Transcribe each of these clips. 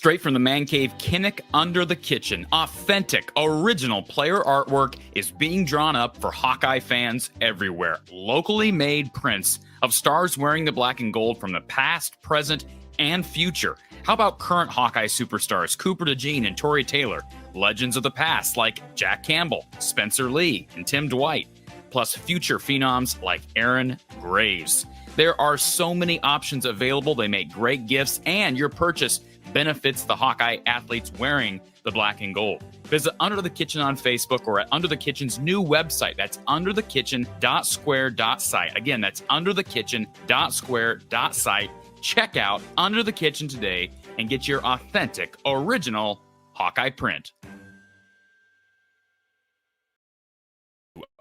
Straight from the man cave, Kinnick Under the Kitchen. Authentic, original player artwork is being drawn up for Hawkeye fans everywhere. Locally made prints of stars wearing the black and gold from the past, present, and future. How about current Hawkeye superstars Cooper DeJean and Torrey Taylor? Legends of the past like Jack Campbell, Spencer Lee, and Tim Dwight. Plus future phenoms like Aaron Graves. There are so many options available. They make great gifts, and your purchase benefits the Hawkeye athletes wearing the black and gold. Visit Under the Kitchen on Facebook or at Under the Kitchen's new website. That's underthekitchen.square.site. Again, that's underthekitchen.square.site. Check out Under the Kitchen today and get your authentic, original Hawkeye print.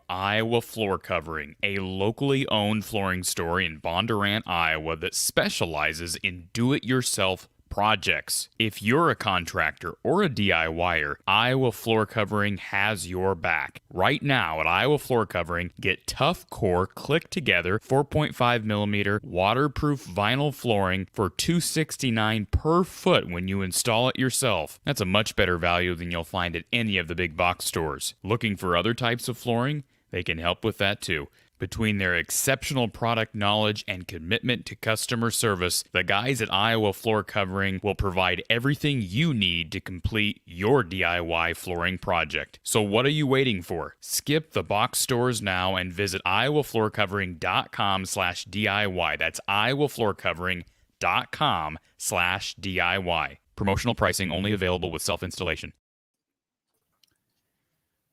Iowa Floor Covering, a locally owned flooring store in Bondurant, Iowa that specializes in do-it-yourself projects. If you're a contractor or a DIYer, Iowa Floor Covering has your back. Right now at Iowa Floor Covering, get tough core click-together 4.5 millimeter waterproof vinyl flooring for $269 per foot when you install it yourself. That's a much better value than you'll find at any of the big box stores. Looking for other types of flooring? They can help with that too. Between their exceptional product knowledge and commitment to customer service, the guys at Iowa Floor Covering will provide everything you need to complete your DIY flooring project. So what are you waiting for? Skip the box stores now and visit iowafloorcovering.com/DIY. That's iowafloorcovering.com/DIY. Promotional pricing only available with self-installation.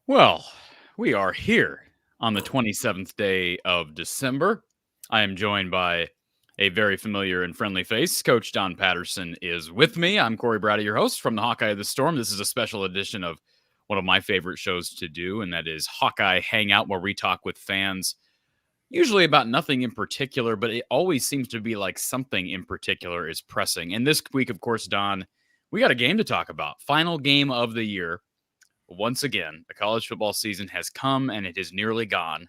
Well, we are here on the 27th day of December. I am joined by a very familiar and friendly face. Coach Don Patterson is with me. I'm Corey Brady, your host from the Hawkeye of the Storm. This is a special edition of one of my favorite shows to do, and that is Hawkeye Hangout, where we talk with fans, usually about nothing in particular, but it always seems to be like something in particular is pressing. And this week, of course, Don, we got a game to talk about. Final game of the year. Once again, the college football season has come and it is nearly gone.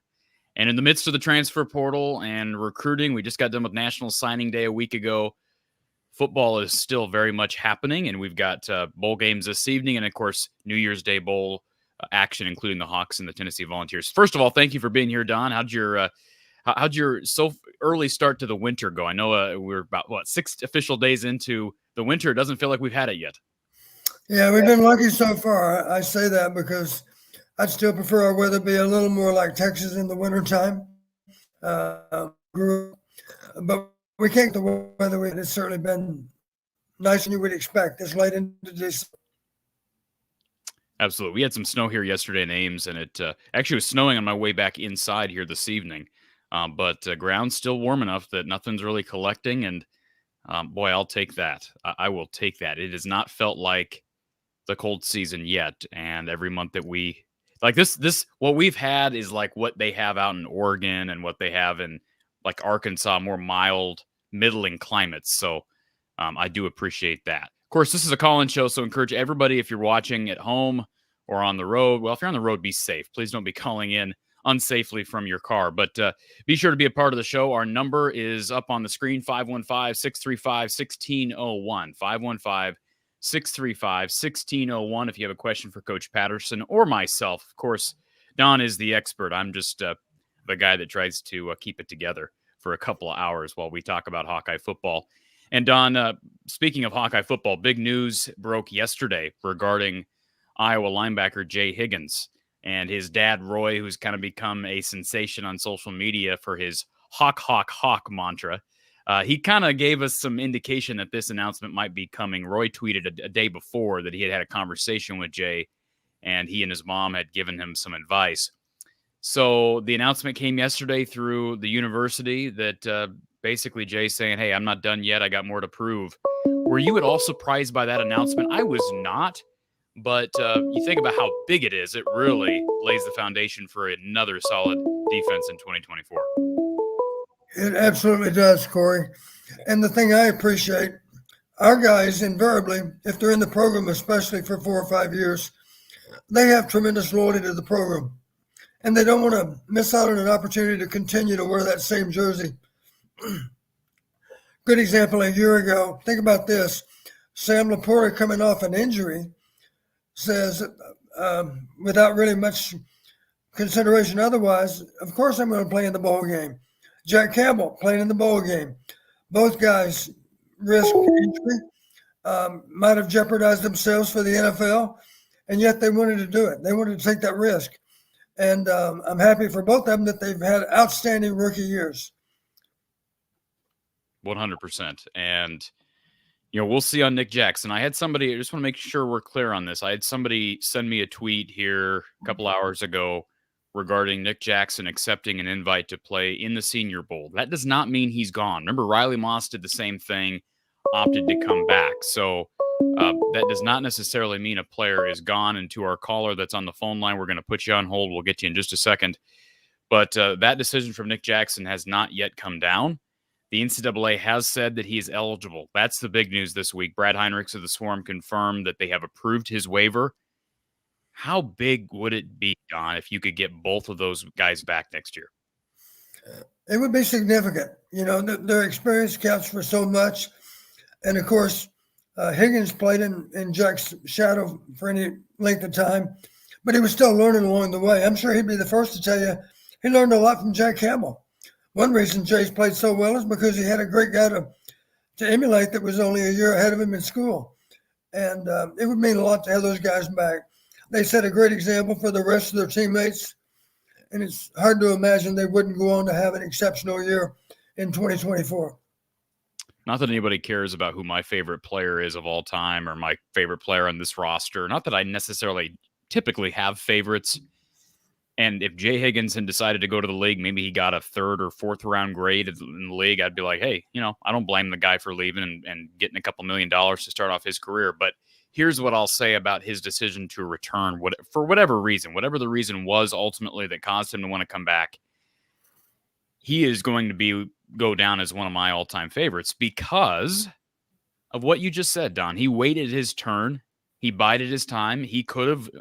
And in the midst of the transfer portal and recruiting, we just got done with National Signing Day a week ago. Football is still very much happening, and we've got bowl games this evening and, of course, New Year's Day bowl action, including the Hawks and the Tennessee Volunteers. First of all, thank you for being here, Don. How'd your so early start to the winter go? I know we're about, 6 official days into the winter. It doesn't feel like we've had it yet. Yeah, we've been lucky so far. I say that because I'd still prefer our weather be a little more like Texas in the wintertime. But we can't get the weather. It's certainly been nicer than you would expect this late into this. Absolutely. We had some snow here yesterday in Ames, and it actually was snowing on my way back inside here this evening. But ground's still warm enough that nothing's really collecting, and boy, I'll take that. I will take that. It has not felt like the cold season yet, and every month that we like this what we've had is like what they have out in Oregon and what they have in like Arkansas, more mild, middling climates. So I do appreciate that. Of course, this is a call-in show, so encourage everybody, if you're watching at home or on the road. Well, if you're on the road, be safe. Please don't be calling in unsafely from your car. But be sure to be a part of the show. Our number is up on the screen, 515-635-1601. 515-635-1601 if you have a question for Coach Patterson or myself. Of course, Don is the expert. I'm just the guy that tries to keep it together for a couple of hours while we talk about Hawkeye football. And Don, speaking of Hawkeye football, big news broke yesterday regarding Iowa linebacker Jay Higgins and his dad, Roy, who's kind of become a sensation on social media for his Hawk, Hawk, Hawk mantra. He kind of gave us some indication that this announcement might be coming. Roy tweeted a day before that he had a conversation with Jay, and he and his mom had given him some advice. So the announcement came yesterday through the university that basically Jay saying, hey, I'm not done yet. I got more to prove. Were you at all surprised by that announcement? I was not, but you think about how big it is. It really lays the foundation for another solid defense in 2024. It absolutely does, Corey. And the thing I appreciate, our guys invariably, if they're in the program, especially for 4 or 5 years, they have tremendous loyalty to the program. And they don't want to miss out on an opportunity to continue to wear that same jersey. Good example, a year ago, think about this. Sam Laporta, coming off an injury, says, without really much consideration otherwise, of course I'm going to play in the bowl game. Jack Campbell playing in the bowl game. Both guys risk injury, might have jeopardized themselves for the NFL, and yet they wanted to do it. They wanted to take that risk. And I'm happy for both of them that they've had outstanding rookie years. 100%. And, we'll see on Nick Jackson. I had somebody, I just want to make sure we're clear on this. I had somebody send me a tweet here a couple hours ago regarding Nick Jackson accepting an invite to play in the Senior Bowl. That does not mean he's gone. Remember, Riley Moss did the same thing, opted to come back. So that does not necessarily mean a player is gone. And to our caller that's on the phone line, we're going to put you on hold. We'll get you in just a second. But that decision from Nick Jackson has not yet come down. The NCAA has said that he is eligible. That's the big news this week. Brad Heinrichs of the Swarm confirmed that they have approved his waiver. How big would it be, Don, if you could get both of those guys back next year? It would be significant. Their experience counts for so much. And, of course, Higgins played in Jack's shadow for any length of time, but he was still learning along the way. I'm sure he'd be the first to tell you he learned a lot from Jack Campbell. One reason Jay's played so well is because he had a great guy to emulate that was only a year ahead of him in school. And it would mean a lot to have those guys back. They set a great example for the rest of their teammates, and it's hard to imagine they wouldn't go on to have an exceptional year in 2024. Not that anybody cares about who my favorite player is of all time or my favorite player on this roster. Not that I necessarily typically have favorites. And if Jay Higgins had decided to go to the league, maybe he got a 3rd or 4th round grade in the league, I'd be like, hey, I don't blame the guy for leaving and getting a couple $1 million to start off his career. But here's what I'll say about his decision to return for whatever reason, whatever the reason was ultimately that caused him to want to come back. He is going to go down as one of my all-time favorites because of what you just said, Don. He waited his turn. He bided his time. He could have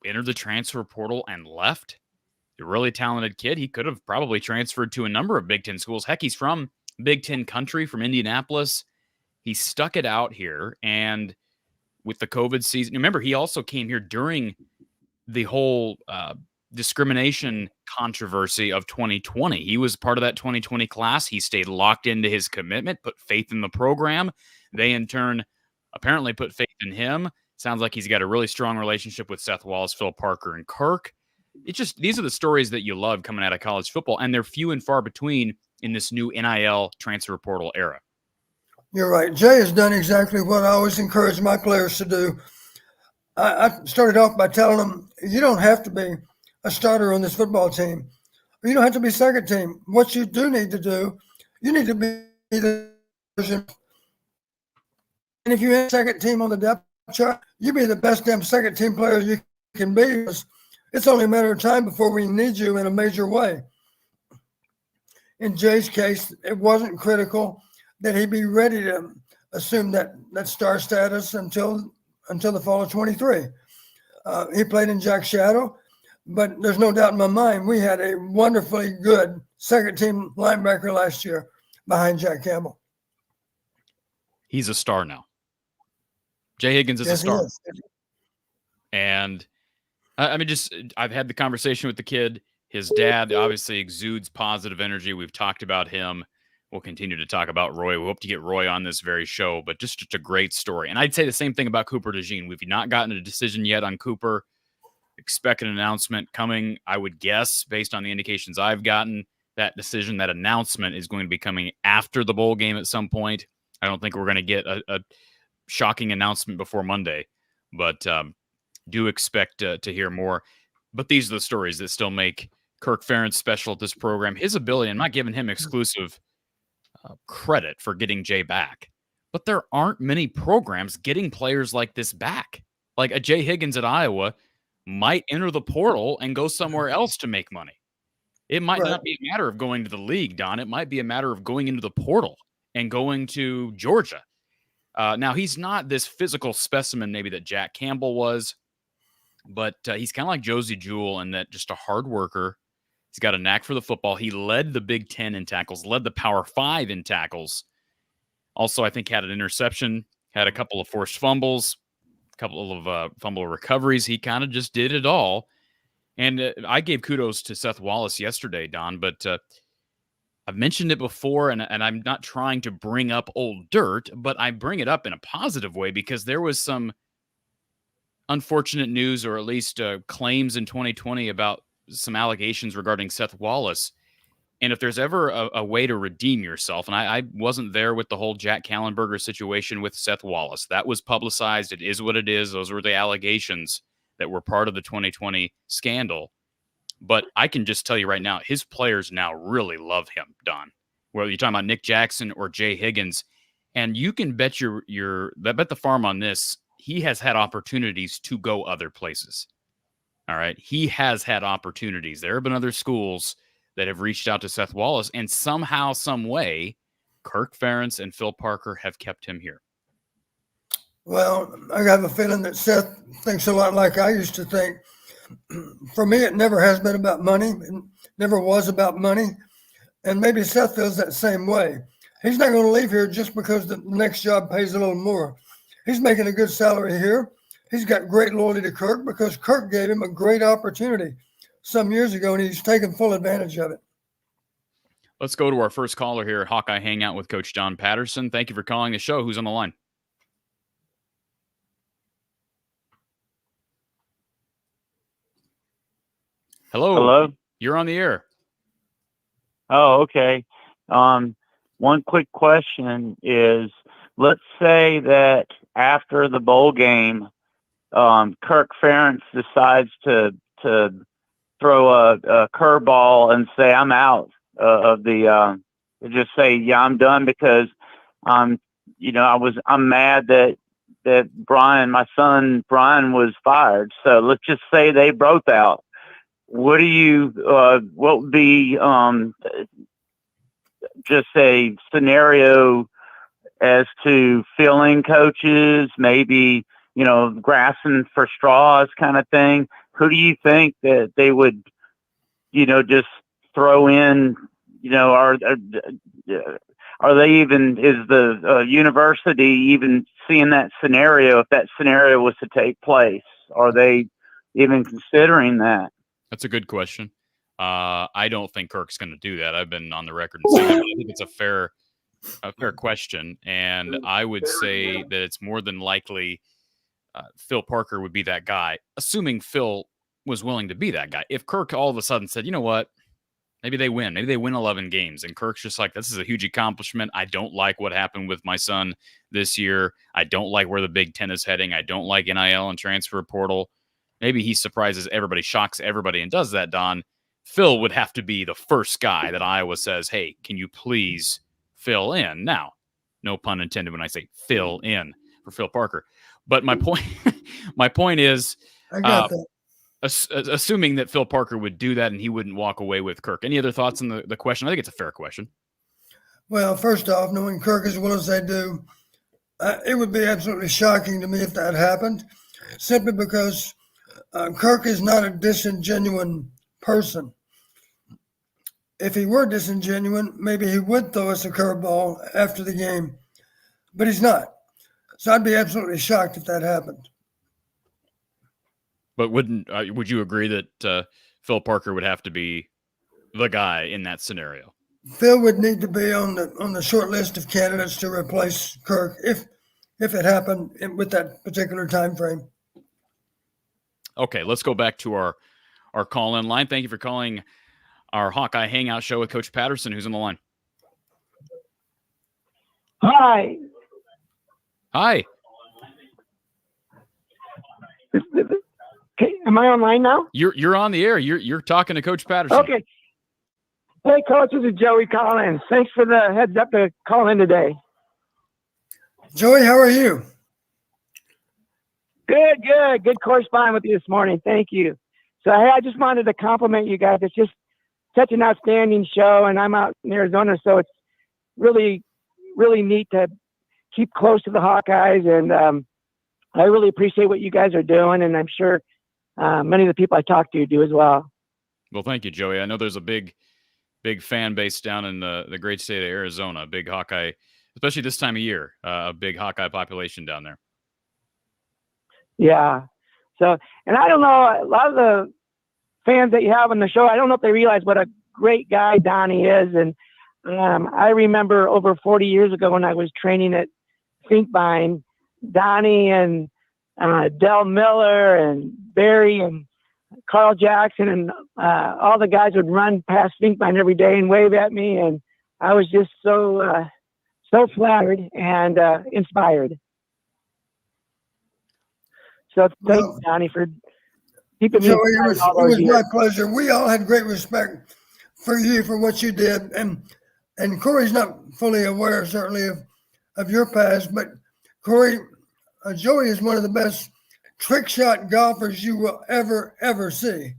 entered the transfer portal and left. A really talented kid. He could have probably transferred to a number of Big Ten schools. Heck, he's from Big Ten country, from Indianapolis. He stuck it out here. And with the COVID season, remember, he also came here during the whole discrimination controversy of 2020. He was part of that 2020 class. He stayed locked into his commitment, put faith in the program. They, in turn, apparently put faith in him. Sounds like he's got a really strong relationship with Seth Wallace, Phil Parker, and Kirk. These are the stories that you love coming out of college football, and they're few and far between in this new NIL transfer portal era. You're right. Jay has done exactly what I always encourage my players to do. I started off by telling them, you don't have to be a starter on this football team. You don't have to be second team. What you do need to do, you need to be the version. And if you have second team on the depth chart, you be the best damn second team player you can be. It's only a matter of time before we need you in a major way. In Jay's case, it wasn't critical that he be ready to assume that star status until the fall of 23. He played in Jack's shadow, but there's no doubt in my mind we had a wonderfully good second-team linebacker last year behind Jack Campbell. He's a star now. Jay Higgins is a star. And I've had the conversation with the kid. His dad obviously exudes positive energy. We've talked about him. We'll continue to talk about Roy. We hope to get Roy on this very show, but just a great story. And I'd say the same thing about Cooper DeJean. We've not gotten a decision yet on Cooper. Expect an announcement coming, I would guess, based on the indications I've gotten. That decision, that announcement is going to be coming after the bowl game at some point. I don't think we're going to get a shocking announcement before Monday, but do expect to hear more. But these are the stories that still make Kirk Ferentz special at this program. His ability, I'm not giving him exclusive credit for getting Jay back, but there aren't many programs getting players like this back. Like a Jay Higgins at Iowa might enter the portal and go somewhere else to make money. It might not be a matter of going to the league, Don. It might be a matter of going into the portal and going to Georgia. Now, he's not this physical specimen maybe that Jack Campbell was, but he's kind of like Josie Jewell in that just a hard worker. He's got a knack for the football. He led the Big Ten in tackles, led the Power 5 in tackles. Also, I think had an interception Had a couple of forced fumbles, a couple of fumble recoveries. He kind of just did it all. And I gave kudos to Seth Wallace yesterday, Don, but I've mentioned it before, and I'm not trying to bring up old dirt, but I bring it up in a positive way because there was some unfortunate news, or at least claims in 2020 about some allegations regarding Seth Wallace. And if there's ever a way to redeem yourself, and I wasn't there with the whole Jack Kallenberger situation with Seth Wallace. That was publicized. It is what it is. Those were the allegations that were part of the 2020 scandal. But I can just tell you right now, his players now really love him, Don. Whether you're talking about Nick Jackson or Jay Higgins, and you can bet bet the farm on this. He has had opportunities to go other places. All right. He has had opportunities. There have been other schools that have reached out to Seth Wallace, and somehow, some way, Kirk Ferentz and Phil Parker have kept him here. Well, I have a feeling that Seth thinks a lot like I used to think. For me, it never has been about money. It never was about money. And maybe Seth feels that same way. He's not going to leave here just because the next job pays a little more. He's making a good salary here. He's got great loyalty to Kirk because Kirk gave him a great opportunity some years ago, and he's taken full advantage of it. Let's go to our first caller here at Hawkeye Hangout with Coach John Patterson. Thank you for calling the show. Who's on the line? Hello. Hello? You're on the air. Oh, okay. One quick question is, let's say that after the bowl game, Kirk Ferentz decides to throw a curveball and say, I'm out of the, just say, yeah, I'm done because, I'm mad that Brian, my son, Brian was fired. So let's just say they broke out. What would be, just a scenario as to filling coaches, maybe, grasping for straws kind of thing? Who do you think that they would, just throw in, are they even, is the university even seeing that scenario? If that scenario was to take place, are they even considering that? That's a good question. I don't think Kirk's going to do that. I've been on the record and saying that. I think it's a fair question, and I would say that it's more than likely Phil Parker would be that guy, assuming Phil was willing to be that guy. If Kirk all of a sudden said, you know what, maybe they win 11 games, and Kirk's just like, this is a huge accomplishment. I don't like what happened with my son this year. I don't like where the Big Ten is heading. I don't like NIL and transfer portal. Maybe he surprises everybody, shocks everybody, and does that, Don. Phil would have to be the first guy that Iowa says, hey, can you please fill in? Now, no pun intended when I say fill in for Phil Parker. But my point is, I got that. Assuming that Phil Parker would do that and he wouldn't walk away with Kirk. Any other thoughts on the question? I think it's a fair question. Well, first off, knowing Kirk as well as they do, it would be absolutely shocking to me if that happened, simply because Kirk is not a disingenuous person. If he were disingenuous, maybe he would throw us a curveball after the game, but he's not. So I'd be absolutely shocked if that happened. But would you agree that Phil Parker would have to be the guy in that scenario? Phil would need to be on the short list of candidates to replace Kirk if it happened with that particular time frame. Okay, let's go back to our call-in line. Thank you for calling our Hawkeye Hangout show with Coach Patterson, who's on the line. Hi. Hi. Okay, am I online now? You're on the air. You're talking to Coach Patterson. Okay. Hey, Coach, this is Joey Collins. Thanks for the heads up to call in today. Joey, how are you? Good corresponding with you this morning. Thank you. So, hey, I just wanted to compliment you guys. It's just such an outstanding show, and I'm out in Arizona, so it's really, really neat to keep close to the Hawkeyes, and I really appreciate what you guys are doing, and I'm sure many of the people I talk to do as well. Well, thank you, Joey. I know there's a big fan base down in the great state of Arizona, big Hawkeye especially this time of year, a big Hawkeye population down there. Yeah. So, and I don't know, a lot of the fans that you have on the show, I don't know if they realize what a great guy Donnie is. And I remember over 40 years ago when I was training at Finkbine, Donnie and Del Miller and Barry and Carl Jackson and all the guys would run past Finkbine every day and wave at me. And I was just so flattered and inspired. So thanks, Donnie, for keeping me. Joey, it was my pleasure. We all had great respect for you, for what you did. And Corey's not fully aware, certainly, of your past, but Corey, Joey is one of the best trick shot golfers you will ever see.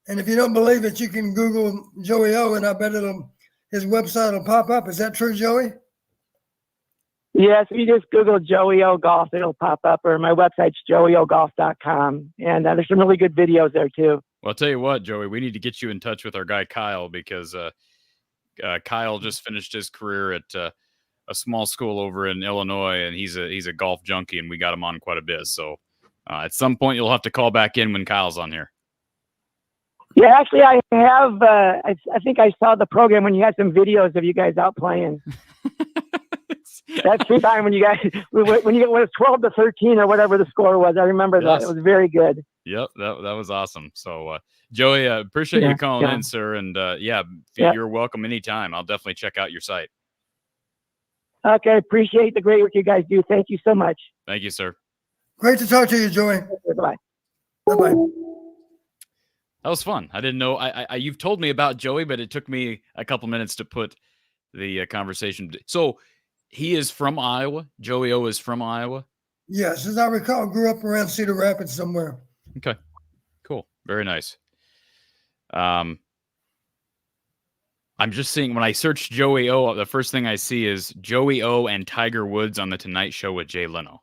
And if you don't believe it, you can Google Joey O, and I bet his website will pop up. Is that true, Joey? Yes, if you just Google Joey O Golf, it'll pop up, or my website's joeyogolf.com. And there's some really good videos there, too. Well, I'll tell you what, Joey, we need to get you in touch with our guy Kyle, because Kyle just finished his career at a small school over in Illinois, and he's a golf junkie, and we got him on quite a bit. So at some point, you'll have to call back in when Kyle's on here. Yeah, actually, I have. I think I saw the program when you had some videos of you guys out playing. That's the time when you guys when it was 12-13 or whatever the score was. I remember that. It was very good. Yep, that was awesome. So, Joey, appreciate you calling in, sir. And you're welcome anytime. I'll definitely check out your site. Okay, appreciate the great work you guys do. Thank you so much. Thank you, sir. Great to talk to you, Joey. Bye-bye. Bye-bye. That was fun. I didn't know. You've told me about Joey, but it took me a couple minutes to put the conversation. So he is from Iowa. Joey O is from Iowa. Yes, as I recall, grew up around Cedar Rapids somewhere. Okay, cool, very nice. I'm just seeing, when I search Joey O, the first thing I see is Joey O and Tiger Woods on the Tonight Show with Jay Leno.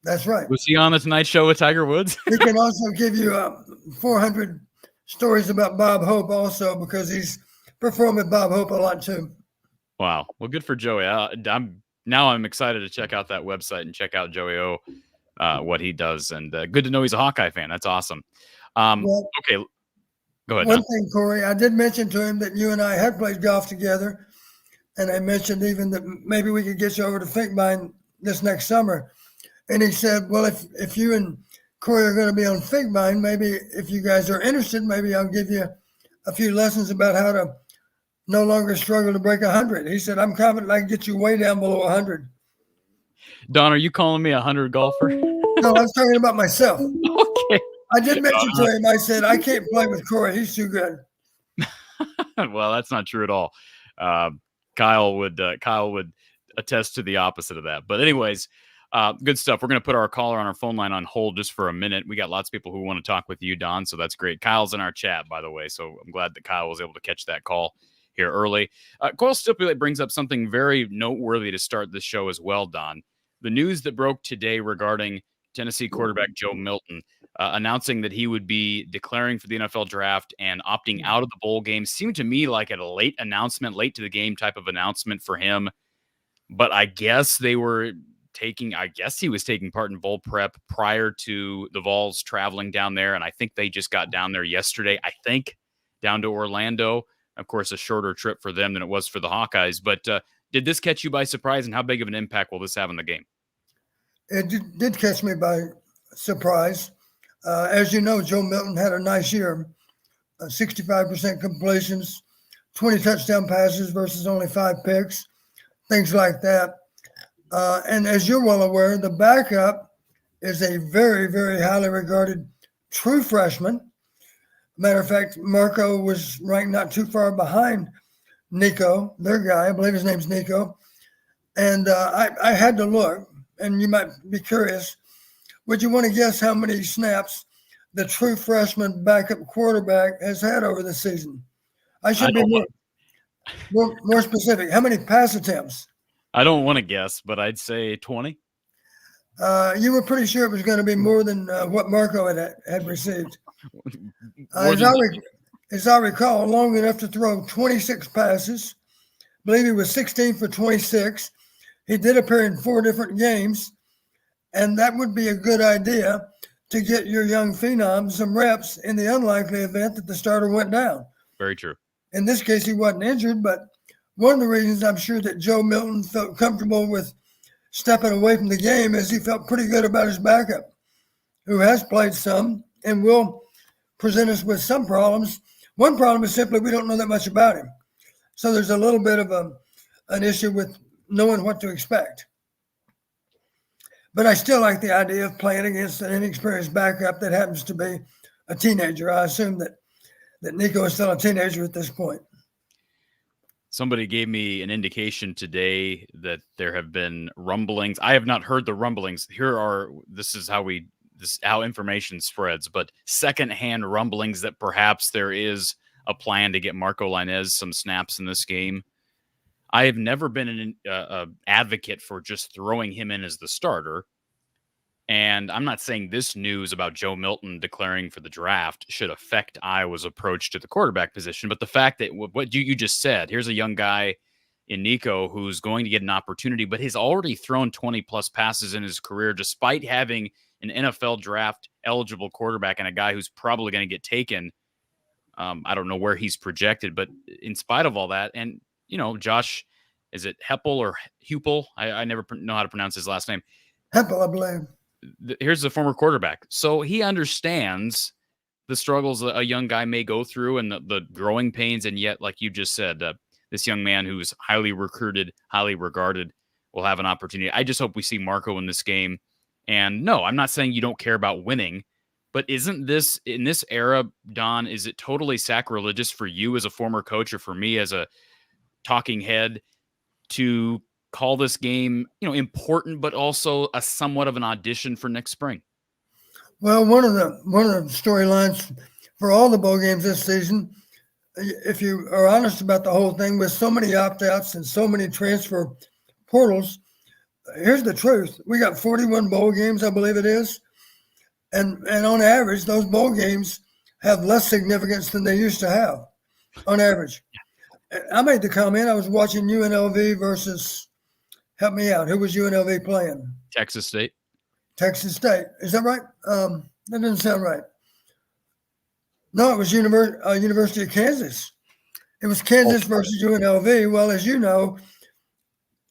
That's right. Was he on the Tonight Show with Tiger Woods? He can also give you 400 stories about Bob Hope also, because he's performed with Bob Hope a lot too. Wow. Well, good for Joey. I'm excited to check out that website and check out Joey O, what he does. And good to know he's a Hawkeye fan. That's awesome. Okay. Go ahead. One thing, Corey, I did mention to him that you and I had played golf together. And I mentioned even that maybe we could get you over to Finkbine this next summer. And he said, well, if you and Corey are going to be on Finkbine, maybe if you guys are interested, maybe I'll give you a few lessons about how to no longer struggle to break 100. He said, I'm confident I can get you way down below 100. Don, are you calling me a 100 golfer? No, I was talking about myself. Okay. I did mention to him, I said, I can't play with Corey. He's too good. Well, that's not true at all. Kyle would attest to the opposite of that. But anyways, good stuff. We're going to put our caller on our phone line on hold just for a minute. We got lots of people who want to talk with you, Don, so that's great. Kyle's in our chat, by the way, so I'm glad that Kyle was able to catch that call here early. Coil Stipulate brings up something very noteworthy to start this show as well, Don. The news that broke today regarding Tennessee quarterback Joe Milton announcing that he would be declaring for the NFL draft and opting out of the bowl game seemed to me like a late to the game type of announcement for him. But I guess he was taking part in bowl prep prior to the Vols traveling down there. And I think they just got down there yesterday, down to Orlando. Of course, a shorter trip for them than it was for the Hawkeyes. But did this catch you by surprise, and how big of an impact will this have on the game? It did catch me by surprise. As you know, Joe Milton had a nice year, 65% completions, 20 touchdown passes versus only 5 picks, things like that. And as you're well aware, the backup is a very, very highly regarded true freshman. Matter of fact, Marco was ranked not too far behind Nico, their guy. I believe his name's Nico. And I had to look, and you might be curious. Would you want to guess how many snaps the true freshman backup quarterback has had over the season? I should be more specific. How many pass attempts? I don't want to guess, but I'd say 20. You were pretty sure it was going to be more than what Marco had received. As I recall, long enough to throw 26 passes, believe he was 16 for 26. He did appear in 4 different games, and that would be a good idea to get your young phenom some reps in the unlikely event that the starter went down. Very true. In this case, he wasn't injured, but one of the reasons I'm sure that Joe Milton felt comfortable with stepping away from the game is he felt pretty good about his backup, who has played some and will present us with some problems. One problem is simply we don't know that much about him. So there's a little bit of an issue with knowing what to expect. But I still like the idea of playing against an inexperienced backup that happens to be a teenager. I assume that Nico is still a teenager at this point. Somebody gave me an indication today that there have been rumblings. I have not heard the rumblings. This is how information spreads, but secondhand rumblings that perhaps there is a plan to get Marco Lainez some snaps in this game. I have never been an advocate for just throwing him in as the starter. And I'm not saying this news about Joe Milton declaring for the draft should affect Iowa's approach to the quarterback position. But the fact that what you just said, here's a young guy in Nico who's going to get an opportunity, but he's already thrown 20-plus passes in his career, despite having an NFL draft eligible quarterback and a guy who's probably going to get taken. I don't know where he's projected, but in spite of all that, and Josh, is it Heppel or Hupel? I never know how to pronounce his last name. Heppel, I believe. Here's the former quarterback. So he understands the struggles a young guy may go through and the growing pains. And yet, like you just said, this young man who's highly recruited, highly regarded, will have an opportunity. I just hope we see Marco in this game. And no, I'm not saying you don't care about winning, but isn't this, in this era, Don, is it totally sacrilegious for you as a former coach or for me as a talking head to call this game, important, but also a somewhat of an audition for next spring? Well, one of the storylines for all the bowl games this season, if you are honest about the whole thing, with so many opt-outs and so many transfer portals, here's the truth. We got 41 bowl games, I believe it is. And on average, those bowl games have less significance than they used to have on average. I made the comment, I was watching UNLV versus, help me out, who was UNLV playing? Texas State. Texas State. Is that right? That doesn't sound right. No, it was University of Kansas. It was Kansas versus UNLV. Well, as you know,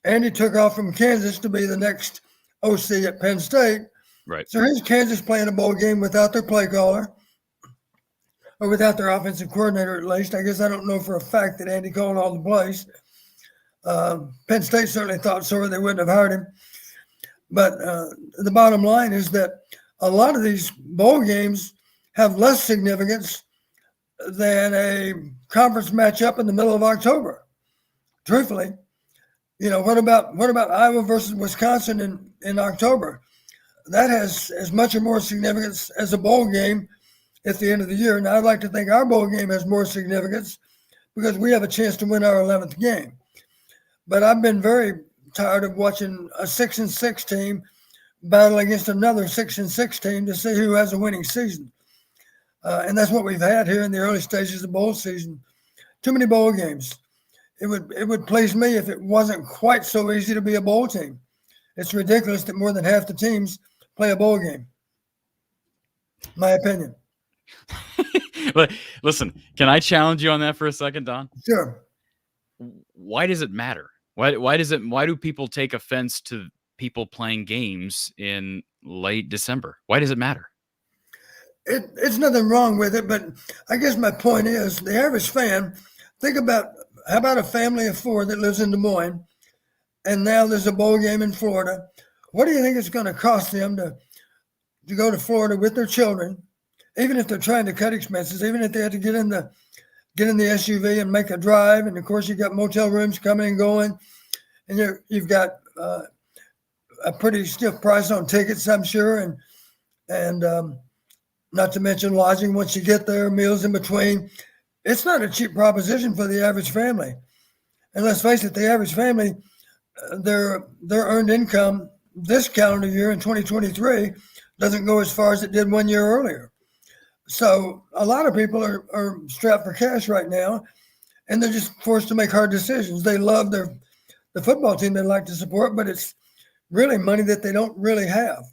Andy took off from Kansas to be the next OC at Penn State. Right. So here's Kansas playing a bowl game without their play caller, or without their offensive coordinator at least. I guess I don't know for a fact that Andy called all the plays. Penn State certainly thought so, or they wouldn't have hired him. But the bottom line is that a lot of these bowl games have less significance than a conference matchup in the middle of October. Truthfully, what about Iowa versus Wisconsin in October? That has as much or more significance as a bowl game at the end of the year. Now, I'd like to think our bowl game has more significance because we have a chance to win our 11th game. But I've been very tired of watching a 6-6 team battle against another 6-6 team to see who has a winning season. And that's what we've had here in the early stages of bowl season. Too many bowl games. It would please me if it wasn't quite so easy to be a bowl team. It's ridiculous that more than half the teams play a bowl game. My opinion. But listen, can I challenge you on that for a second, Don? Sure. Why does it matter? Why do people take offense to people playing games in late December? Why does it matter? It's nothing wrong with it, but I guess my point is the average fan, think about, how about a family of 4 that lives in Des Moines, and now there's a bowl game in Florida. What do you think it's going to cost them to go to Florida with their children, even if they're trying to cut expenses, even if they have to get in the SUV and make a drive? And of course, you've got motel rooms coming and going, and you've got a pretty stiff price on tickets, I'm sure, and not to mention lodging once you get there, meals in between. It's not a cheap proposition for the average family. And let's face it, the average family, their earned income this calendar year in 2023 doesn't go as far as it did 1 year earlier. So a lot of people are strapped for cash right now. and they're just forced to make hard decisions. They love the football team they like to support, but it's really money that they don't really have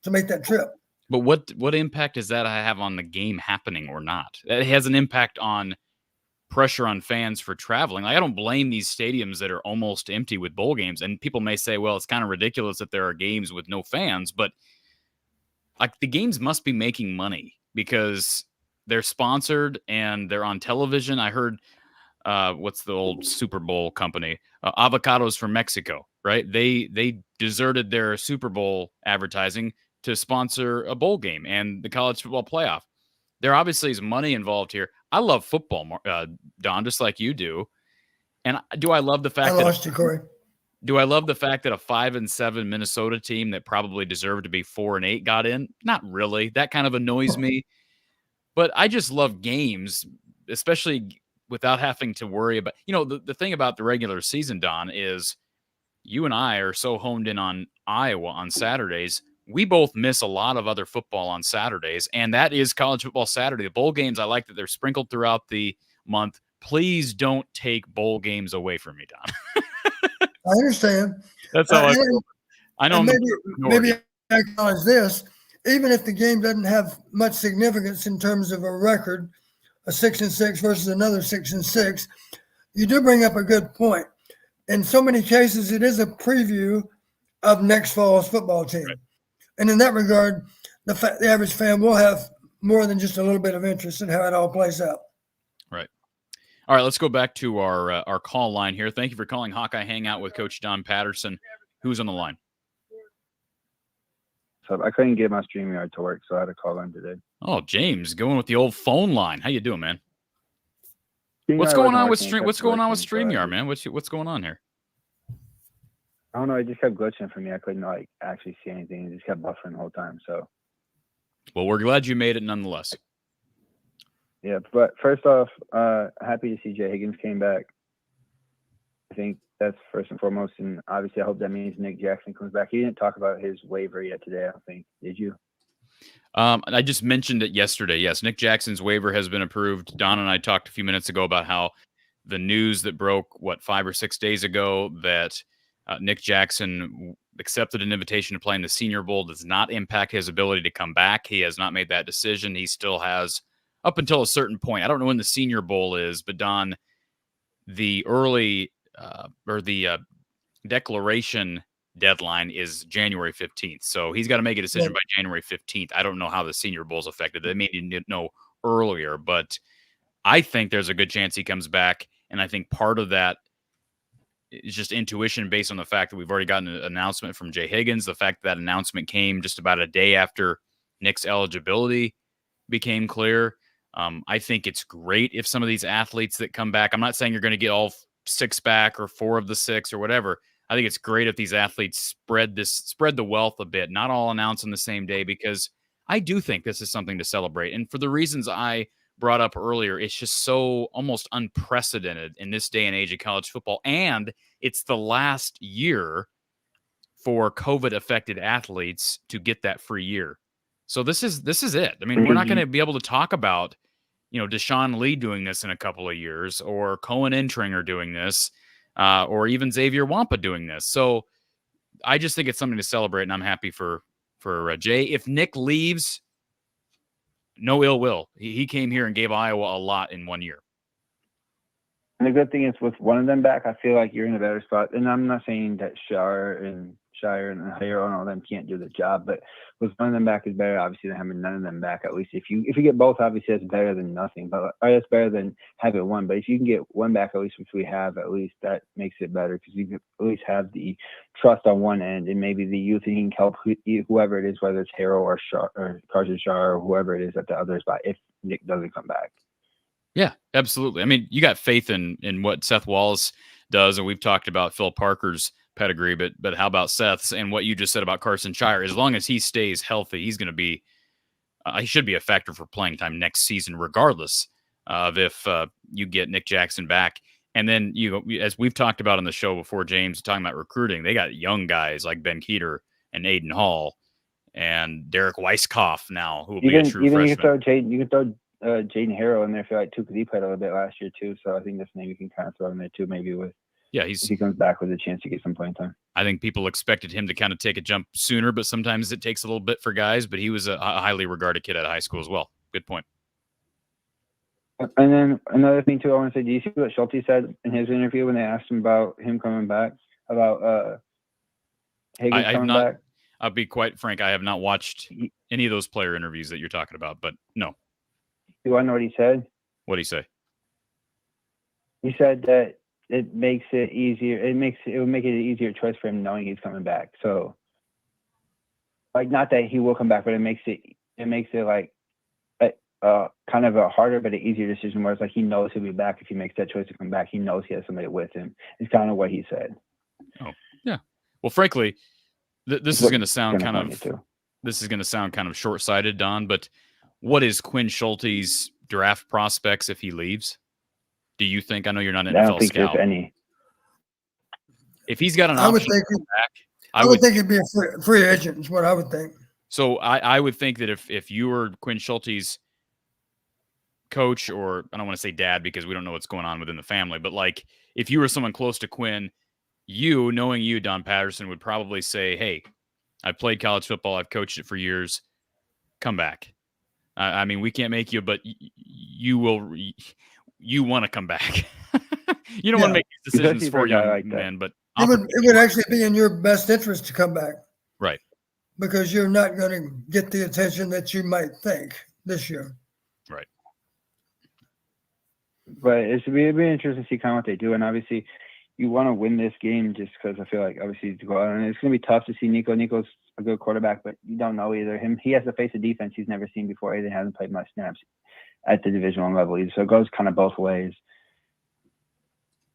to make that trip. But what impact does that have on the game happening or not? It has an impact on pressure on fans for traveling. Like, I don't blame these stadiums that are almost empty with bowl games. And people may say, well, it's kind of ridiculous that there are games with no fans, but like, the games must be making money because they're sponsored and they're on television. I heard what's the old Super Bowl company? Avocados from Mexico, right? They deserted their Super Bowl advertising to sponsor a bowl game and the college football playoff. There obviously is money involved here. I love football, Don, just like you do. And do I love the fact I lost you, Corey. Do I love the fact that a 5-7 Minnesota team that probably deserved to be 4-8 got in? Not really. That kind of annoys me. But I just love games, especially without having to worry about, the thing about the regular season, Don, is you and I are so honed in on Iowa on Saturdays. We both miss a lot of other football on Saturdays, and that is college football Saturday. The bowl games, I like that they're sprinkled throughout the month. Please don't take bowl games away from me, Don. I understand. That's how I feel. I know. Maybe I acknowledge this. Even if the game doesn't have much significance in terms of a record, a 6-6 versus another 6-6, you do bring up a good point. In so many cases, it is a preview of next fall's football team. Right. And in that regard, the average fan will have more than just a little bit of interest in how it all plays out. Right. All right, let's go back to our call line here. Thank you for calling Hawkeye Hangout with Coach Don Patterson. Who's on the line? So I couldn't get my StreamYard to work, so I had to call in today. Oh, James, going with the old phone line. How you doing, man? What's going on with StreamYard, man? What's going on here? I don't know. It just kept glitching for me. I couldn't actually see anything. It just kept buffering the whole time. So, well, we're glad you made it nonetheless. Yeah, but first off, happy to see Jay Higgins came back. I think that's first and foremost, and obviously I hope that means Nick Jackson comes back. He didn't talk about his waiver yet today, I don't think. Did you? I just mentioned it yesterday. Yes, Nick Jackson's waiver has been approved. Don and I talked a few minutes ago about how the news that broke, 5 or 6 days ago, that Nick Jackson accepted an invitation to play in the Senior Bowl does not impact his ability to come back. He has not made that decision. He still has up until a certain point. I don't know when the Senior Bowl is, but Don, the early declaration deadline is January 15th. So he's got to make a decision by January 15th. I don't know how the Senior Bowl is affected. They may need to know earlier, but I think there's a good chance he comes back. And I think part of that is just intuition based on the fact that we've already gotten an announcement from Jay Higgins. The fact that announcement came just about a day after Nick's eligibility became clear. I think it's great if some of these athletes that come back, I'm not saying you're going to get all 6 back or 4 of the 6 or whatever. I think it's great if these athletes spread the wealth a bit, not all announce on the same day, because I do think this is something to celebrate. And for the reasons I brought up earlier, it's just so almost unprecedented in this day and age of college football. And it's the last year for COVID affected athletes to get that free year. So this is it. I mean, we're not going to be able to talk about, Deshaun Lee doing this in a couple of years, or Cohen Intringer doing this, or even Xavier Wampa doing this. So I just think it's something to celebrate, and I'm happy for Jay. If Nick leaves, no ill will. He came here and gave Iowa a lot in 1 year. And the good thing is, with one of them back, I feel like you're in a better spot. And I'm not saying that Shire and Hero and all them can't do the job, but with one of them back is better, obviously, than having none of them back. At least if you get both, obviously that's better than nothing. But it's better than having one. But if you can get one back, at least, which we have, at least that makes it better, because you can at least have the trust on one end, and maybe the youth, and he can help whoever it is, whether it's Hero or Carson Shire or whoever it is at the other spot, if Nick doesn't come back. Yeah, absolutely. I mean, you got faith in what Seth Wallace does, and we've talked about Phil Parker's pedigree, but how about Seth's, and what you just said about Carson Shire? As long as he stays healthy, he's going to be he should be a factor for playing time next season, regardless of if you get Nick Jackson back. And then, as we've talked about on the show before, James, talking about recruiting, they got young guys like Ben Keeter and Aiden Hall and Derek Weisskopf now, who will be a true freshman. You can throw Jaden Harrell in there, I feel like, too, because he played a little bit last year, too. So I think this name you can kind of throw in there, too, maybe with if he comes back with a chance to get some playing time. I think people expected him to kind of take a jump sooner, but sometimes it takes a little bit for guys. But he was a highly regarded kid at high school as well. Good point. And then another thing, too, I want to say, do you see what Schulte said in his interview when they asked him about him coming back, about Higgins coming back? I'll be quite frank. I have not watched any of those player interviews that you're talking about, but no. You want to know what he said? What'd he say? He said that it makes it easier. It would make it an easier choice for him knowing he's coming back. So, like, not that he will come back, but it makes it like kind of a harder but an easier decision where it's like he knows he'll be back if he makes that choice to come back. He knows he has somebody with him. It's kind of what he said. Oh, yeah. Well, frankly, this is going to sound kind of short-sighted, Don, but what is Quinn Schulte's draft prospects if he leaves? Do you think? I know you're not an NFL I don't think scout. there's any. If he's got an option to come back, I would think he'd be a free agent is what I would think. So I would think that if you were Quinn Schulte's coach, or I don't want to say dad because we don't know what's going on within the family, but like if you were someone close to Quinn, knowing you, Don Patterson, would probably say, hey, I've played college football. I've coached it for years. Come back. I mean, we can't make you, but you will. You want to come back. You don't want to make these decisions for young like men, but it would actually be in your best interest to come back. Right. Because you're not going to get the attention that you might think this year. Right. But it'd be interesting to see kind of what they do. And obviously, you want to win this game just because I feel like, obviously, to go out. And it's going to be tough to see Nico. Nico's a good quarterback, but you don't know either. He has to face a defense he's never seen before. He hasn't played much snaps at the Division I level either. So it goes kind of both ways.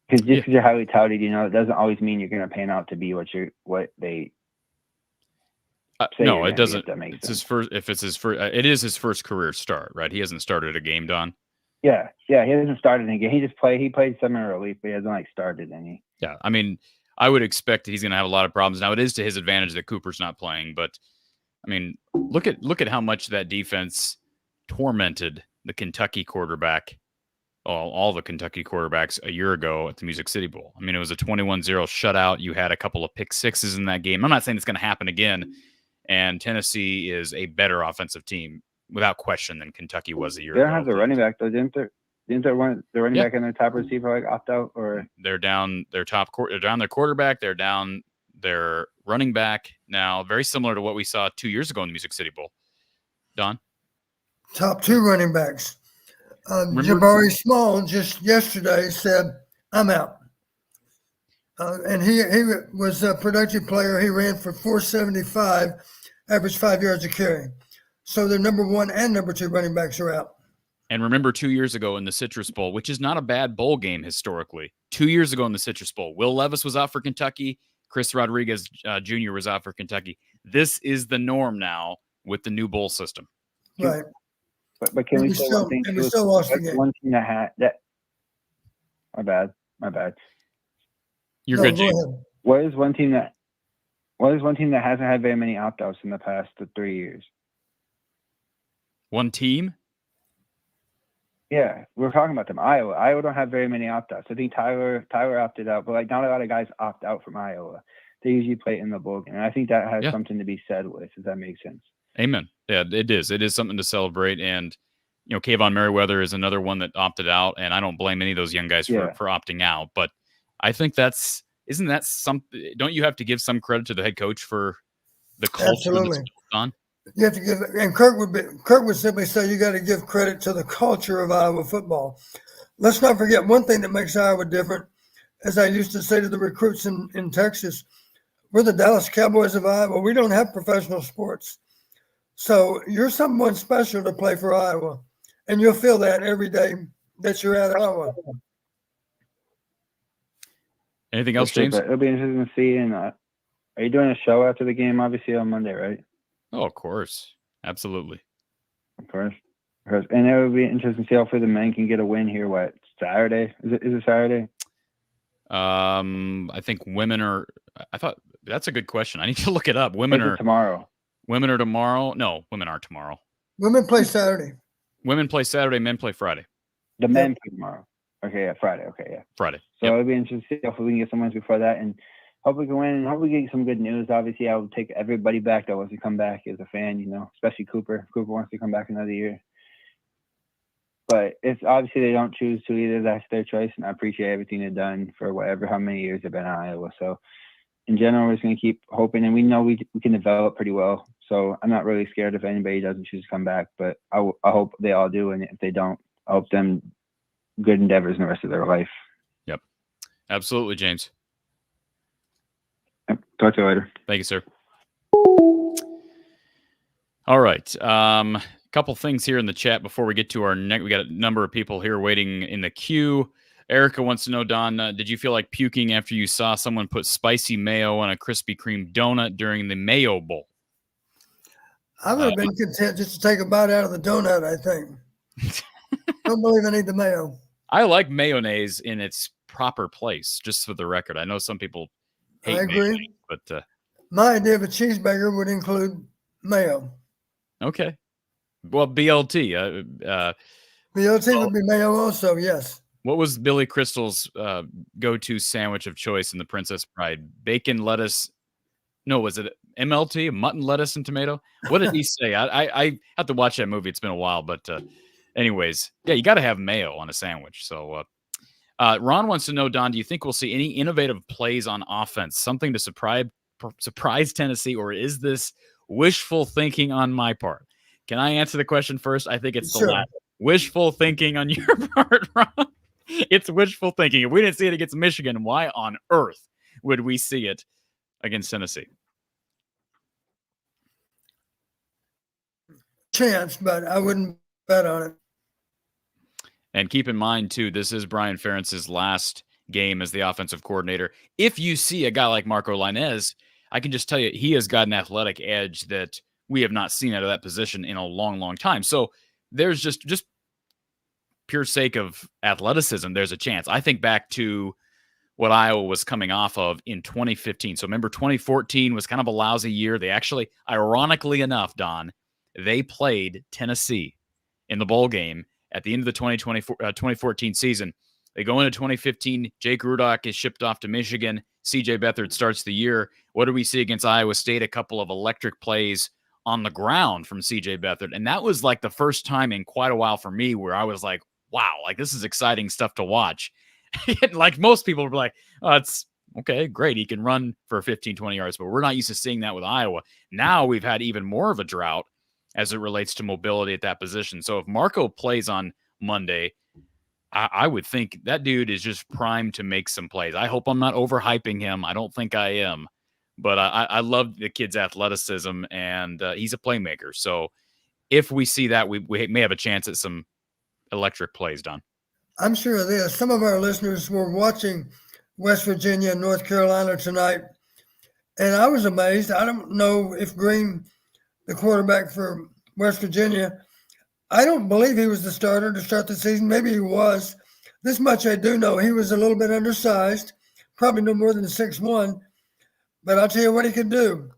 Because because you're highly touted, it doesn't always mean you're going to pan out to be what they say. No, it doesn't. It's his first. If it's his first, it is his first career start, right? He hasn't started a game, Don. Yeah. He hasn't started any game. He played some in relief, but he hasn't started any. Yeah, I mean, I would expect he's going to have a lot of problems. Now, it is to his advantage that Cooper's not playing, but I mean, look at how much that defense tormented the Kentucky quarterback, all the Kentucky quarterbacks a year ago at the Music City Bowl. I mean, it was a 21-0 shutout. You had a couple of pick sixes in that game. I'm not saying it's going to happen again, and Tennessee is a better offensive team without question than Kentucky was a year ago. They don't have the running back, though, didn't they one the running back and their top receiver opt out? Or they're down their they're down their quarterback, they're down their running back now, very similar to what we saw 2 years ago in the Music City Bowl. Don? Top two running backs. Jabari Small just yesterday said, I'm out. And he was a productive player. He ran for 475, averaged 5 yards a carry. So their number one and number two running backs are out. And remember 2 years ago in the Citrus Bowl, which is not a bad bowl game historically. 2 years ago in the Citrus Bowl, Will Levis was out for Kentucky. Chris Rodriguez Jr. was out for Kentucky. This is the norm now with the new bowl system. Right. But can we say one thing? And we still lost the game. One team that had that. My bad. You're good, James. What is one team that hasn't had very many opt-outs in the past 3 years? One team? Yeah, we're talking about them. Iowa don't have very many opt-outs. I think Tyler opted out, but not a lot of guys opt out from Iowa. They usually play in the bowl game, and I think that has something to be said with. Does that make sense? Amen. Yeah, it is. It is something to celebrate. And, Kayvon Merriweather is another one that opted out. And I don't blame any of those young guys for opting out. But I think isn't that something? Don't you have to give some credit to the head coach for the culture Absolutely. that's on? You have to give, and Kirk would simply say you got to give credit to the culture of Iowa football. Let's not forget one thing that makes Iowa different. As I used to say to the recruits in Texas, we're the Dallas Cowboys of Iowa. We don't have professional sports. So you're someone special to play for Iowa, and you'll feel that every day that you're at Iowa. Anything else, James? It'll be interesting to see. And are you doing a show after the game? Obviously on Monday, right? Oh, of course, absolutely. Of course. And it would be interesting to see hopefully the men can get a win here. What, Saturday? Is it Saturday? I think women are. I thought that's a good question. I need to look it up. Women are tomorrow. Women are tomorrow. No, women aren't tomorrow. Women play Saturday. Women play Saturday, men play Friday. The men play tomorrow. Okay, yeah, Friday. Okay, yeah. Friday. So it'll be interesting to see. Hopefully we can get some wins before that, and hopefully we can win, and hopefully we get some good news. Obviously, I will take everybody back that wants to come back as a fan, especially Cooper. Cooper wants to come back another year. But it's obviously they don't choose to either. That's their choice, and I appreciate everything they've done for how many years they've been in Iowa. So in general, we're just going to keep hoping, and we know we can develop pretty well. So I'm not really scared if anybody doesn't choose to come back, but I hope they all do, and if they don't, I hope them good endeavors in the rest of their life. Yep. Absolutely, James. Yep. Talk to you later. Thank you, sir. All right. Couple things here in the chat before we get to our next. We got a number of people here waiting in the queue. Erica wants to know, Don, did you feel like puking after you saw someone put spicy mayo on a Krispy Kreme donut during the Mayo Bowl? I would have been content just to take a bite out of the donut, I think. Don't believe I need the mayo. I like mayonnaise in its proper place, just for the record. I know some people hate I agree. mayonnaise, but my idea of a cheeseburger would include mayo. Okay. Well, BLT. BLT would be mayo also, yes. What was Billy Crystal's go-to sandwich of choice in The Princess Bride? Bacon, lettuce. No, was it MLT? Mutton, lettuce, and tomato? What did he say? I have to watch that movie. It's been a while, but anyways, yeah, you got to have mayo on a sandwich. So Ron wants to know, Don, do you think we'll see any innovative plays on offense? Something to surprise Tennessee, or is this wishful thinking on my part? Can I answer the question first? I think it's the latter. Wishful thinking on your part, Ron. It's wishful thinking. If we didn't see it against Michigan, why on earth would we see it against Tennessee? Chance, but I wouldn't bet on it. And keep in mind, too, this is Brian Ferentz's last game as the offensive coordinator. If you see a guy like Marco Lainez, I can just tell you he has got an athletic edge that we have not seen out of that position in a long, long time. So there's just pure sake of athleticism, there's a chance. I think back to what Iowa was coming off of in 2015. So remember, 2014 was kind of a lousy year. They actually, ironically enough, Don, they played Tennessee in the bowl game at the end of the 2014 season. They go into 2015. Jake Rudock is shipped off to Michigan. C.J. Beathard starts the year. What do we see against Iowa State? A couple of electric plays on the ground from C.J. Beathard. And that was like the first time in quite a while for me where I was like, wow, like this is exciting stuff to watch. Like most people were like, oh, it's okay, great. He can run for 15, 20 yards, but we're not used to seeing that with Iowa. Now we've had even more of a drought as it relates to mobility at that position. So if Marco plays on Monday, I would think that dude is just primed to make some plays. I hope I'm not overhyping him. I don't think I am. But I love the kid's athleticism, and he's a playmaker. So if we see that, we may have a chance at some electric plays, Don. I'm sure of this. Some of our listeners were watching West Virginia and North Carolina tonight, and I was amazed. I don't know if Green, the quarterback for West Virginia, I don't believe he was the starter to start the season. Maybe he was. This much I do know. He was a little bit undersized, probably no more than 6'1". But I'll tell you what he could do.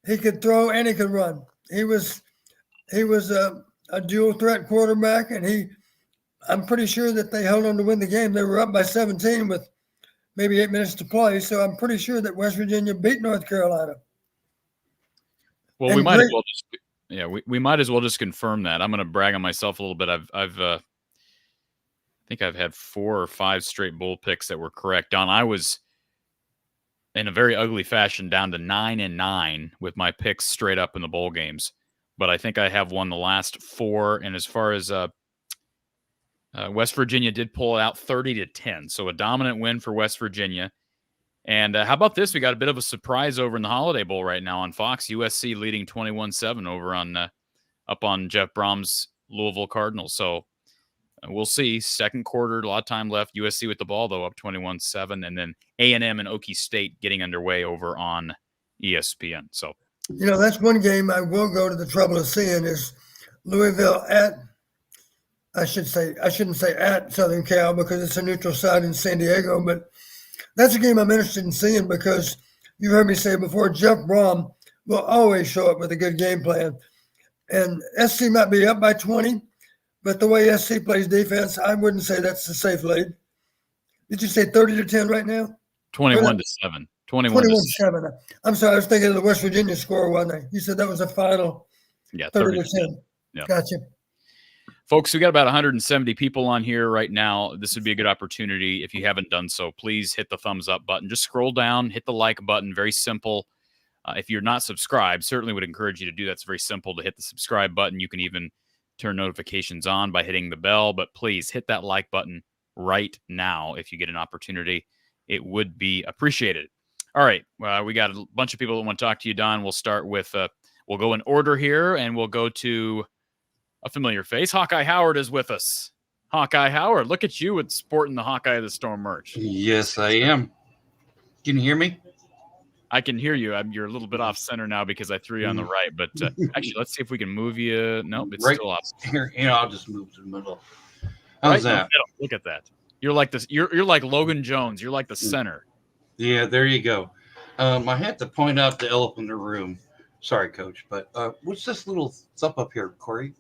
He could throw and he could run. He was a dual threat quarterback, and I'm pretty sure that they held on to win the game. They were up by 17 with maybe 8 minutes to play. So I'm pretty sure that West Virginia beat North Carolina. Well, we might as well just we might as well just confirm that. I'm going to brag on myself a little bit. I think I've had 4 or 5 straight bowl picks that were correct. Don, I was in a very ugly fashion down to 9-9 with my picks straight up in the bowl games. But I think I have won the last 4. And as far as West Virginia did pull it out 30-10. So a dominant win for West Virginia. And how about this? We got a bit of a surprise over in the Holiday Bowl right now on Fox. USC leading 21-7 over on up on Jeff Brom's Louisville Cardinals. So we'll see. Second quarter, a lot of time left. USC with the ball, though, up 21-7. And then A&M and Okie State getting underway over on ESPN. So, that's one game I will go to the trouble of seeing is Louisville I shouldn't say at Southern Cal because it's a neutral site in San Diego, but that's a game I'm interested in seeing because you heard me say before, Jeff Brom will always show up with a good game plan. And SC might be up by 20, But the way SC plays defense, I wouldn't say that's a safe lead. Did you say 30-10 right now? 21-7. 21-7. I'm sorry, I was thinking of the West Virginia score, wasn't I? You said that was a final. Yeah, 30-10. Yeah. Gotcha. Folks, we got about 170 people on here right now. This would be a good opportunity. If you haven't done so, please hit the thumbs up button. Just scroll down, hit the like button. Very simple. If you're not subscribed, certainly would encourage you to do that. It's very simple to hit the subscribe button. You can even turn notifications on by hitting the bell, but please hit that like button right now if you get an opportunity. It would be appreciated. All right. We got a bunch of people that want to talk to you, Don. We'll start with, we'll go in order here, and we'll go to a familiar face. Hawkeye Howard is with us. Hawkeye Howard, look at you with sporting the Hawkeye of the Storm merch. Yes, I am. Can you hear me? I can hear you. You're a little bit off center now because I threw you on the right. But actually, let's see if we can move you. Nope, it's still off. Here, I'll just move to the middle. How's that? Look at that. You're like this. You're like Logan Jones. You're like the center. Yeah, there you go. I had to point out the elephant in the room. Sorry, Coach, but what's this little stuff up here, Corey?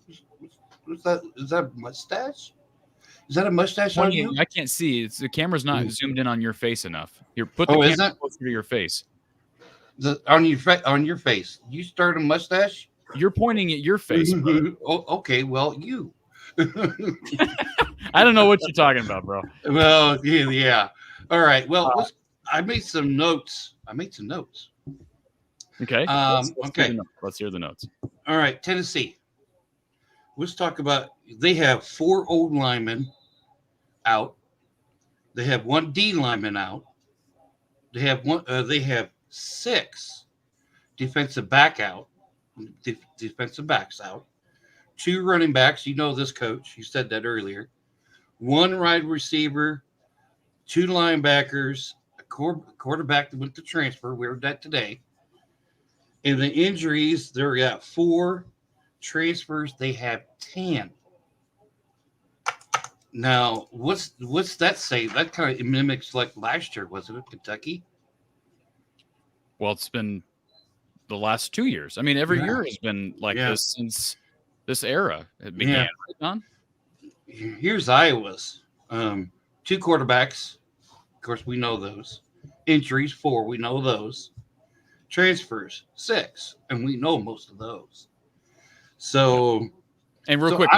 What's that? Is that a mustache? Is that a mustache on you? I can't see. The camera's not zoomed in on your face enough. Here, put the camera closer to your face. On your face. You start a mustache? You're pointing at your face. Oh, okay. Well, you. I don't know what you're talking about, bro. Well, yeah. All right. Well, I made some notes. Okay. Let's hear the notes. All right. Tennessee. Let's talk about. They have 4 old linemen out. They have 1 D lineman out. They have 6 defensive backs out. 2 running backs. You know this, Coach. You said that earlier. 1 wide receiver, 2 linebackers, a quarterback that went to transfer. We heard that today. And the injuries, they're at 4 transfers. They have 10. Now, what's that say? That kind of mimics like last year, wasn't it, Kentucky? Well, it's been the last 2 years. I mean, every year has been like this since this era it began. Right, Don? Here's Iowa's. 2 quarterbacks. Of course, we know those. Injuries, 4. We know those. Transfers, 6. And we know most of those. So. And real quick,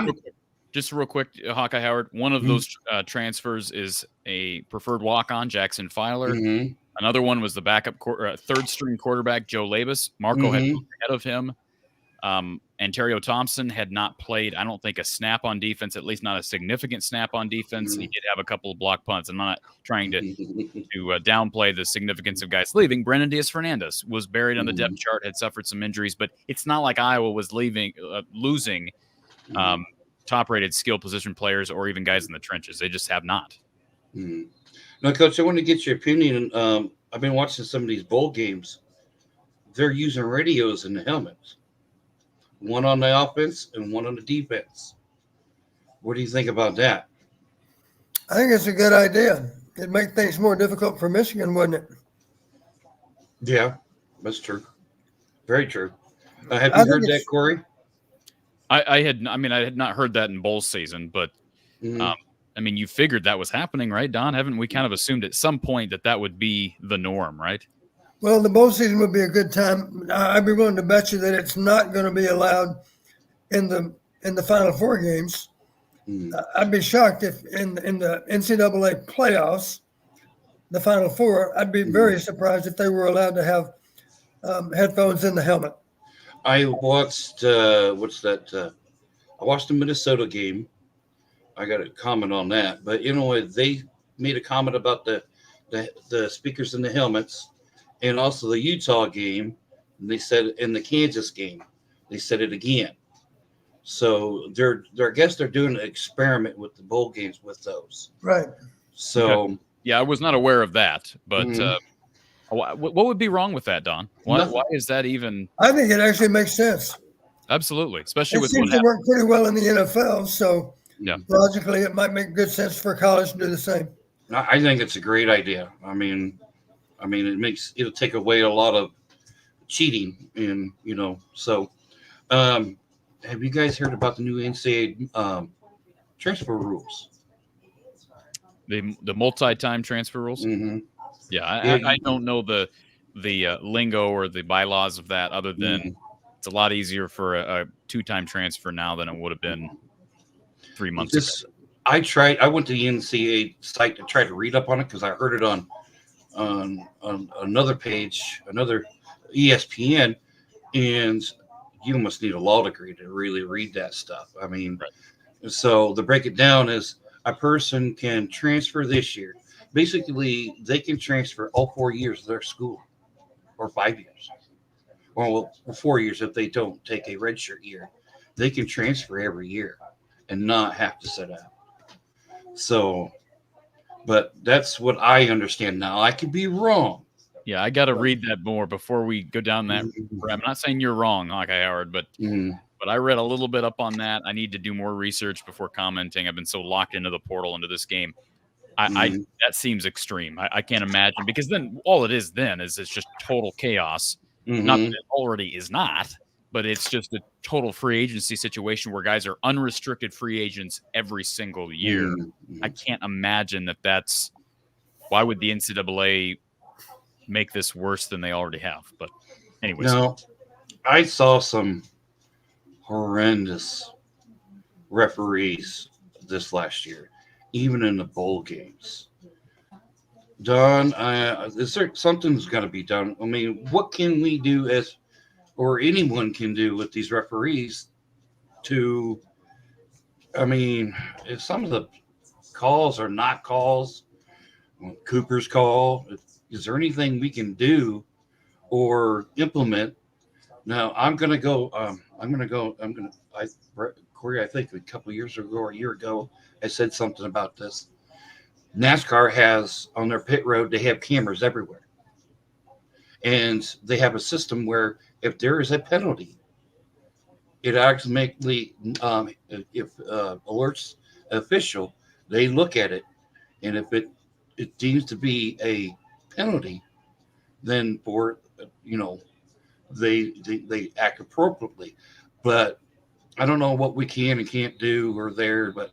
Hawkeye Howard, one of those transfers is a preferred walk-on, Jackson Filer. Mm-hmm. Another one was the backup third-string quarterback, Joe Labus. Marco had moved ahead of him. Ontario Thompson had not played, I don't think, a snap on defense, at least not a significant snap on defense. He did have a couple of block punts. I'm not trying to downplay the significance of guys leaving. Brennan Diaz-Fernandez was buried on the depth chart, had suffered some injuries, but it's not like Iowa was losing top-rated skill position players or even guys in the trenches. They just have not. Now, Coach, I want to get your opinion. I've been watching some of these bowl games. They're using radios in the helmets. 1 on the offense and 1 on the defense. What do you think about that? I think it's a good idea. It'd make things more difficult for Michigan, wouldn't it? Yeah, that's true. Very true. Have you heard that, Corey? I had not heard that in bowl season, but you figured that was happening, right, Don? Haven't we kind of assumed at some point that would be the norm, right? Well, the bowl season would be a good time. I'd be willing to bet you that it's not going to be allowed in the Final Four games. I'd be shocked if in the NCAA playoffs, the Final Four, I'd be very surprised if they were allowed to have headphones in the helmet. I watched I watched the Minnesota game. I got a comment on that, but they made a comment about the speakers in the helmets. And also the Utah game, and they said in the Kansas game, they said it again. So I guess they're doing an experiment with the bowl games with those. Right. So yeah, I was not aware of that, but what would be wrong with that, Don? Why is that even? I think it actually makes sense. Absolutely, especially it with seems what to work pretty well in the NFL. So yeah, logically, it might make good sense for college to do the same. I think it's a great idea. It'll take away a lot of cheating, and so. Have you guys heard about the new NCAA transfer rules. The multi-time transfer rules. Mm-hmm. Yeah, I don't know the lingo or the bylaws of that, other than it's a lot easier for a 2-time transfer now than it would have been 3 months ago. I went to the NCAA site to try to read up on it because I heard it on another page, another ESPN, and you must need a law degree to really read that stuff. I mean, So to break it down is a person can transfer this year. Basically, they can transfer all 4 years of their school, or 5 years, or 4 years if they don't take a redshirt year. They can transfer every year and not have to sit out. So, but that's what I understand now. I could be wrong. Yeah, I got to read that more before we go down that. I'm not saying you're wrong, Hawkeye Howard, but I read a little bit up on that. I need to do more research before commenting. I've been so locked into the portal, into this game. That seems extreme. I can't imagine, because then all it is then is it's just total chaos. Not that it already is not, but it's just a total free agency situation where guys are unrestricted free agents every single year. I can't imagine that's why would the NCAA make this worse than they already have. But anyways, no, I saw some horrendous referees this last year, even in the bowl games. Don, something's got to be done. I mean, what can we do or anyone can do with these referees if some of the calls are not calls, Cooper's call, is there anything we can do or implement? Now, Corey, I think a couple of years ago or a year ago, I said something about this. NASCAR has on their pit road, they have cameras everywhere. And they have a system where if there is a penalty, it automatically, alerts official, they look at it. And if it deems to be a penalty, then they act appropriately. But I don't know what we can and can't do or there, but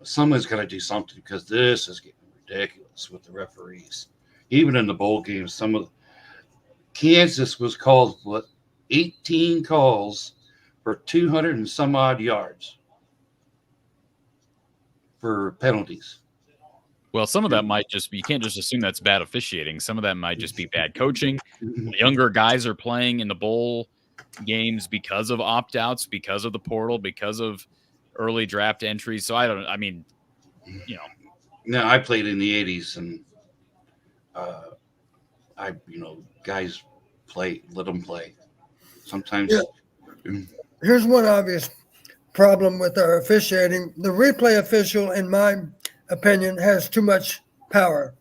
someone's got to do something, because this is getting ridiculous with the referees. Even in the bowl games, Kansas was called 18 calls for 200 and some odd yards for penalties. Well, some of that might just be, you can't just assume that's bad officiating. Some of that might just be bad coaching. The younger guys are playing in the bowl games because of opt-outs, because of the portal, because of early draft entries. So Now, I played in the 80s, and guys let them play. Sometimes. Yeah. Here's one obvious problem with our officiating. The replay official, in my opinion, has too much power.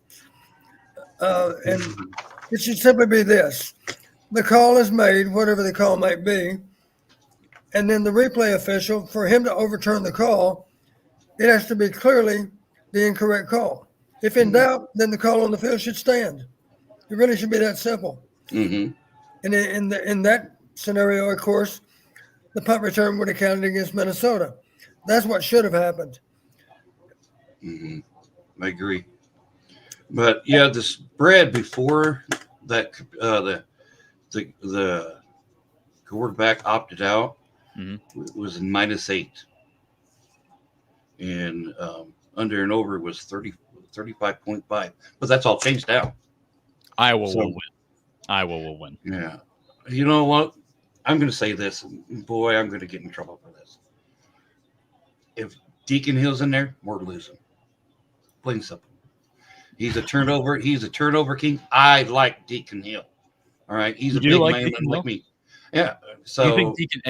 And it should simply be this. The call is made, whatever the call might be, and then the replay official, for him to overturn the call, it has to be clearly the incorrect call. If in doubt, then the call on the field should stand. It really should be that simple. And in that scenario, of course, the punt return would have counted against Minnesota. That's what should have happened. I agree. But yeah, the spread before that, the quarterback opted out was -8, and under and over was 35.5. But that's all changed now. Iowa will win. Iowa will win. Yeah. You know what? I'm going to say this. Boy, I'm going to get in trouble for this. If Deacon Hill's in there, we're losing. Plain and simple. He's a turnover king. I like Deacon Hill. All right. He's a big man like me. Yeah. So you think Deacon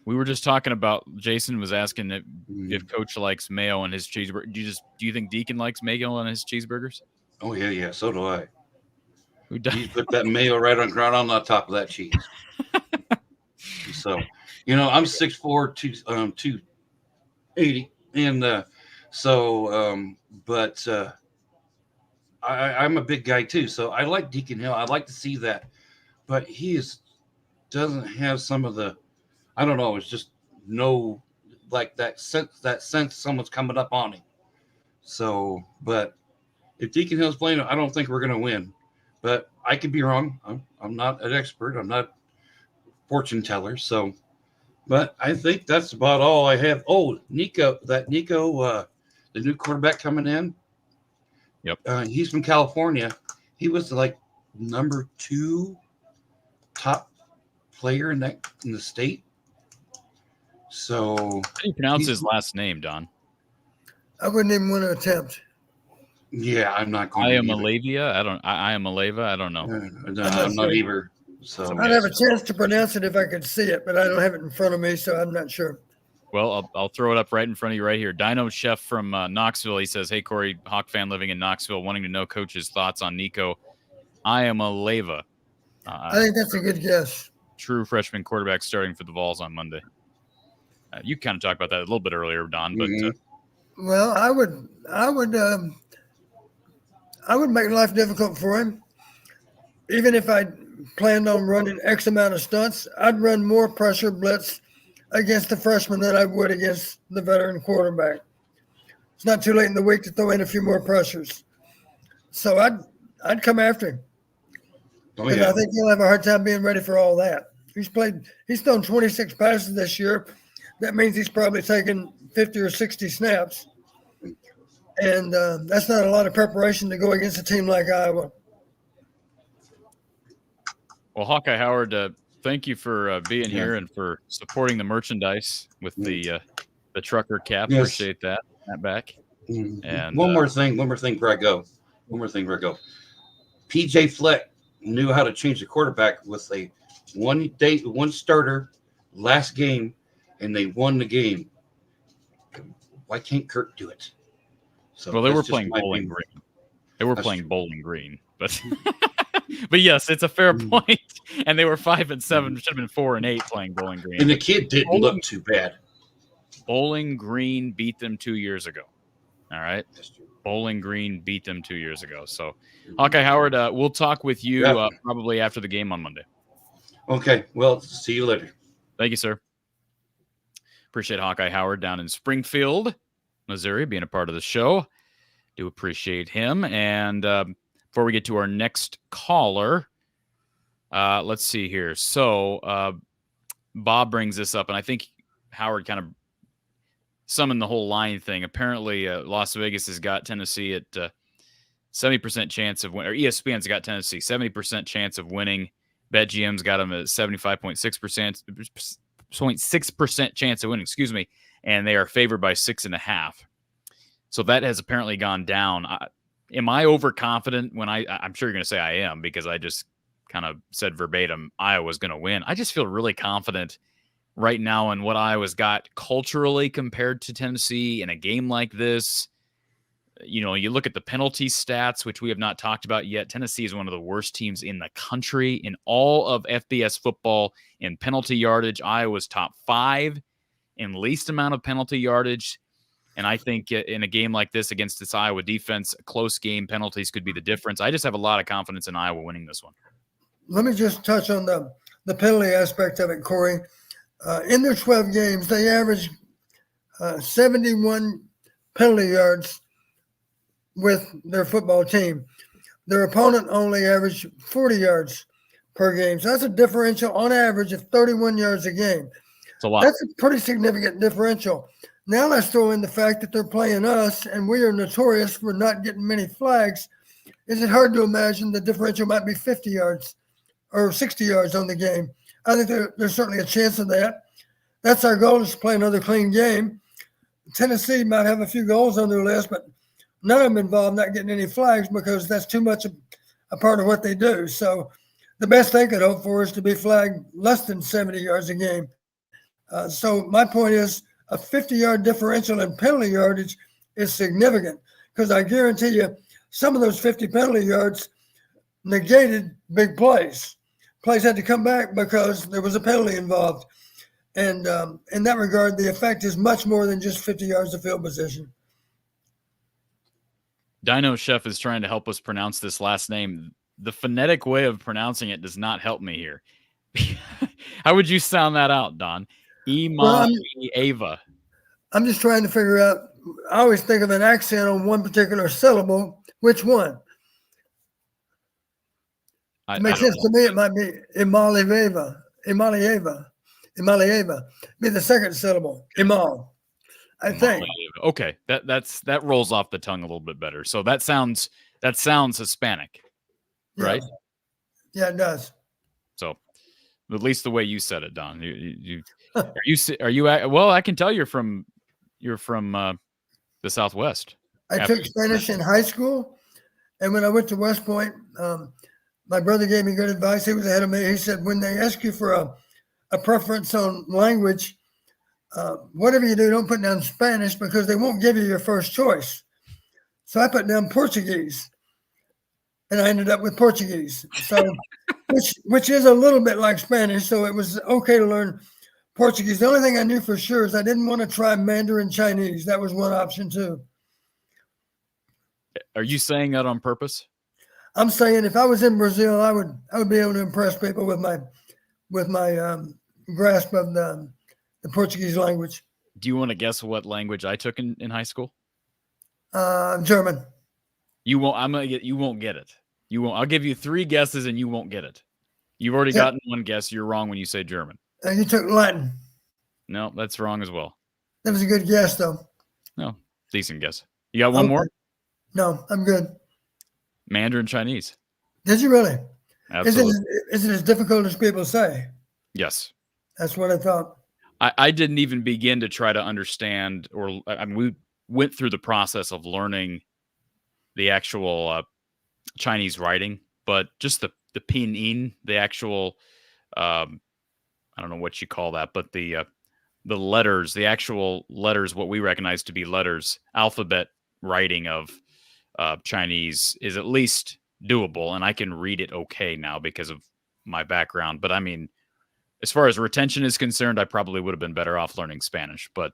we were just talking about, Jason was asking if Coach likes mayo on his cheeseburger. Do you think Deacon likes mayo on his cheeseburgers? Oh yeah, so do I. He put that mayo right on the top of that cheese. So, I'm 6'4", 280, and but I'm a big guy too. So I like Deacon Hill. I like to see that, but he doesn't have some of the. I don't know. It's just like that sense someone's coming up on him. So, but if Deacon Hill's playing, I don't think we're going to win. But I could be wrong. I'm not an expert. I'm not a fortune teller. So, but I think that's about all I have. Oh, Nico, the new quarterback coming in. Yep. He's from California. He was like number 2 top player in the state. So, how do you pronounce his last name, Don? I wouldn't even want to attempt. Yeah, I'm not going. I am Malavia. I am Malava. I don't know. No, I'm not either. So I'd have a chance to pronounce it if I could see it, but I don't have it in front of me, so I'm not sure. Well, I'll throw it up right in front of you right here. Dino Chef from Knoxville. He says, "Hey Corey, Hawk fan living in Knoxville, wanting to know coach's thoughts on Nico. I am Malava. I think that's a good guess. True freshman quarterback starting for the Vols on Monday." You kind of talked about that a little bit earlier, Don, but well, I would make life difficult for him. Even if I planned on running X amount of stunts, I'd run more pressure blitz against the freshman than I would against the veteran quarterback. It's not too late in the week to throw in a few more pressures. So I'd come after him. Oh, yeah. I think he'll have a hard time being ready for all that. He's thrown 26 passes this year. That means he's probably taken 50 or 60 snaps. And that's not a lot of preparation to go against a team like Iowa. Well, Hawkeye Howard, thank you for being here and for supporting the merchandise with the trucker cap. Yes. Appreciate that back. And one more thing, Grego. PJ Fleck knew how to change the quarterback with a one starter last game, and they won the game. Why can't Kirk do it? So well, they were playing Bowling Green. They were playing Bowling Green, but but yes, it's a fair point. And they were 5-7, should have been 4-8 playing Bowling Green. And the kid didn't look too bad. Bowling Green beat them 2 years ago. All right. Bowling Green beat them 2 years ago. So, Hawkeye Howard, we'll talk with you probably after the game on Monday. Okay. Well, see you later. Thank you, sir. Appreciate Hawkeye Howard down in Springfield, Missouri, being a part of the show. Do appreciate him. And before we get to our next caller, let's see here. So Bob brings this up, and I think Howard kind of summoned the whole line thing. Apparently, Las Vegas has got Tennessee at 70% chance of winning, or ESPN's got Tennessee 70% chance of winning. BetGM's got them at 75.6% chance of winning. Excuse me, and they are favored by 6.5. So that has apparently gone down. Am I overconfident when I'm sure you're going to say I am, because I just kind of said verbatim Iowa's going to win. I just feel really confident right now in what Iowa's got culturally compared to Tennessee in a game like this. You know, you look at the penalty stats, which we have not talked about yet. Tennessee is one of the worst teams in the country in all of FBS football in penalty yardage. Iowa's top 5 in least amount of penalty yardage. And I think in a game like this against this Iowa defense, a close game, penalties could be the difference. I just have a lot of confidence in Iowa winning this one. Let me just touch on the penalty aspect of it, Corey. In their 12 games, they averaged 71 penalty yards with their football team. Their opponent only averaged 40 yards per game. So that's a differential on average of 31 yards a game. It's a lot. That's a pretty significant differential. Now let's throw in the fact that they're playing us, and we are notorious for not getting many flags. Is it hard to imagine the differential might be 50 yards or 60 yards on the game? I think there's certainly a chance of that. That's our goal, is to play another clean game. Tennessee might have a few goals on their list, but none of them involve not getting any flags, because that's too much a part of what they do. So the best they could hope for is to be flagged less than 70 yards a game. So my point is, a 50-yard differential in penalty yardage is significant, because I guarantee you some of those 50 penalty yards negated big plays. Plays had to come back because there was a penalty involved. And in that regard, the effect is much more than just 50 yards of field position. Dino Chef is trying to help us pronounce this last name. The phonetic way of pronouncing it does not help me here. How would you sound that out, Don? Eva. I'm just trying to figure out. I always think of an accent on one particular syllable. Which one? It makes sense to me. It might be Imalieva. Be the second syllable. Imal. I think. Okay, that rolls off the tongue a little bit better. So that sounds Hispanic, right? Yeah, it does. So at least the way you said it, Don. Are you? Well, I can tell you're from the Southwest. I took Spanish in high school, and when I went to West Point, my brother gave me good advice. He was ahead of me. He said, when they ask you for a preference on language, whatever you do, don't put down Spanish because they won't give you your first choice. So I put down Portuguese, and I ended up with Portuguese. So, which is a little bit like Spanish. So it was okay to learn Portuguese. The only thing I knew for sure is I didn't want to try Mandarin Chinese. That was one option too. Are you saying that on purpose? I'm saying if I was in Brazil, I would be able to impress people with my grasp of the Portuguese language. Do you want to guess what language I took in high school? German. You won't. You won't get it. You won't. I'll give you 3 guesses and you won't get it. You've already gotten one guess. You're wrong when you say German. You took Latin. No, that's wrong as well. That was a good guess, though. No, decent guess. You got one more? No, I'm good. Mandarin Chinese. Did you really? Absolutely. Is it as difficult as people say? Yes. That's what I thought. I didn't even begin to try to understand, we went through the process of learning the actual Chinese writing, but just the pinyin, the actual, I don't know what you call that, but the letters, the actual letters, what we recognize to be letters, alphabet writing of Chinese is at least doable, and I can read it okay now because of my background. But I mean, as far as retention is concerned, I probably would have been better off learning Spanish, but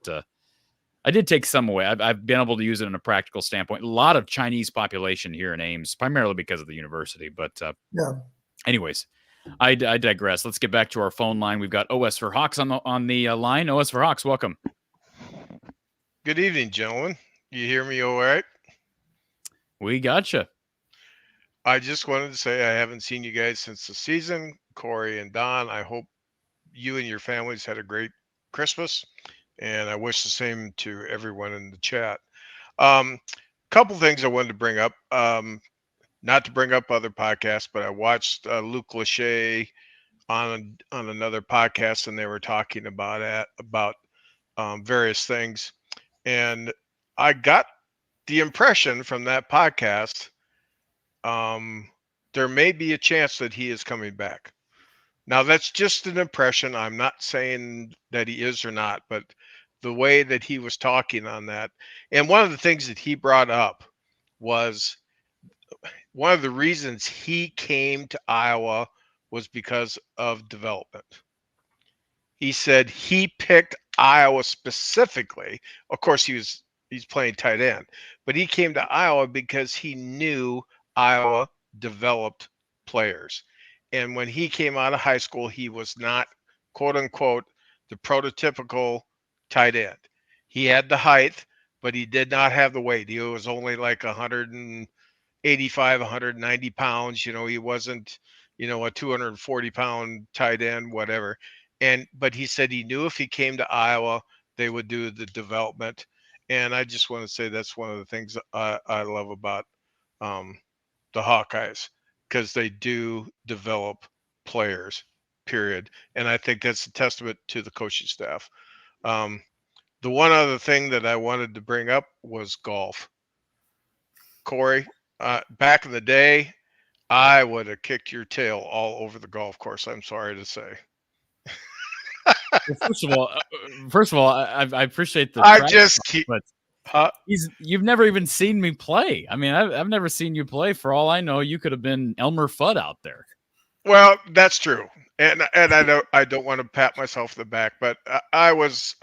I did take some away. I've been able to use it in a practical standpoint. A lot of Chinese population here in Ames, primarily because of the university. But anyways, I digress. Let's get back to our phone line. We've got OS for Hawks on the line. OS for Hawks, welcome. Good evening, gentlemen. You hear me all right? We gotcha. I just wanted to say I haven't seen you guys since the season. Corey and Don, I hope you and your families had a great Christmas, and I wish the same to everyone in the chat. Couple things I wanted to bring up. Not to bring up other podcasts, but I watched Luke Lachey on another podcast, and they were talking about various things, and I got the impression from that podcast there may be a chance that he is coming back. Now, that's just an impression. I'm not saying that he is or not, but the way that he was talking on that. And one of the things that he brought up was one of the reasons he came to Iowa was because of development. He said he picked Iowa specifically. Of course, he's playing tight end, but he came to Iowa because he knew Iowa developed players. And when he came out of high school, he was not, quote unquote, the prototypical tight end. He had the height, but he did not have the weight. He was only like 185, 190 pounds. He wasn't, a 240-pound tight end, whatever. But he said he knew if he came to Iowa, they would do the development. And I just want to say that's one of the things I love about the Hawkeyes, because they do develop players, period. And I think that's a testament to the coaching staff. The one other thing that I wanted to bring up was golf. Corey, back in the day, I would have kicked your tail all over the golf course, I'm sorry to say. Well, first of all, I appreciate the. I just keep. But you've never even seen me play. I mean, I've never seen you play. For all I know, you could have been Elmer Fudd out there. Well, that's true, and I don't want to pat myself on the back, but I was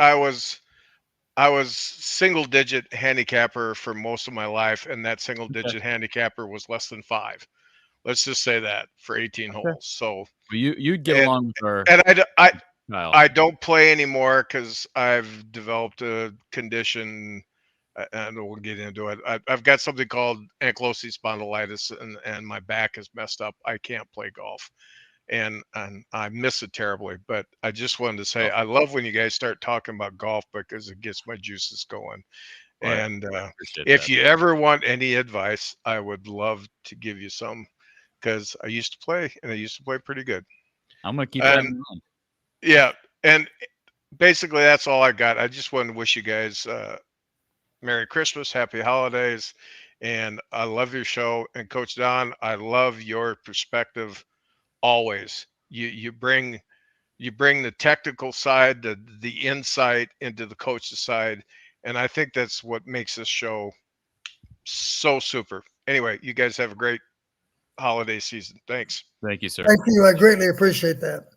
single digit handicapper for most of my life, and that single digit handicapper was less than 5. Let's just say that for 18 holes. So you'd get along with her. And Kyle? I don't play anymore because I've developed a condition, and we'll get into it. I've got something called ankylosing spondylitis, and my back is messed up. I can't play golf, and I miss it terribly. But I just wanted to say I love when you guys start talking about golf because it gets my juices going. Well, And I appreciate if that. you ever want any advice, I would love to give you some because I used to play and I used to play pretty good. I'm gonna keep that in And mind. yeah, and basically that's all I got. I just wanted to wish you guys Merry Christmas, Happy Holidays, and I love your show. And Coach Don, I love your perspective always. You bring the technical side, the insight into the coach's side, and I think that's what makes this show so super. Anyway, you guys have a great holiday season. Thanks. Thank you, sir. Thank you. I greatly appreciate that.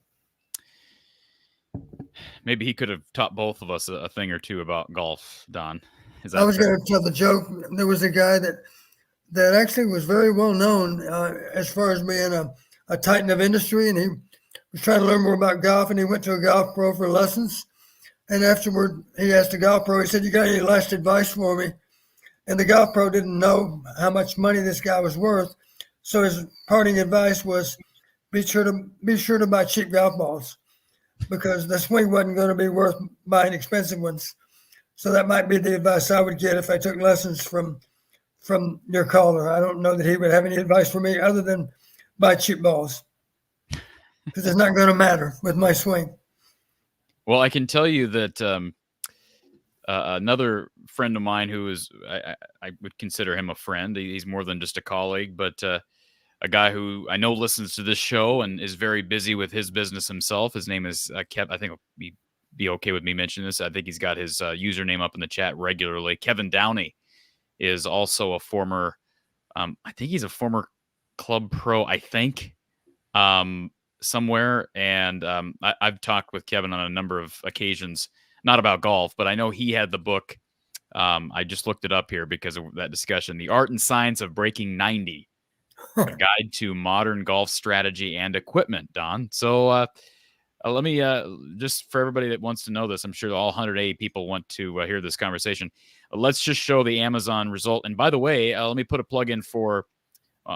Maybe he could have taught both of us a thing or two about golf, Don. Is that I was fair? going to tell the joke. There was a guy that actually was very well known as far as being a titan of industry, and he was trying to learn more about golf, and he went to a golf pro for lessons. And afterward, he asked the golf pro, he said, "You got any last advice for me?" And the golf pro didn't know how much money this guy was worth. So his parting advice was, be sure to buy cheap golf balls, because the swing wasn't going to be worth buying expensive ones. So that might be the advice I would get if I took lessons from your caller. I don't know that he would have any advice for me other than buy cheap balls, because it's not going to matter with my swing. Well, I can tell you that another friend of mine who is, I would consider him a friend. He's more than just a colleague, but a guy who I know listens to this show and is very busy with his business himself. His name is Kev. I think he'll be okay with me mentioning this. I think he's got his username up in the chat regularly. Kevin Downey is also a former, I think he's a former club pro, I think, somewhere. And I've talked with Kevin on a number of occasions, not about golf, but I know he had the book. I just looked it up here because of that discussion. The Art and Science of Breaking 90, a guide to modern golf strategy and equipment, Don. So let me, just for everybody that wants to know this, I'm sure all 180 people want to hear this conversation. Let's just show the Amazon result. And by the way, let me put a plug in for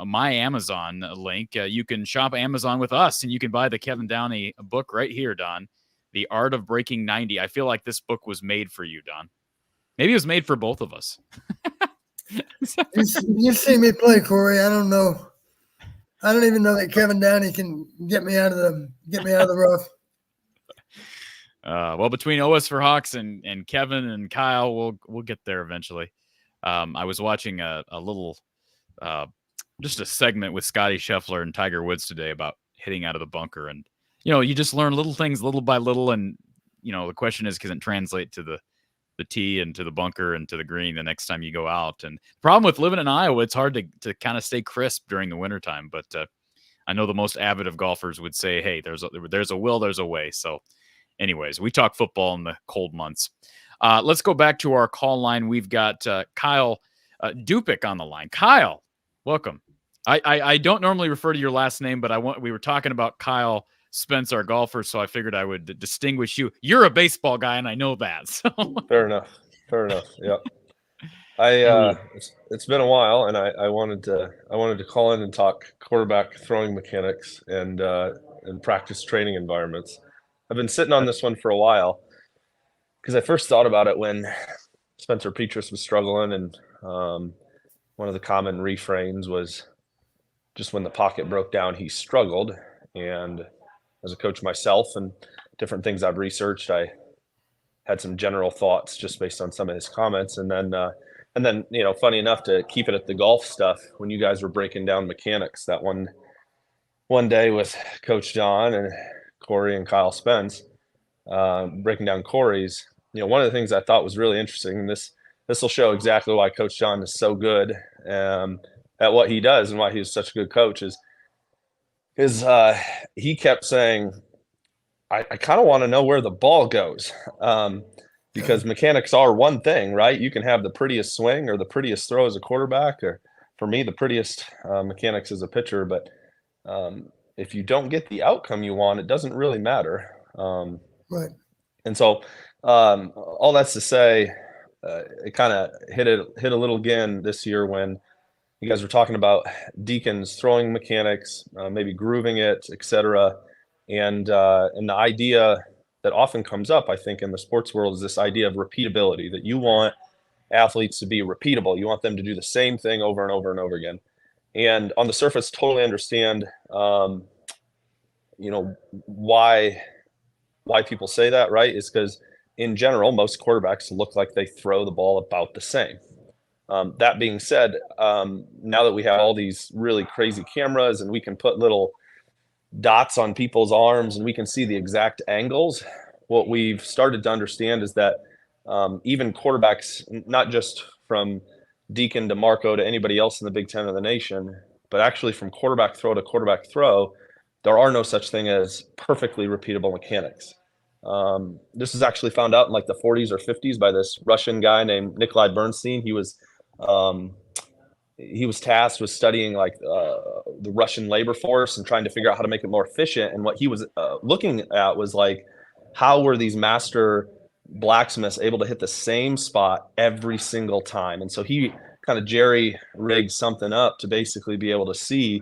my Amazon link. You can shop Amazon with us, and you can buy the Kevin Downey book right here, Don. The Art of Breaking 90. I feel like this book was made for you, Don. Maybe it was made for both of us. You see me play, Corey. I don't know. I don't even know that Kevin Downey can get me out of the rough. Well, between OS for Hawks and Kevin and Kyle, we'll get there eventually. I was watching a little, just a segment with Scotty Scheffler and Tiger Woods today about hitting out of the bunker, and you just learn little things little by little, and the question is, can it translate to the tee and to the bunker and to the green the next time you go out? And the problem with living in Iowa, it's hard to kind of stay crisp during the wintertime. But I know the most avid of golfers would say, hey, there's a will, there's a way. So anyways, we talk football in the cold months. Let's go back to our call line. We've got Kyle Dupik on the line. Kyle, welcome. I don't normally refer to your last name, but we were talking about Kyle Spence, our golfer, so I figured I would distinguish you. You're a baseball guy, and I know that. So. Fair enough. Yep. It's been a while, and I wanted to call in and talk quarterback throwing mechanics and practice training environments. I've been sitting on this one for a while because I first thought about it when Spencer Petras was struggling, and one of the common refrains was just when the pocket broke down, he struggled. And as a coach myself and different things I've researched, I had some general thoughts just based on some of his comments. And then, funny enough, to keep it at the golf stuff, when you guys were breaking down mechanics that one day with Coach John and Corey and Kyle Spence, breaking down Corey's, one of the things I thought was really interesting, and this will show exactly why Coach John is so good at what he does and why he's such a good coach, is he kept saying, I kind of want to know where the ball goes, because mechanics are one thing, right? You can have the prettiest swing or the prettiest throw as a quarterback, or for me, the prettiest mechanics as a pitcher. But if you don't get the outcome you want, it doesn't really matter. Right. And so all that's to say, it kind of hit a little again this year when you guys were talking about Deacon's throwing mechanics, maybe grooving it, etc. And the idea that often comes up, I think, in the sports world is this idea of repeatability, that you want athletes to be repeatable. You want them to do the same thing over and over and over again. And on the surface, totally understand, why people say that, right? Is because in general, most quarterbacks look like they throw the ball about the same. That being said, now that we have all these really crazy cameras and we can put little dots on people's arms and we can see the exact angles, what we've started to understand is that even quarterbacks, not just from Deacon to Marco to anybody else in the Big Ten or the nation, but actually from quarterback throw to quarterback throw, there are no such thing as perfectly repeatable mechanics. This is actually found out in like the 40s or 50s by this Russian guy named Nikolai Bernstein. He was tasked with studying like the Russian labor force and trying to figure out how to make it more efficient. And what he was looking at was like, how were these master blacksmiths able to hit the same spot every single time? And so he kind of jerry rigged something up to basically be able to see,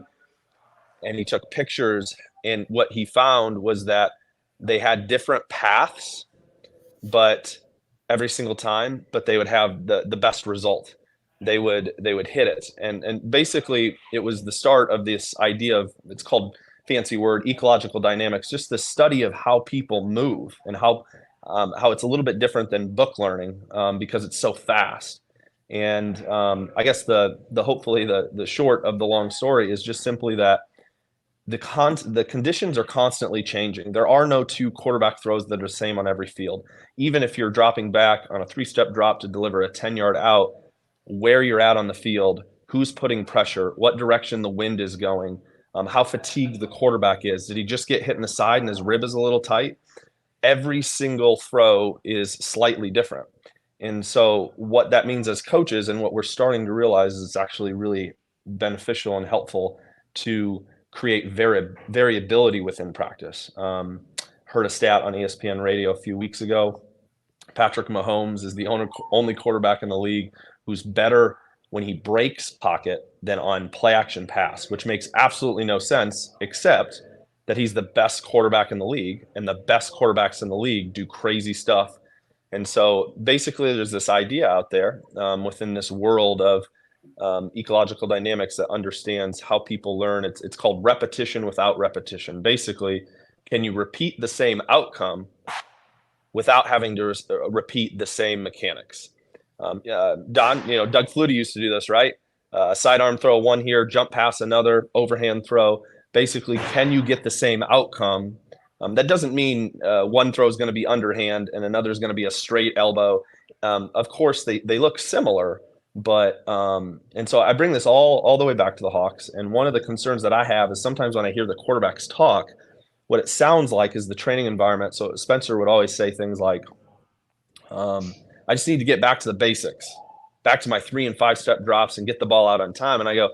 and he took pictures, and what he found was that they had different paths, but every single time, but they would have the best result. They would hit it. And basically it was the start of this idea of, it's called, fancy word, ecological dynamics, just the study of how people move and how it's a little bit different than book learning because it's so fast. And I guess the hopefully the short of the long story is just simply that the conditions are constantly changing. There are no two quarterback throws that are the same on every field. Even if you're dropping back on a 3-step drop to deliver a 10-yard out, where you're at on the field, who's putting pressure, what direction the wind is going, how fatigued the quarterback is. Did he just get hit in the side and his rib is a little tight? Every single throw is slightly different. And so what that means as coaches, and what we're starting to realize, is it's actually really beneficial and helpful to create variability within practice. Heard a stat on ESPN radio a few weeks ago. Patrick Mahomes is the only quarterback in the league who's better when he breaks pocket than on play action pass, which makes absolutely no sense, except that he's the best quarterback in the league, and the best quarterbacks in the league do crazy stuff. And so basically there's this idea out there within this world of ecological dynamics that understands how people learn. It's called repetition without repetition. Basically, can you repeat the same outcome without having to repeat the same mechanics? Doug Flutie used to do this, right? Sidearm throw one here, jump pass another, overhand throw. Basically, can you get the same outcome? That doesn't mean one throw is going to be underhand and another is going to be a straight elbow. Of course, they look similar, but and so I bring this all the way back to the Hawks. And one of the concerns that I have is sometimes when I hear the quarterbacks talk, what it sounds like is the training environment. So Spencer would always say things like, I just need to get back to the basics, back to my 3 and 5 step drops and get the ball out on time. And I go,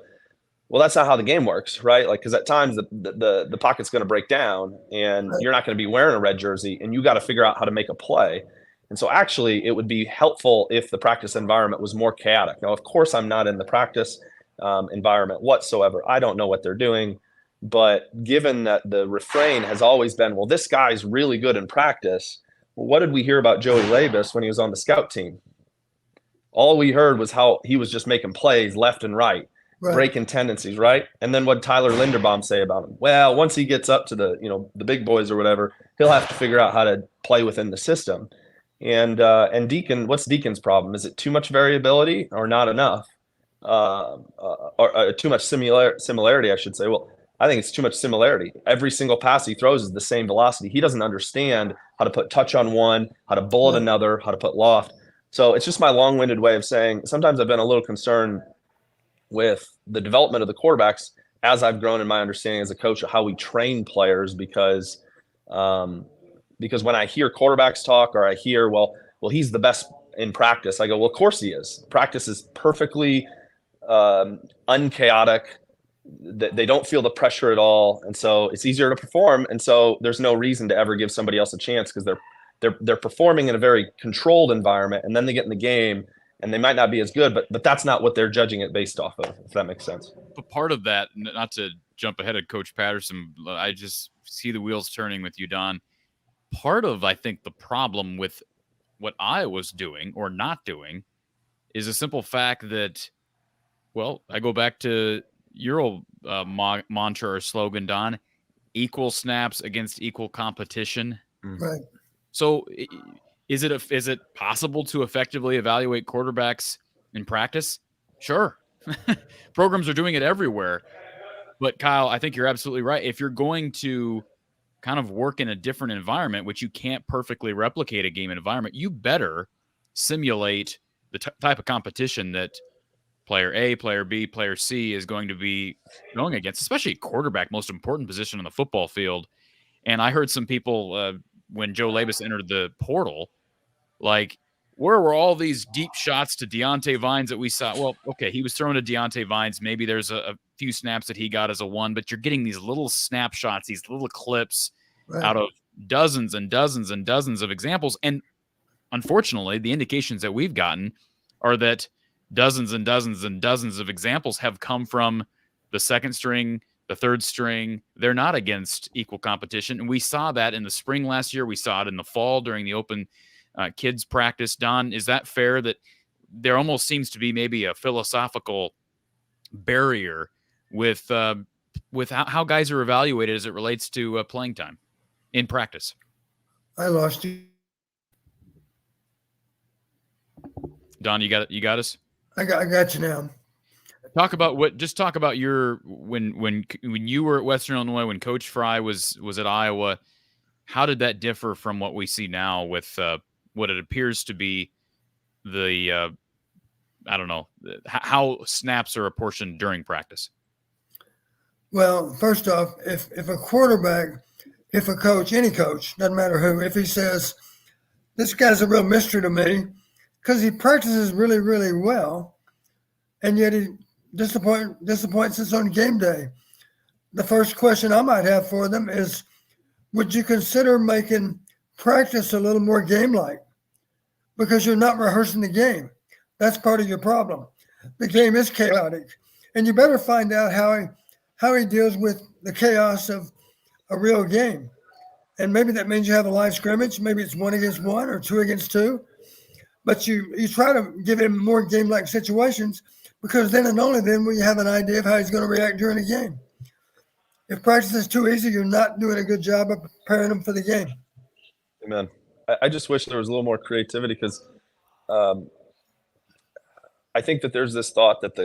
well, that's not how the game works, right? Like, because at times the pocket's going to break down and you're not going to be wearing a red jersey, and you got to figure out how to make a play. And so actually it would be helpful if the practice environment was more chaotic. Now, of course, I'm not in the practice environment whatsoever. I don't know what they're doing. But given that the refrain has always been, well, this guy's really good in practice. Well, what did we hear about Joey Labus when he was on the scout team? All we heard was how he was just making plays left and right. Breaking tendencies, right? And then what Tyler Linderbaum say about him? Well, once he gets up to the big boys or whatever, he'll have to figure out how to play within the system. And Deacon, what's Deacon's problem? Is it too much variability or not enough? Or too much similarity, I should say. Well, I think it's too much similarity. Every single pass he throws is the same velocity. He doesn't understand how to put touch on one, how to bullet another, how to put loft. So it's just my long-winded way of saying sometimes I've been a little concerned with the development of the quarterbacks as I've grown in my understanding as a coach of how we train players, because when I hear quarterbacks talk, or I hear, well, he's the best in practice, I go, well, of course he is. Practice is perfectly unchaotic. they don't feel the pressure at all, and so it's easier to perform. And so there's no reason to ever give somebody else a chance because they're performing in a very controlled environment, and then they get in the game and they might not be as good, but that's not what they're judging it based off of, if that makes sense. But part of that, not to jump ahead of Coach Patterson, I just see the wheels turning with you, Don. Part of, I think, the problem with what Iowa's doing or not doing is a simple fact that, well, I go back to your old mantra or slogan, Don, equal snaps against equal competition. Right. So is it possible to effectively evaluate quarterbacks in practice? Sure. Programs are doing it everywhere. But Kyle, I think you're absolutely right. If you're going to kind of work in a different environment, which you can't perfectly replicate a game environment, you better simulate the type of competition that player A, player B, player C is going to be going against, especially quarterback, most important position on the football field. And I heard some people when Joe Labus entered the portal, like, where were all these deep shots to Deontay Vines that we saw? Well, okay, he was thrown to Deontay Vines. Maybe there's a few snaps that he got as a one, but you're getting these little snapshots, these little clips out of dozens and dozens and dozens of examples. And unfortunately, the indications that we've gotten are that dozens and dozens and dozens of examples have come from the second string, the third string. They're not against equal competition. And we saw that in the spring last year. We saw it in the fall during the open kids practice. Don, is that fair that there almost seems to be maybe a philosophical barrier with how guys are evaluated as it relates to playing time in practice? I lost you. Don, you got us? I got you now. Talk about your when you were at Western Illinois, when Coach Fry was at Iowa. How did that differ from what we see now with what it appears to be the I don't know, how snaps are apportioned during practice? Well, first off, if a quarterback, if a coach, any coach, doesn't matter who, if he says, this guy's a real mystery to me because he practices really, really well, and yet he disappoints us on game day, the first question I might have for them is, would you consider making practice a little more game-like? Because you're not rehearsing the game. That's part of your problem. The game is chaotic, and you better find out how he deals with the chaos of a real game. And maybe that means you have a live scrimmage. Maybe it's 1 against 1 or 2 against 2. But you try to give him more game-like situations, because then and only then will you have an idea of how he's going to react during a game. If practice is too easy, you're not doing a good job of preparing him for the game. Amen. I just wish there was a little more creativity, because I think that there's this thought that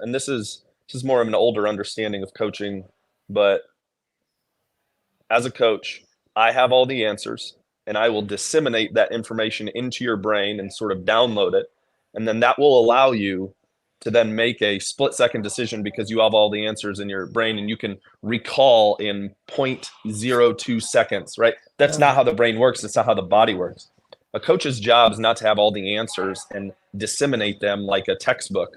and this is more of an older understanding of coaching, but as a coach, I have all the answers, and I will disseminate that information into your brain and sort of download it. And then that will allow you to then make a split-second decision, because you have all the answers in your brain and you can recall in 0.02 seconds, right? That's not how the brain works. That's not how the body works. A coach's job is not to have all the answers and disseminate them like a textbook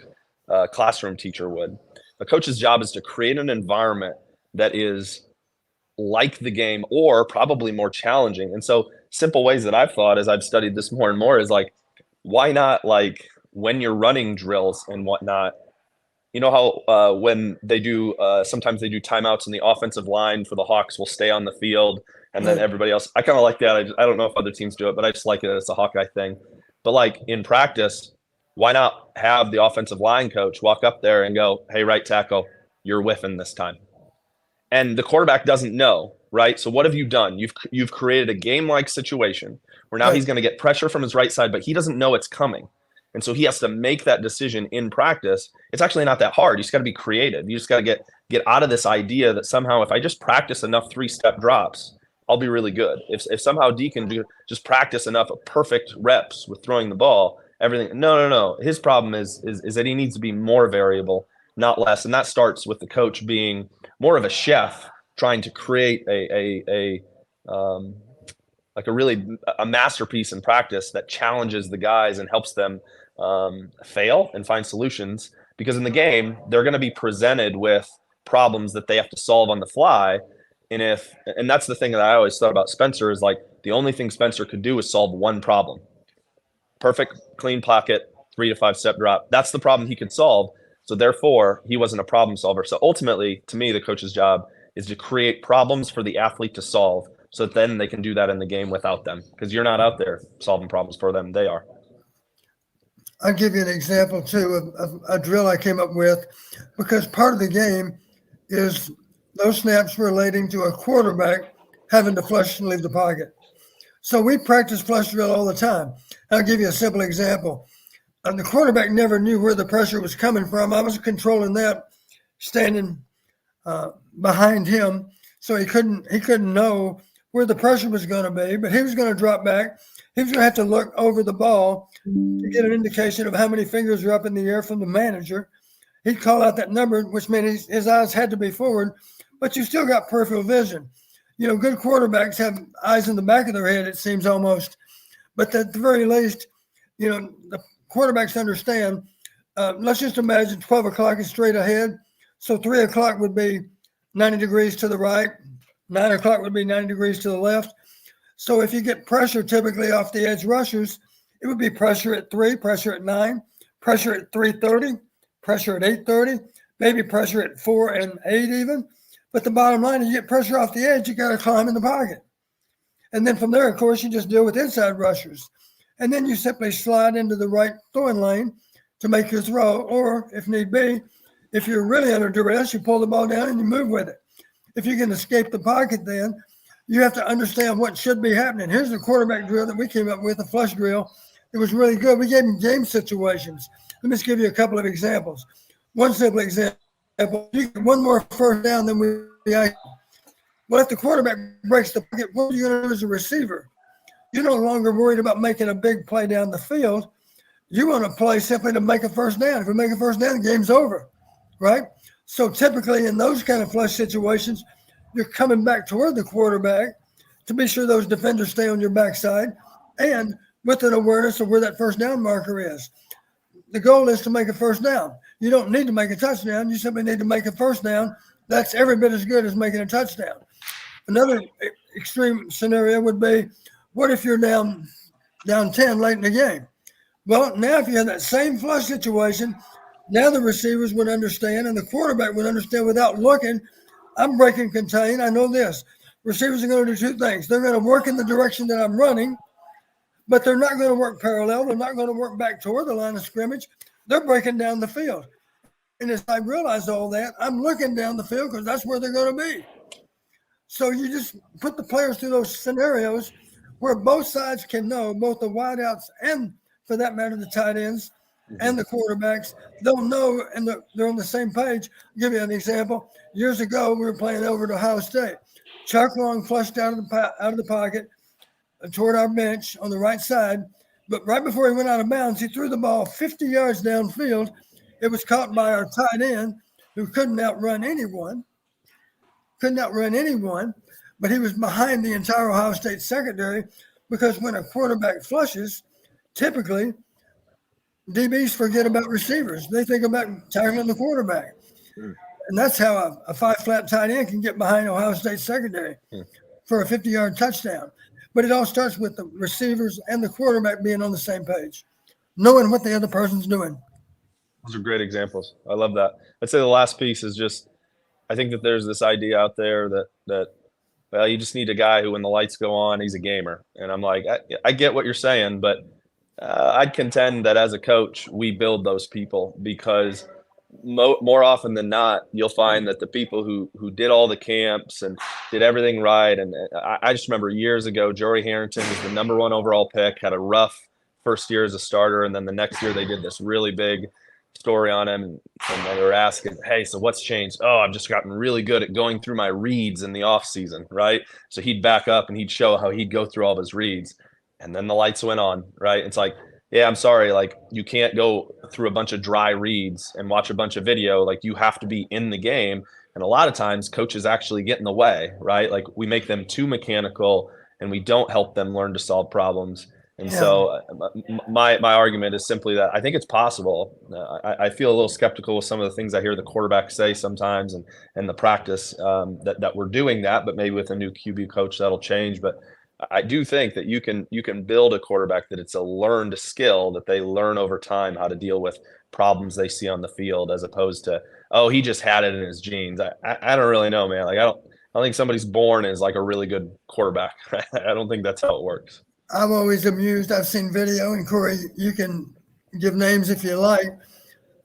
classroom teacher would. A coach's job is to create an environment that is like the game, or probably more challenging. And so simple ways that I've thought as I've studied this more and more is, like, why not, like, when you're running drills and whatnot, you know how when they do, sometimes they do timeouts, and the offensive line for the Hawks will stay on the field, and then everybody else. I kind of like that. I don't know if other teams do it, but I just like it as a Hawkeye thing. But, like, in practice, why not have the offensive line coach walk up there and go, hey, right tackle, you're whiffing this time. And the quarterback doesn't know, right? So what have you done? You've created a game-like situation where now he's going to get pressure from his right side, but he doesn't know it's coming. And so he has to make that decision in practice. It's actually not that hard. You just got to be creative. You just got to get out of this idea that somehow if I just practice enough 3-step drops, I'll be really good. If somehow D can just practice enough of perfect reps with throwing the ball, everything. No. His problem is that he needs to be more variable, not less. And that starts with the coach being more of a chef, trying to create a masterpiece in practice that challenges the guys and helps them fail and find solutions. Because in the game, they're going to be presented with problems that they have to solve on the fly. And that's the thing that I always thought about Spencer is like the only thing Spencer could do is solve one problem. Perfect, clean pocket, 3 to 5 step drop. That's the problem he could solve. So therefore, he wasn't a problem solver. So ultimately, to me, the coach's job is to create problems for the athlete to solve so that then they can do that in the game without them, because you're not out there solving problems for them. They are. I'll give you an example, too, of a drill I came up with, because part of the game is those snaps relating to a quarterback having to flush and leave the pocket. So we practice flush drill all the time. I'll give you a simple example. The quarterback never knew where the pressure was coming from. I was controlling that, standing behind him, so he couldn't know where the pressure was going to be. But he was going to drop back. He was going to have to look over the ball to get an indication of how many fingers are up in the air from the manager. He'd call out that number, which meant his eyes had to be forward, but you still got peripheral vision. You know, good quarterbacks have eyes in the back of their head, it seems almost. But at the very least, you know, the quarterbacks understand. Let's just imagine 12 o'clock is straight ahead. So 3 o'clock would be 90 degrees to the right. 9 o'clock would be 90 degrees to the left. So if you get pressure typically off the edge rushers, it would be pressure at 3, pressure at 9, pressure at 3:30, pressure at 8:30, maybe pressure at 4 and 8 even. But the bottom line is you get pressure off the edge, you got to climb in the pocket. And then from there, of course, you just deal with inside rushers. And then you simply slide into the right throwing lane to make your throw. Or if need be, if you're really under duress, you pull the ball down and you move with it. If you can escape the pocket, then you have to understand what should be happening. Here's the quarterback drill that we came up with, a flush drill. It was really good. We gave him game situations. Let me just give you a couple of examples. One simple example, you get one more first down than we well, if the quarterback breaks the pocket, what are you going to do as a receiver? You're no longer worried about making a big play down the field. You want to play simply to make a first down. If we make a first down, the game's over, right? So typically in those kind of flush situations, you're coming back toward the quarterback to be sure those defenders stay on your backside and with an awareness of where that first down marker is. The goal is to make a first down. You don't need to make a touchdown. You simply need to make a first down. That's every bit as good as making a touchdown. Another extreme scenario would be, what if you're down 10 late in the game? Well, now if you have that same flush situation, now the receivers would understand and the quarterback would understand without looking, I'm breaking contain. I know this. Receivers are going to do two things. They're going to work in the direction that I'm running, but they're not going to work parallel. They're not going to work back toward the line of scrimmage. They're breaking down the field. And as I realized all that, I'm looking down the field because that's where they're going to be. So you just put the players through those scenarios where both sides can know, both the wideouts and, for that matter, the tight ends and the quarterbacks. They'll know, and they're on the same page. I'll give you an example. Years ago, we were playing over at Ohio State. Chuck Long flushed out of the pocket toward our bench on the right side. But right before he went out of bounds, he threw the ball 50 yards downfield. It was caught by our tight end, who couldn't outrun anyone, but he was behind the entire Ohio State secondary because when a quarterback flushes, typically DBs forget about receivers. They think about tackling the quarterback. And that's how a five-flat tight end can get behind Ohio State secondary for a 50-yard touchdown. But it all starts with the receivers and the quarterback being on the same page, knowing what the other person's doing. Those are great examples. I love that. I'd say the last piece is just, I think that there's this idea out there that well, you just need a guy who, when the lights go on, he's a gamer. And I'm like, I get what you're saying, but I'd contend that as a coach, we build those people because more often than not, you'll find that the people who did all the camps and did everything right. And I just remember years ago, Jory Harrington was the #1 overall pick, had a rough first year as a starter. And then the next year they did this really big story on him. And they were asking, hey, so what's changed? Oh, I've just gotten really good at going through my reads in the off season. Right. So he'd back up and he'd show how he'd go through all of his reads. And then the lights went on. Right. It's like, yeah, I'm sorry. Like, you can't go through a bunch of dry reads and watch a bunch of video. Like, you have to be in the game. And a lot of times coaches actually get in the way, right? Like, we make them too mechanical and we don't help them learn to solve problems. And Yeah. so my argument is simply that I think it's possible. I feel a little skeptical with some of the things I hear the quarterback say sometimes, and the practice that we're doing that, but maybe with a new QB coach that'll change. But I do think that you can build a quarterback that it's a learned skill that they learn over time how to deal with problems they see on the field, as opposed to, oh, he just had it in his genes. I don't really know, man. Like I don't think somebody's born as like a really good quarterback. I don't think that's how it works. I'm always amused. I've seen video, and Corey, you can give names if you like.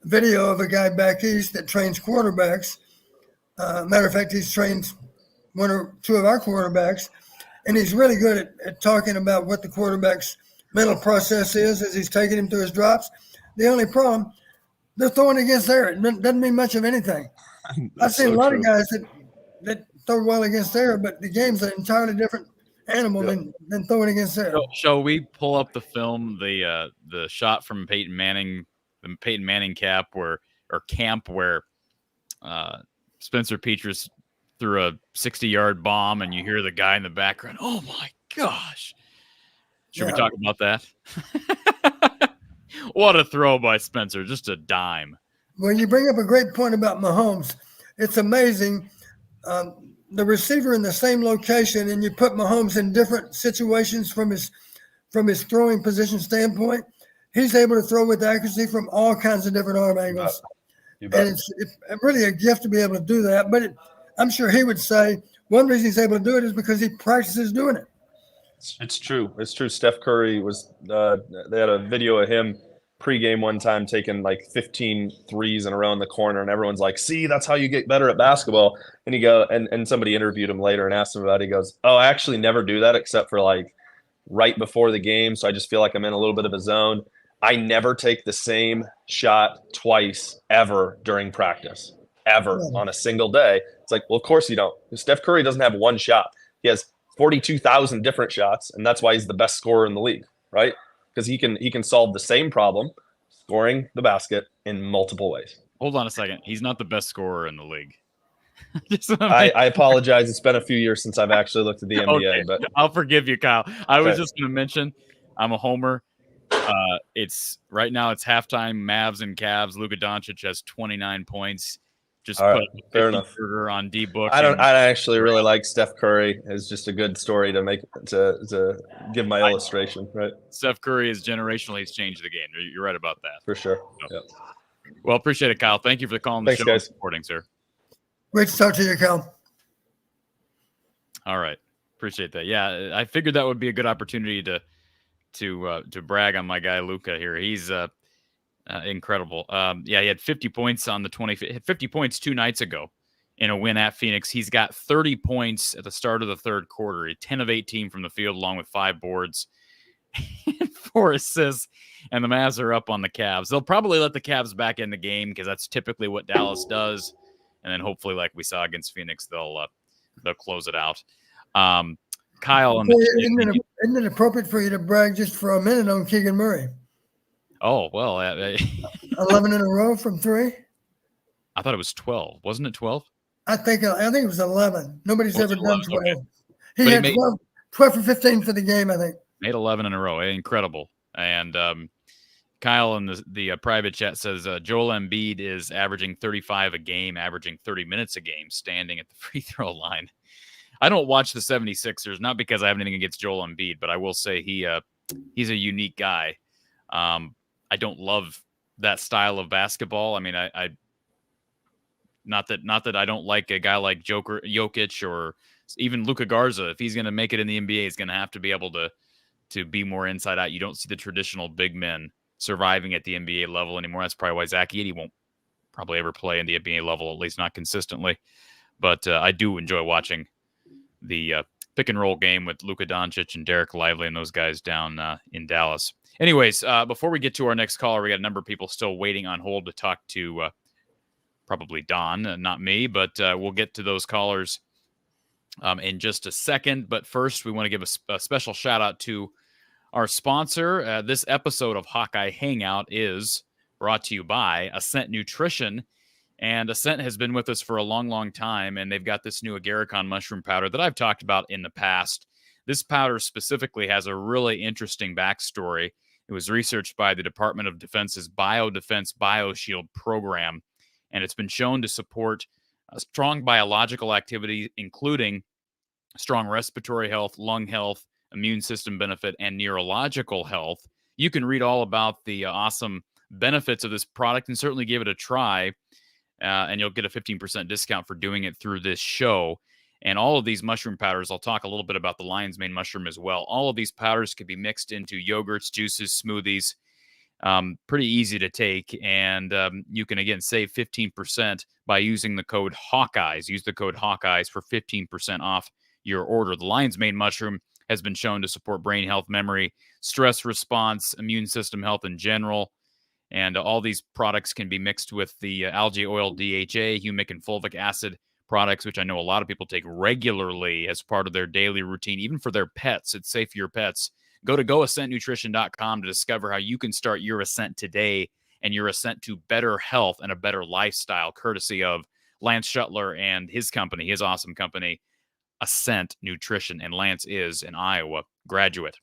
Video of a guy back east that trains quarterbacks. Matter of fact, he's trained one or two of our quarterbacks, and he's really good at talking about what the quarterback's mental process is as he's taking him through his drops. The only problem, they're throwing against there. It doesn't mean much of anything. I've seen a lot of guys that throw well against there, but the game's an entirely different animal than throwing against there. Shall we pull up the film, the shot from Peyton Manning, the Peyton Manning camp where Spencer Petras threw a 60-yard bomb, and you hear the guy in the background, oh my gosh. Should we talk about that? What a throw by Spencer, just a dime. Well, you bring up a great point about Mahomes. It's amazing. The receiver in the same location, and you put Mahomes in different situations from his throwing position standpoint. He's able to throw with accuracy from all kinds of different arm angles. And it's really a gift to be able to do that. But I'm sure he would say one reason he's able to do it is because he practices doing it. It's true. It's true. Steph Curry was they had a video of him pregame one time taking like 15 threes in a row in the corner, and everyone's like, see, that's how you get better at basketball. And and somebody interviewed him later and asked him about it. He goes, oh, I actually never do that except for like right before the game. So I just feel like I'm in a little bit of a zone. I never take the same shot twice ever during practice, ever on a single day. It's like, well, of course you don't. Steph Curry doesn't have one shot. He has 42,000 different shots, and that's why he's the best scorer in the league, right? Because he can solve the same problem, scoring the basket, in multiple ways. Hold on a second. He's not the best scorer in the league. I apologize. It's been a few years since I've actually looked at the NBA, okay, but I'll forgive you, Kyle. I was just going to mention I'm a homer. It's right now it's halftime. Mavs and Cavs. Luka Doncic has 29 points. Just all put right, fair enough. On D-Book. I actually really like Steph Curry. It's just a good story to give my illustration, right? Steph Curry is generational. He's changed the game. You're right about that. For sure. So, well, appreciate it, Kyle. Thank you for calling the show and supporting, sir. Great to talk to you, Kyle. All right. Appreciate that. Yeah, I figured that would be a good opportunity to brag on my guy Luka here. He's incredible. He had 50 points on the 50 points 2 nights ago in a win at Phoenix. He's got 30 points at the start of the third quarter, 10 of 18 from the field, along with 5 boards and 4 assists. And the Mavs are up on the Cavs. They'll probably let the Cavs back in the game because that's typically what Dallas does. And then hopefully, like we saw against Phoenix, they'll close it out. Kyle, isn't it appropriate for you to brag just for a minute on Keegan Murray? Oh, well. 11 in a row from 3? I thought it was 12. Wasn't it 12? I think it was 11. Nobody's ever done 12. Okay. He had 12 for 15 for the game, I think. Made 11 in a row. Incredible. And Kyle in the private chat says Joel Embiid is averaging 35 a game, averaging 30 minutes a game, standing at the free throw line. I don't watch the 76ers, not because I have anything against Joel Embiid, but I will say he's a unique guy. I don't love that style of basketball. I mean, I not that I don't like a guy like Jokic or even Luka Garza. If he's going to make it in the NBA, he's going to have to be able to be more inside out. You don't see the traditional big men surviving at the NBA level anymore. That's probably why Zach Edey won't probably ever play in the NBA level, at least not consistently. But I do enjoy watching the pick and roll game with Luka Doncic and Derek Lively and those guys down in Dallas. Anyways, before we get to our next caller, we got a number of people still waiting on hold to talk to probably Don, not me, but we'll get to those callers in just a second. But first, we want to give a special shout out to our sponsor. This episode of Hawkeye Hangout is brought to you by Ascent Nutrition. And Ascent has been with us for a long, long time, and they've got this new agarikon mushroom powder that I've talked about in the past This powder specifically has a really interesting backstory. It was researched by the Department of Defense's Biodefense BioShield program, and it's been shown to support a strong biological activity, including strong respiratory health, lung health, immune system benefit, and neurological health. You can read all about the awesome benefits of this product and certainly give it a try, and you'll get a 15% discount for doing it through this show. And all of these mushroom powders, I'll talk a little bit about the lion's mane mushroom as well. All of these powders can be mixed into yogurts, juices, smoothies. Pretty easy to take. And you can, again, save 15% by using the code Hawkeyes. Use the code Hawkeyes for 15% off your order. The lion's mane mushroom has been shown to support brain health, memory, stress response, immune system health in general. And all these products can be mixed with the algae oil, DHA, humic, and fulvic acid products, which I know a lot of people take regularly as part of their daily routine, even for their pets. It's safe for your pets. Go to goascentnutrition.com to discover how you can start your ascent today and your ascent to better health and a better lifestyle, courtesy of Lance Shuttler and his company, his awesome company, Ascent Nutrition. And Lance is an Iowa graduate.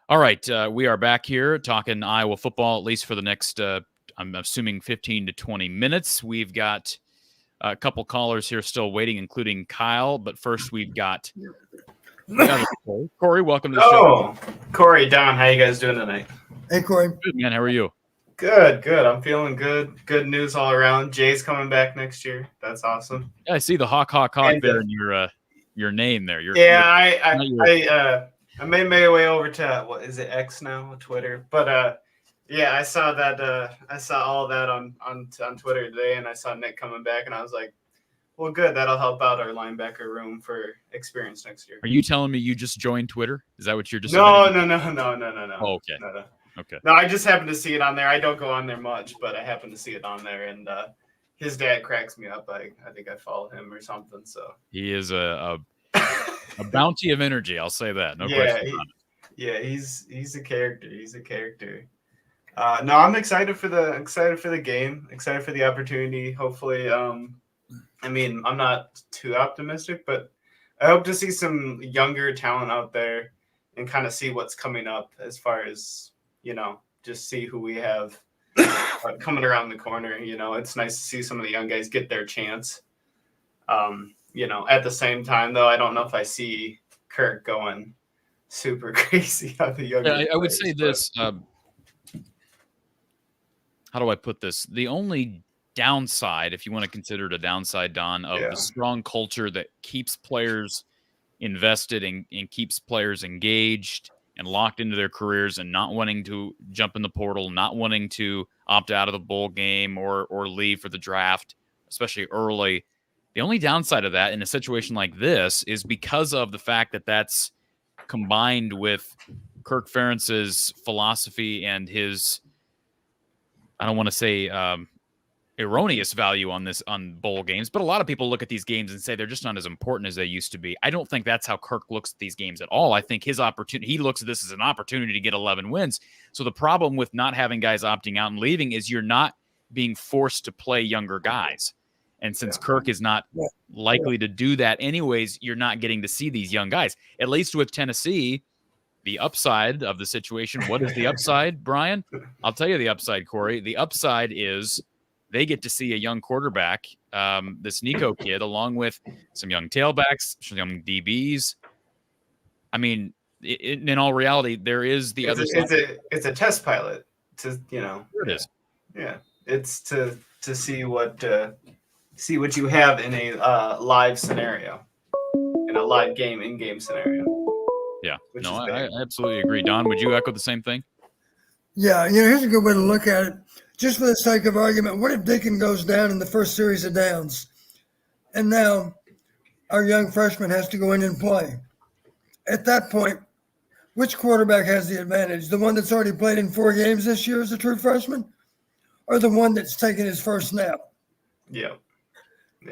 All right, we are back here talking Iowa football, at least for the next, I'm assuming, 15 to 20 minutes. We've got a couple callers here still waiting, including Kyle. But first, we've got Corey. Corey, welcome to the show. Corey, Don, how you guys doing tonight? Hey, Corey. Good, man. How are you? Good. I'm feeling good. Good news all around. Jay's coming back next year. That's awesome. Yeah, I see the hawk there in your name there. I made my way over to, what is it, X now, Twitter. But yeah, I saw that. I saw all that on Twitter today, and I saw Nick coming back, and I was like, well, good. That'll help out our linebacker room for experience next year. Are you telling me you just joined Twitter? Is that what you're just? No. Oh, okay. No. Okay. No, I just happened to see it on there. I don't go on there much, but I happen to see it on there, and his dad cracks me up. I think I follow him or something. So he is a bounty of energy. I'll say that. No question. Yeah, he's a character. He's a character. No, I'm excited for the game. Excited for the opportunity. Hopefully, I mean, I'm not too optimistic, but I hope to see some younger talent out there and kind of see what's coming up as far as, just see who we have coming around the corner. It's nice to see some of the young guys get their chance. At the same time, though, I don't know if I see Kirk going super crazy on the younger players. I would say this. How do I put this? The only downside, if you want to consider it a downside, Don, of the strong culture that keeps players invested and keeps players engaged and locked into their careers and not wanting to jump in the portal, not wanting to opt out of the bowl game or leave for the draft, especially early. The only downside of that in a situation like this is because of the fact that that's combined with Kirk Ferentz's philosophy and his, I don't want to say erroneous value on bowl games, but a lot of people look at these games and say they're just not as important as they used to be. I don't think that's how Kirk looks at these games at all. I think he looks at this as an opportunity to get 11 wins. So the problem with not having guys opting out and leaving is you're not being forced to play younger guys. And since Kirk is not likely to do that anyways, you're not getting to see these young guys. At least with Tennessee, the upside of the situation, what is the upside, Brian? I'll tell you the upside, Corey. The upside is they get to see a young quarterback, this Nico kid, along with some young tailbacks, some young DBs. I mean, in all reality, there is the other side. It's a test pilot to, There it is. Yeah, it's to see what you have in a live scenario, in a live game, in-game scenario. Yeah, no, I absolutely agree. Don, would you echo the same thing? Yeah, here's a good way to look at it. Just for the sake of argument, what if Deacon goes down in the first series of downs? And now our young freshman has to go in and play. At that point, which quarterback has the advantage? The one that's already played in 4 games this year as a true freshman? Or the one that's taken his first snap? Yeah.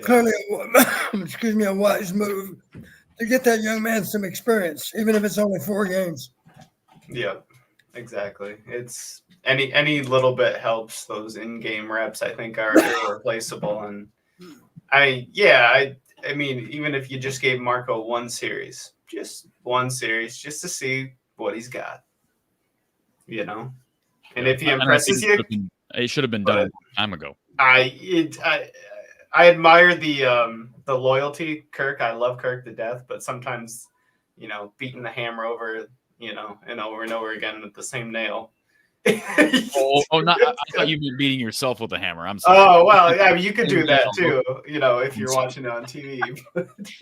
Clearly, a wise move to get that young man some experience, even if it's only 4 games. Yeah, exactly. It's any little bit helps. Those in-game reps, I think, are irreplaceable. And I I mean, even if you just gave Marco just one series, just to see what he's got, And if he impresses you, it should have been done a long time ago. I admire the loyalty, Kirk. I love Kirk to death, but sometimes, beating the hammer over, and over again with the same nail. I thought you meant beating yourself with a hammer. I'm sorry. Oh, well, yeah, you could do that too, if you're watching it on TV.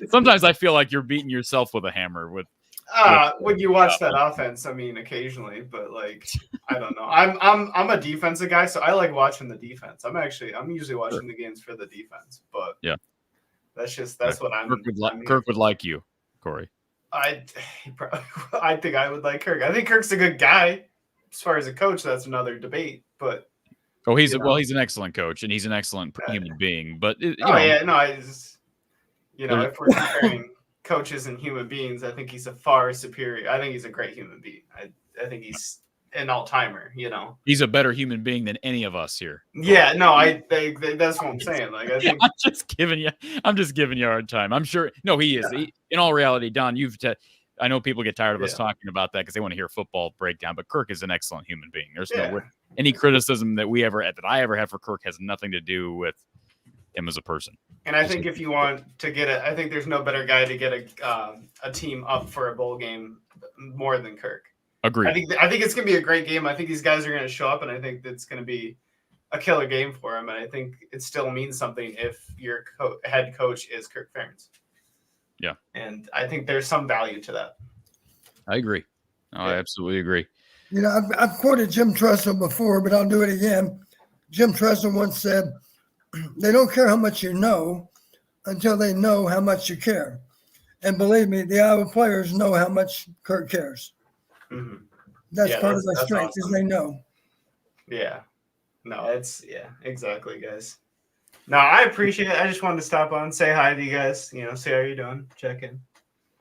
Sometimes I feel like you're beating yourself with a hammer when you watch that offense, I mean, occasionally, but I don't know. I'm a defensive guy, so I like watching the defense. I'm usually watching the games for the defense, but yeah, that's what I'm. Kirk would like you, Corey. I think I would like Kirk. I think Kirk's a good guy. As far as a coach, that's another debate. But he's an excellent coach and he's an excellent human being. But if we're comparing coaches and human beings, I think he's a far superior. I think he's a great human being. I think he's an all-timer. He's a better human being than any of us here. Yeah, no, that's what I'm saying. I think I'm just giving you a hard time. I'm sure. No, he is. Yeah. In all reality, Don, I know people get tired of us talking about that because they want to hear football breakdown, but Kirk is an excellent human being. There's no any criticism that I ever have for Kirk has nothing to do with him as a person. And I think if you want to get it, I think there's no better guy to get a team up for a bowl game more than Kirk. Agreed. I think it's going to be a great game. I think these guys are going to show up, and I think it's going to be a killer game for them. And I think it still means something if your head coach is Kirk Ferentz. Yeah. And I think there's some value to that. I agree. I absolutely agree. I've quoted Jim Tressel before, but I'll do it again. Jim Tressel once said, "They don't care how much you know until they know how much you care." And believe me, the Iowa players know how much Kirk cares. Mm-hmm. That's part of their strength, awesome. Is they know. Yeah. No, exactly, guys. No, I appreciate it. I just wanted to stop on, say hi to you guys, see how you're doing, check in.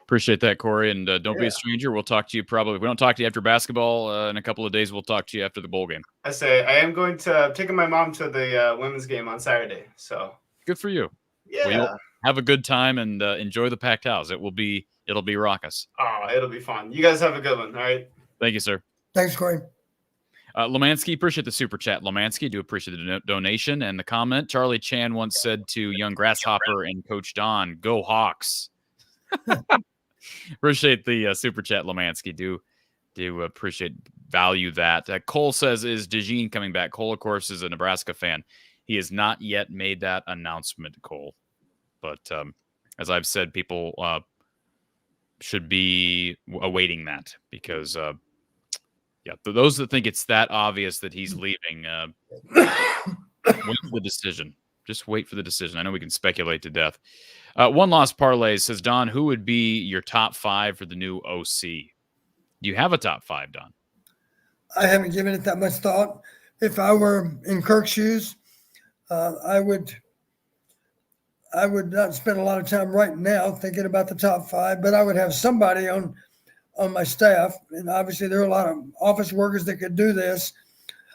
Appreciate that, Corey, and don't be a stranger. We'll talk to you probably. If we don't talk to you after basketball in a couple of days, we'll talk to you after the bowl game. I am going to taking my mom to the women's game on Saturday, so. Good for you. Yeah. Well, have a good time and enjoy the packed house. It'll be raucous. Oh, it'll be fun. You guys have a good one. All right. Thank you, sir. Thanks, Corey. Lemansky, appreciate the super chat. Lemansky, do appreciate the donation and the comment. Charlie Chan once said to young Grasshopper and Coach Don, "Go Hawks." Appreciate the super chat, Lemansky. Do value that. Cole says, "Is DeJean coming back?" Cole, of course, is a Nebraska fan. He has not yet made that announcement, Cole. But as I've said, people should be awaiting that because. Those that think it's that obvious that he's leaving, wait for the decision. Just wait for the decision. I know we can speculate to death. One Loss Parlay says, Don, who would be your top 5 for the new OC? Do you have a top 5, Don? I haven't given it that much thought. If I were in Kirk's shoes, I would not spend a lot of time right now thinking about the top 5, but I would have somebody on my staff, and obviously there are a lot of office workers that could do this.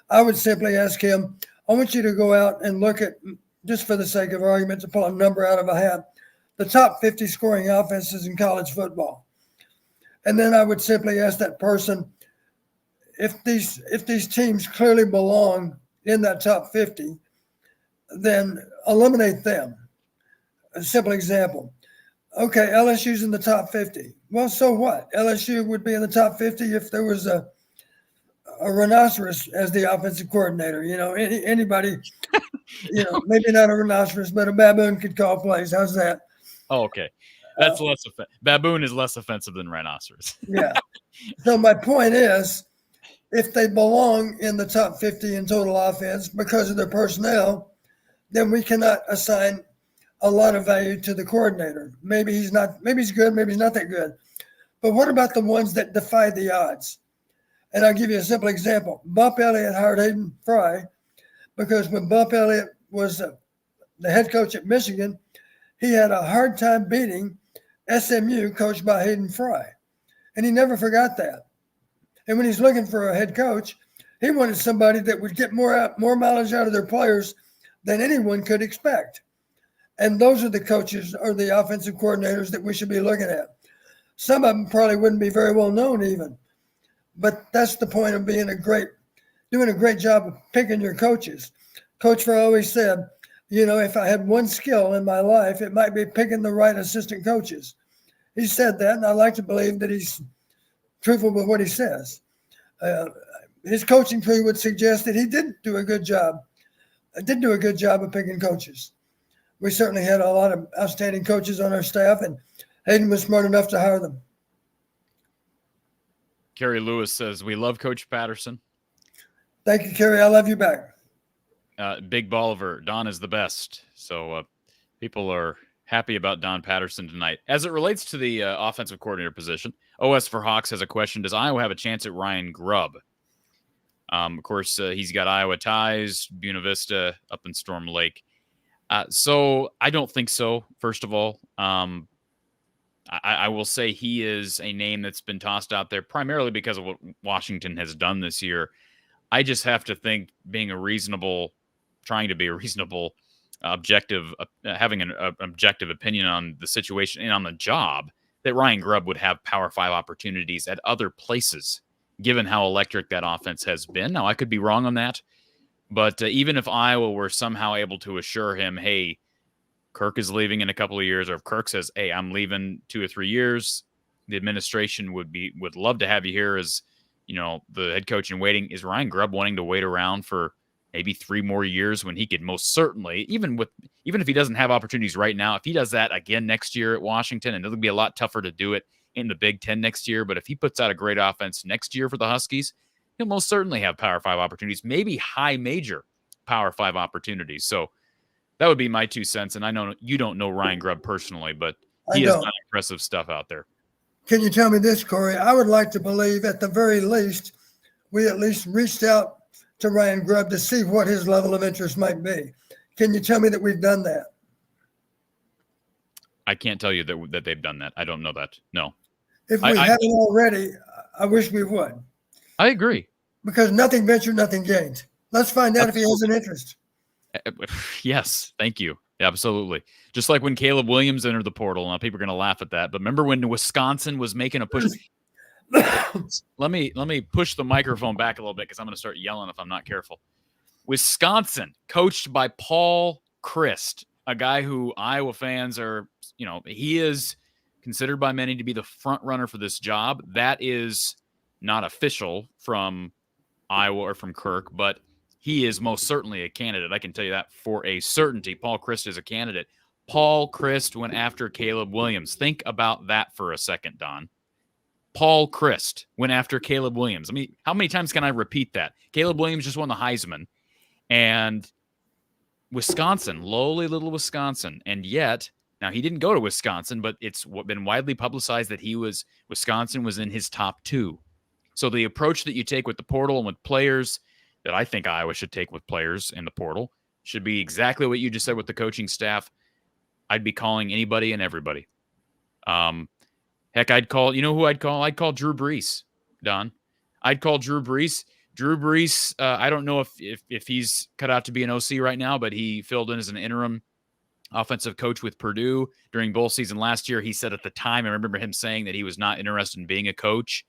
I would simply ask him, I want you to go out and look at, just for the sake of argument, to pull a number out of a hat, the top 50 scoring offenses in college football. And then I would simply ask that person, if these teams clearly belong in that top 50, then eliminate them. A simple example. Okay, LSU's in the top 50. Well, so what? LSU would be in the top 50 if there was a rhinoceros as the offensive coordinator. Anybody, maybe not a rhinoceros, but a baboon could call plays. How's that? Oh, okay. That's less offensive. Baboon is less offensive than rhinoceros. Yeah. So my point is, if they belong in the top 50 in total offense because of their personnel, then we cannot assign a lot of value to the coordinator. Maybe he's good, maybe he's not that good. But what about the ones that defy the odds? And I'll give you a simple example. Bump Elliott hired Hayden Fry because when Bump Elliott was the head coach at Michigan, he had a hard time beating SMU, coached by Hayden Fry. And he never forgot that. And when he's looking for a head coach, he wanted somebody that would get more mileage out of their players than anyone could expect. And those are the coaches or the offensive coordinators that we should be looking at. Some of them probably wouldn't be very well known even. But that's the point of doing a great job of picking your coaches. Coach Fran always said, if I had one skill in my life, it might be picking the right assistant coaches. He said that, and I like to believe that he's truthful with what he says. His coaching tree would suggest that he didn't do a good job of picking coaches. We certainly had a lot of outstanding coaches on our staff, and Hayden was smart enough to hire them. Kerry Lewis says, we love Coach Patterson. Thank you, Kerry. I love you back. Big Bolivar, Don is the best. So people are happy about Don Patterson tonight. As it relates to the offensive coordinator position, OS for Hawks has a question. Does Iowa have a chance at Ryan Grubb? Of course, he's got Iowa ties, Buena Vista, up in Storm Lake. So I don't think so, first of all. I will say he is a name that's been tossed out there primarily because of what Washington has done this year. I just have to think trying to be a reasonable, objective, having an objective opinion on the situation and on the job, that Ryan Grubb would have Power 5 opportunities at other places, given how electric that offense has been. Now, I could be wrong on that, but even if Iowa were somehow able to assure him, hey, Kirk is leaving in a couple of years, or if Kirk says, hey, I'm leaving 2 or 3 years, the administration would love to have you here as, the head coach in waiting. Is Ryan Grubb wanting to wait around for maybe 3 more years when he could most certainly, even if he doesn't have opportunities right now, if he does that again next year at Washington, and it'll be a lot tougher to do it in the Big Ten next year, but if he puts out a great offense next year for the Huskies, he'll most certainly have Power 5 opportunities, maybe high major Power 5 opportunities. So that would be my 2 cents. And I know you don't know Ryan Grubb personally, but he has done impressive stuff out there. Can you tell me this, Corey? I would like to believe at the very least, we at least reached out to Ryan Grubb to see what his level of interest might be. Can you tell me that we've done that? I can't tell you that they've done that. I don't know that. No. If we haven't already, I wish we would. I agree. Because nothing ventured, nothing gained. Let's find out if he has an interest. Yes, thank you. Absolutely. Just like when Caleb Williams entered the portal. Now people are going to laugh at that, but remember when Wisconsin was making a push? Let me push the microphone back a little bit because I'm going to start yelling if I'm not careful. Wisconsin, coached by Paul Chryst, a guy who Iowa fans are, he is considered by many to be the front runner for this job. That is not official from Iowa or from Kirk, but he is most certainly a candidate. I can tell you that for a certainty. Paul Chryst is a candidate. Paul Chryst went after Caleb Williams. Think about that for a second, Don. Paul Chryst went after Caleb Williams. I mean, how many times can I repeat that? Caleb Williams just won the Heisman. And Wisconsin, lowly little Wisconsin. And yet, now he didn't go to Wisconsin, but it's been widely publicized that Wisconsin was in his top 2. So the approach that you take with the portal and with players, that I think Iowa should take with players in the portal, should be exactly what you just said with the coaching staff. I'd be calling anybody and everybody. Heck, I'd call, you know who I'd call? I'd call Drew Brees, Don. I'd call Drew Brees. Drew Brees, I don't know if he's cut out to be an OC right now, but he filled in as an interim offensive coach with Purdue during bowl season last year. He said at the time, I remember him saying that he was not interested in being a coach.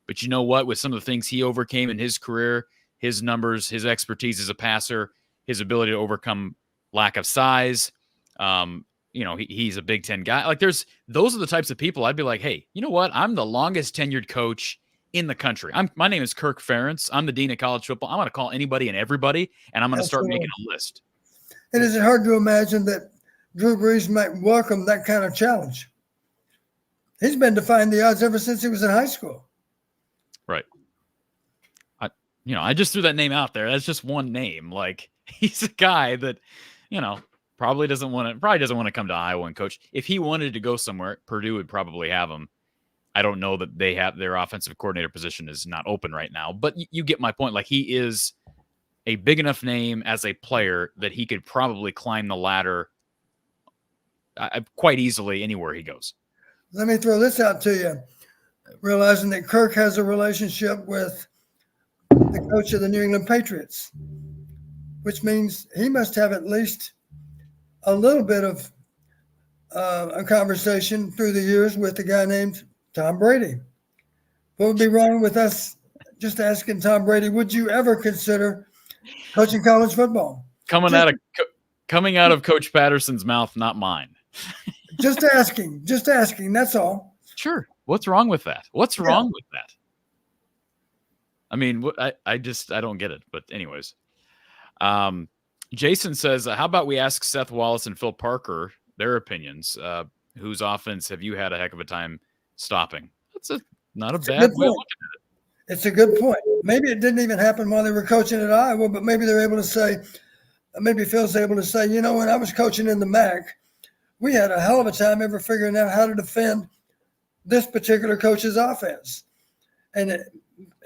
But you know what? With some of the things he overcame in his career, his numbers, his expertise as a passer, his ability to overcome lack of size, he's a Big Ten guy. Like those are the types of people I'd be like, hey, you know what? I'm the longest tenured coach in the country. My name is Kirk Ferentz. I'm the dean of college football. I'm going to call anybody and everybody, and I'm going to start making a list. And is it hard to imagine that Drew Brees might welcome that kind of challenge? He's been defying the odds ever since he was in high school. Right. I just threw that name out there. That's just one name. Like he's a guy that, probably doesn't want to come to Iowa and coach. If he wanted to go somewhere, Purdue would probably have him. I don't know that they have their offensive coordinator position is not open right now, but you get my point. Like he is a big enough name as a player that he could probably climb the ladder quite easily anywhere he goes. Let me throw this out to you. Realizing that Kirk has a relationship with the coach of the New England Patriots, which means he must have at least a little bit of a conversation through the years with a guy named Tom Brady. What would be wrong with us just asking Tom Brady, would you ever consider coaching college football? Coming out of Coach Patterson's mouth, not mine. Just asking. That's all. Sure. What's wrong with that? What's wrong with that? I mean, I don't get it. But anyways, Jason says, how about we ask Seth Wallace and Phil Parker their opinions? Whose offense have you had a heck of a time stopping? That's not a bad way of looking at it. It's a good point. Maybe it didn't even happen while they were coaching at Iowa, but maybe they're able to say, maybe Phil's able to say, you know, when I was coaching in the MAC, we had a hell of a time ever figuring out how to defend this particular coach's offense. And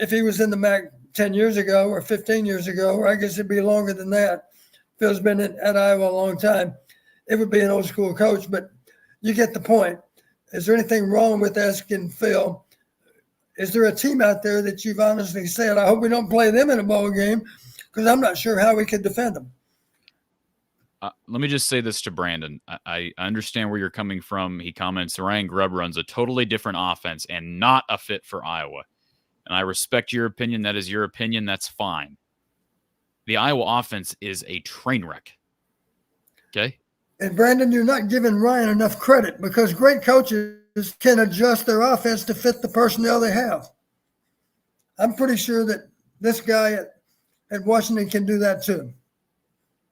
if he was in the MAC 10 years ago or 15 years ago, or I guess it'd be longer than that, Phil's been at Iowa a long time, it would be an old school coach, but you get the point. Is there anything wrong with asking Phil, is there a team out there that you've honestly said, I hope we don't play them in a bowl game because I'm not sure how we could defend them? Let me just say this to Brandon. I understand where you're coming from. He comments, Ryan Grubb runs a totally different offense and not a fit for Iowa. And I respect your opinion. That is your opinion. That's fine. The Iowa offense is a train wreck. Okay? And Brandon, you're not giving Ryan enough credit because great coaches can adjust their offense to fit the personnel they have. I'm pretty sure that this guy at Washington can do that too.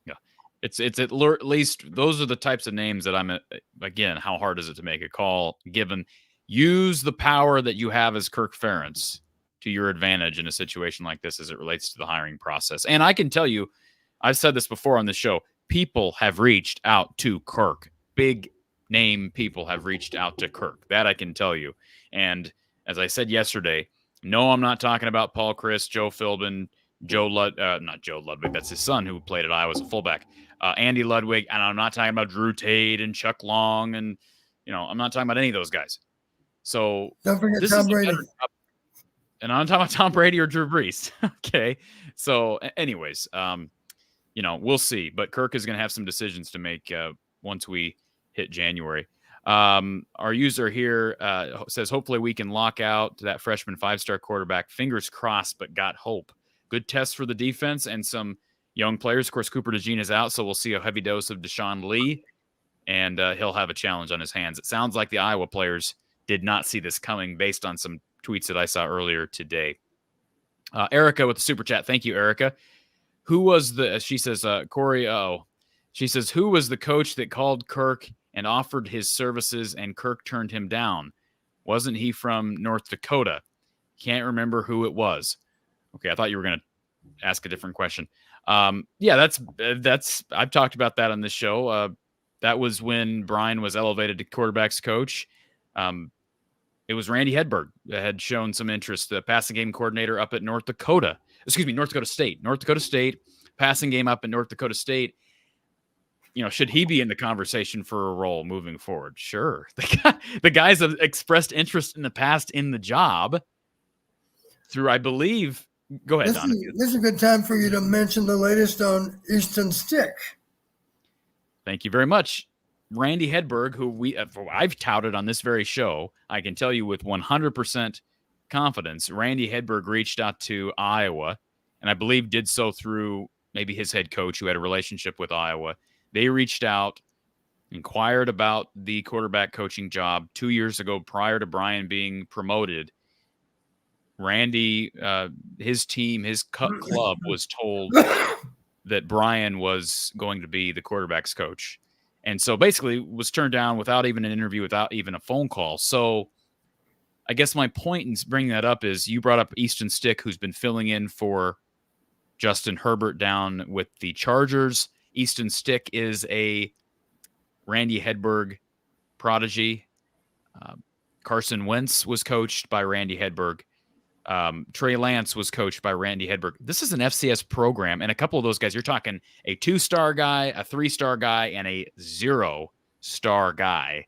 Yeah. It's at least those are the types of names that I'm again, how hard is it to make a call given use the power that you have as Kirk Ferentz to your advantage in a situation like this as it relates to the hiring process. And I can tell you, I've said this before on the show, people have reached out to Kirk. Big name people have reached out to Kirk. That I can tell you. And as I said yesterday, no, I'm not talking about Paul Chryst, Joe Philbin, not Joe Ludwig, that's his son who played at Iowa as a fullback, Andy Ludwig, and I'm not talking about Drew Tate and Chuck Long, and I'm not talking about any of those guys. So don't forget Tom Brady. And I'm talking about Tom Brady or Drew Brees. Okay. So anyways, we'll see. But Kirk is going to have some decisions to make once we hit January. Our user here says, hopefully we can lock out that freshman 5-star quarterback. Fingers crossed, but got hope. Good test for the defense and some young players. Of course, Cooper DeJean is out, so we'll see a heavy dose of Deshaun Lee, and he'll have a challenge on his hands. It sounds like the Iowa players did not see this coming based on some tweets that I saw earlier today. Erica with the super chat. Thank you, Erica. Who was she says, Corey, she says, who was the coach that called Kirk and offered his services and Kirk turned him down? Wasn't he from North Dakota? Can't remember who it was. Okay, I thought you were going to ask a different question. Yeah, that's I've talked about that on this show. That was when Brian was elevated to quarterbacks coach. It was Randy Hedberg that had shown some interest, the passing game coordinator up at North Dakota State. North Dakota State, passing game up at North Dakota State. Should he be in the conversation for a role moving forward? Sure. The guys have expressed interest in the past in the job through, I believe. Go ahead, Don. This is a good time for you to mention the latest on Easton Stick. Thank you very much. Randy Hedberg, who I've touted on this very show, I can tell you with 100% confidence, Randy Hedberg reached out to Iowa, and I believe did so through maybe his head coach who had a relationship with Iowa. They reached out, inquired about the quarterback coaching job 2 years ago prior to Brian being promoted. Randy, his team, his club was told that Brian was going to be the quarterback's coach. And so basically was turned down without even an interview, without even a phone call. So I guess my point in bringing that up is you brought up Easton Stick, who's been filling in for Justin Herbert down with the Chargers. Easton Stick is a Randy Hedberg prodigy. Carson Wentz was coached by Randy Hedberg. Trey Lance was coached by Randy Hedberg. This is an FCS program, and a couple of those guys, you're talking a 2-star guy, a 3-star guy, and a 0-star guy.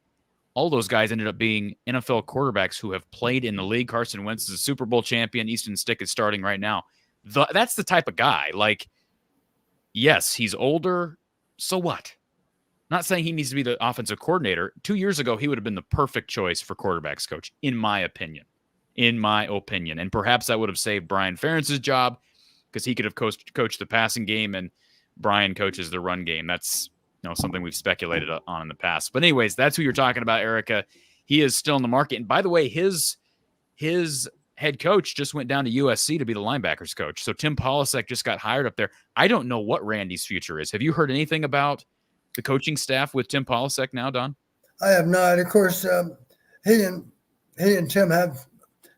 All those guys ended up being NFL quarterbacks who have played in the league. Carson Wentz is a Super Bowl champion. Easton Stick is starting right now. That's the type of guy. Like, yes, he's older. So what? Not saying he needs to be the offensive coordinator. 2 years ago, he would have been the perfect choice for quarterbacks coach, in my opinion. And perhaps that would have saved Brian Ferentz's job because he could have coached the passing game and Brian coaches the run game. That's something we've speculated on in the past. But anyways, that's who you're talking about, Erica. He is still in the market. And by the way, his head coach just went down to USC to be the linebackers coach. So Tim Polasek just got hired up there. I don't know what Randy's future is. Have you heard anything about the coaching staff with Tim Polasek now, Don? I have not. Of course, he and Tim have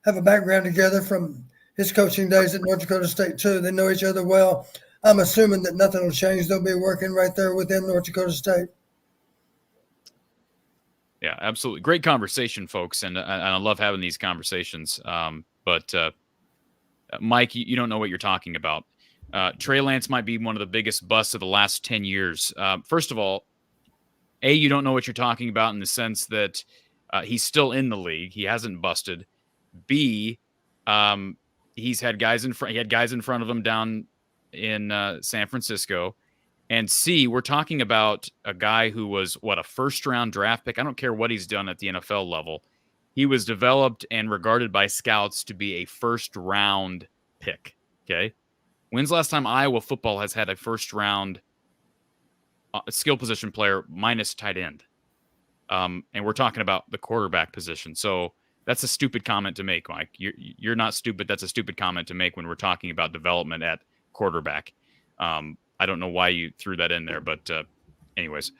a background together from his coaching days at North Dakota State too. They know each other well. I'm assuming that nothing will change. They'll be working right there within North Dakota State. Yeah, absolutely. Great conversation, folks. And I love having these conversations. But Mike, you don't know what you're talking about. Trey Lance might be one of the biggest busts of the last 10 years. First of all, you don't know what you're talking about in the sense that he's still in the league. He hasn't busted. B, he's had guys in front. He had guys in front of him down in San Francisco. And C, we're talking about a guy who was a first-round draft pick. I don't care what he's done at the NFL level. He was developed and regarded by scouts to be a first-round pick. Okay, when's the last time Iowa football has had a first-round skill position player minus tight end? And we're talking about the quarterback position. So that's a stupid comment to make, Mike. You're not stupid. That's a stupid comment to make when we're talking about development at quarterback. I don't know why you threw that in there, but anyways,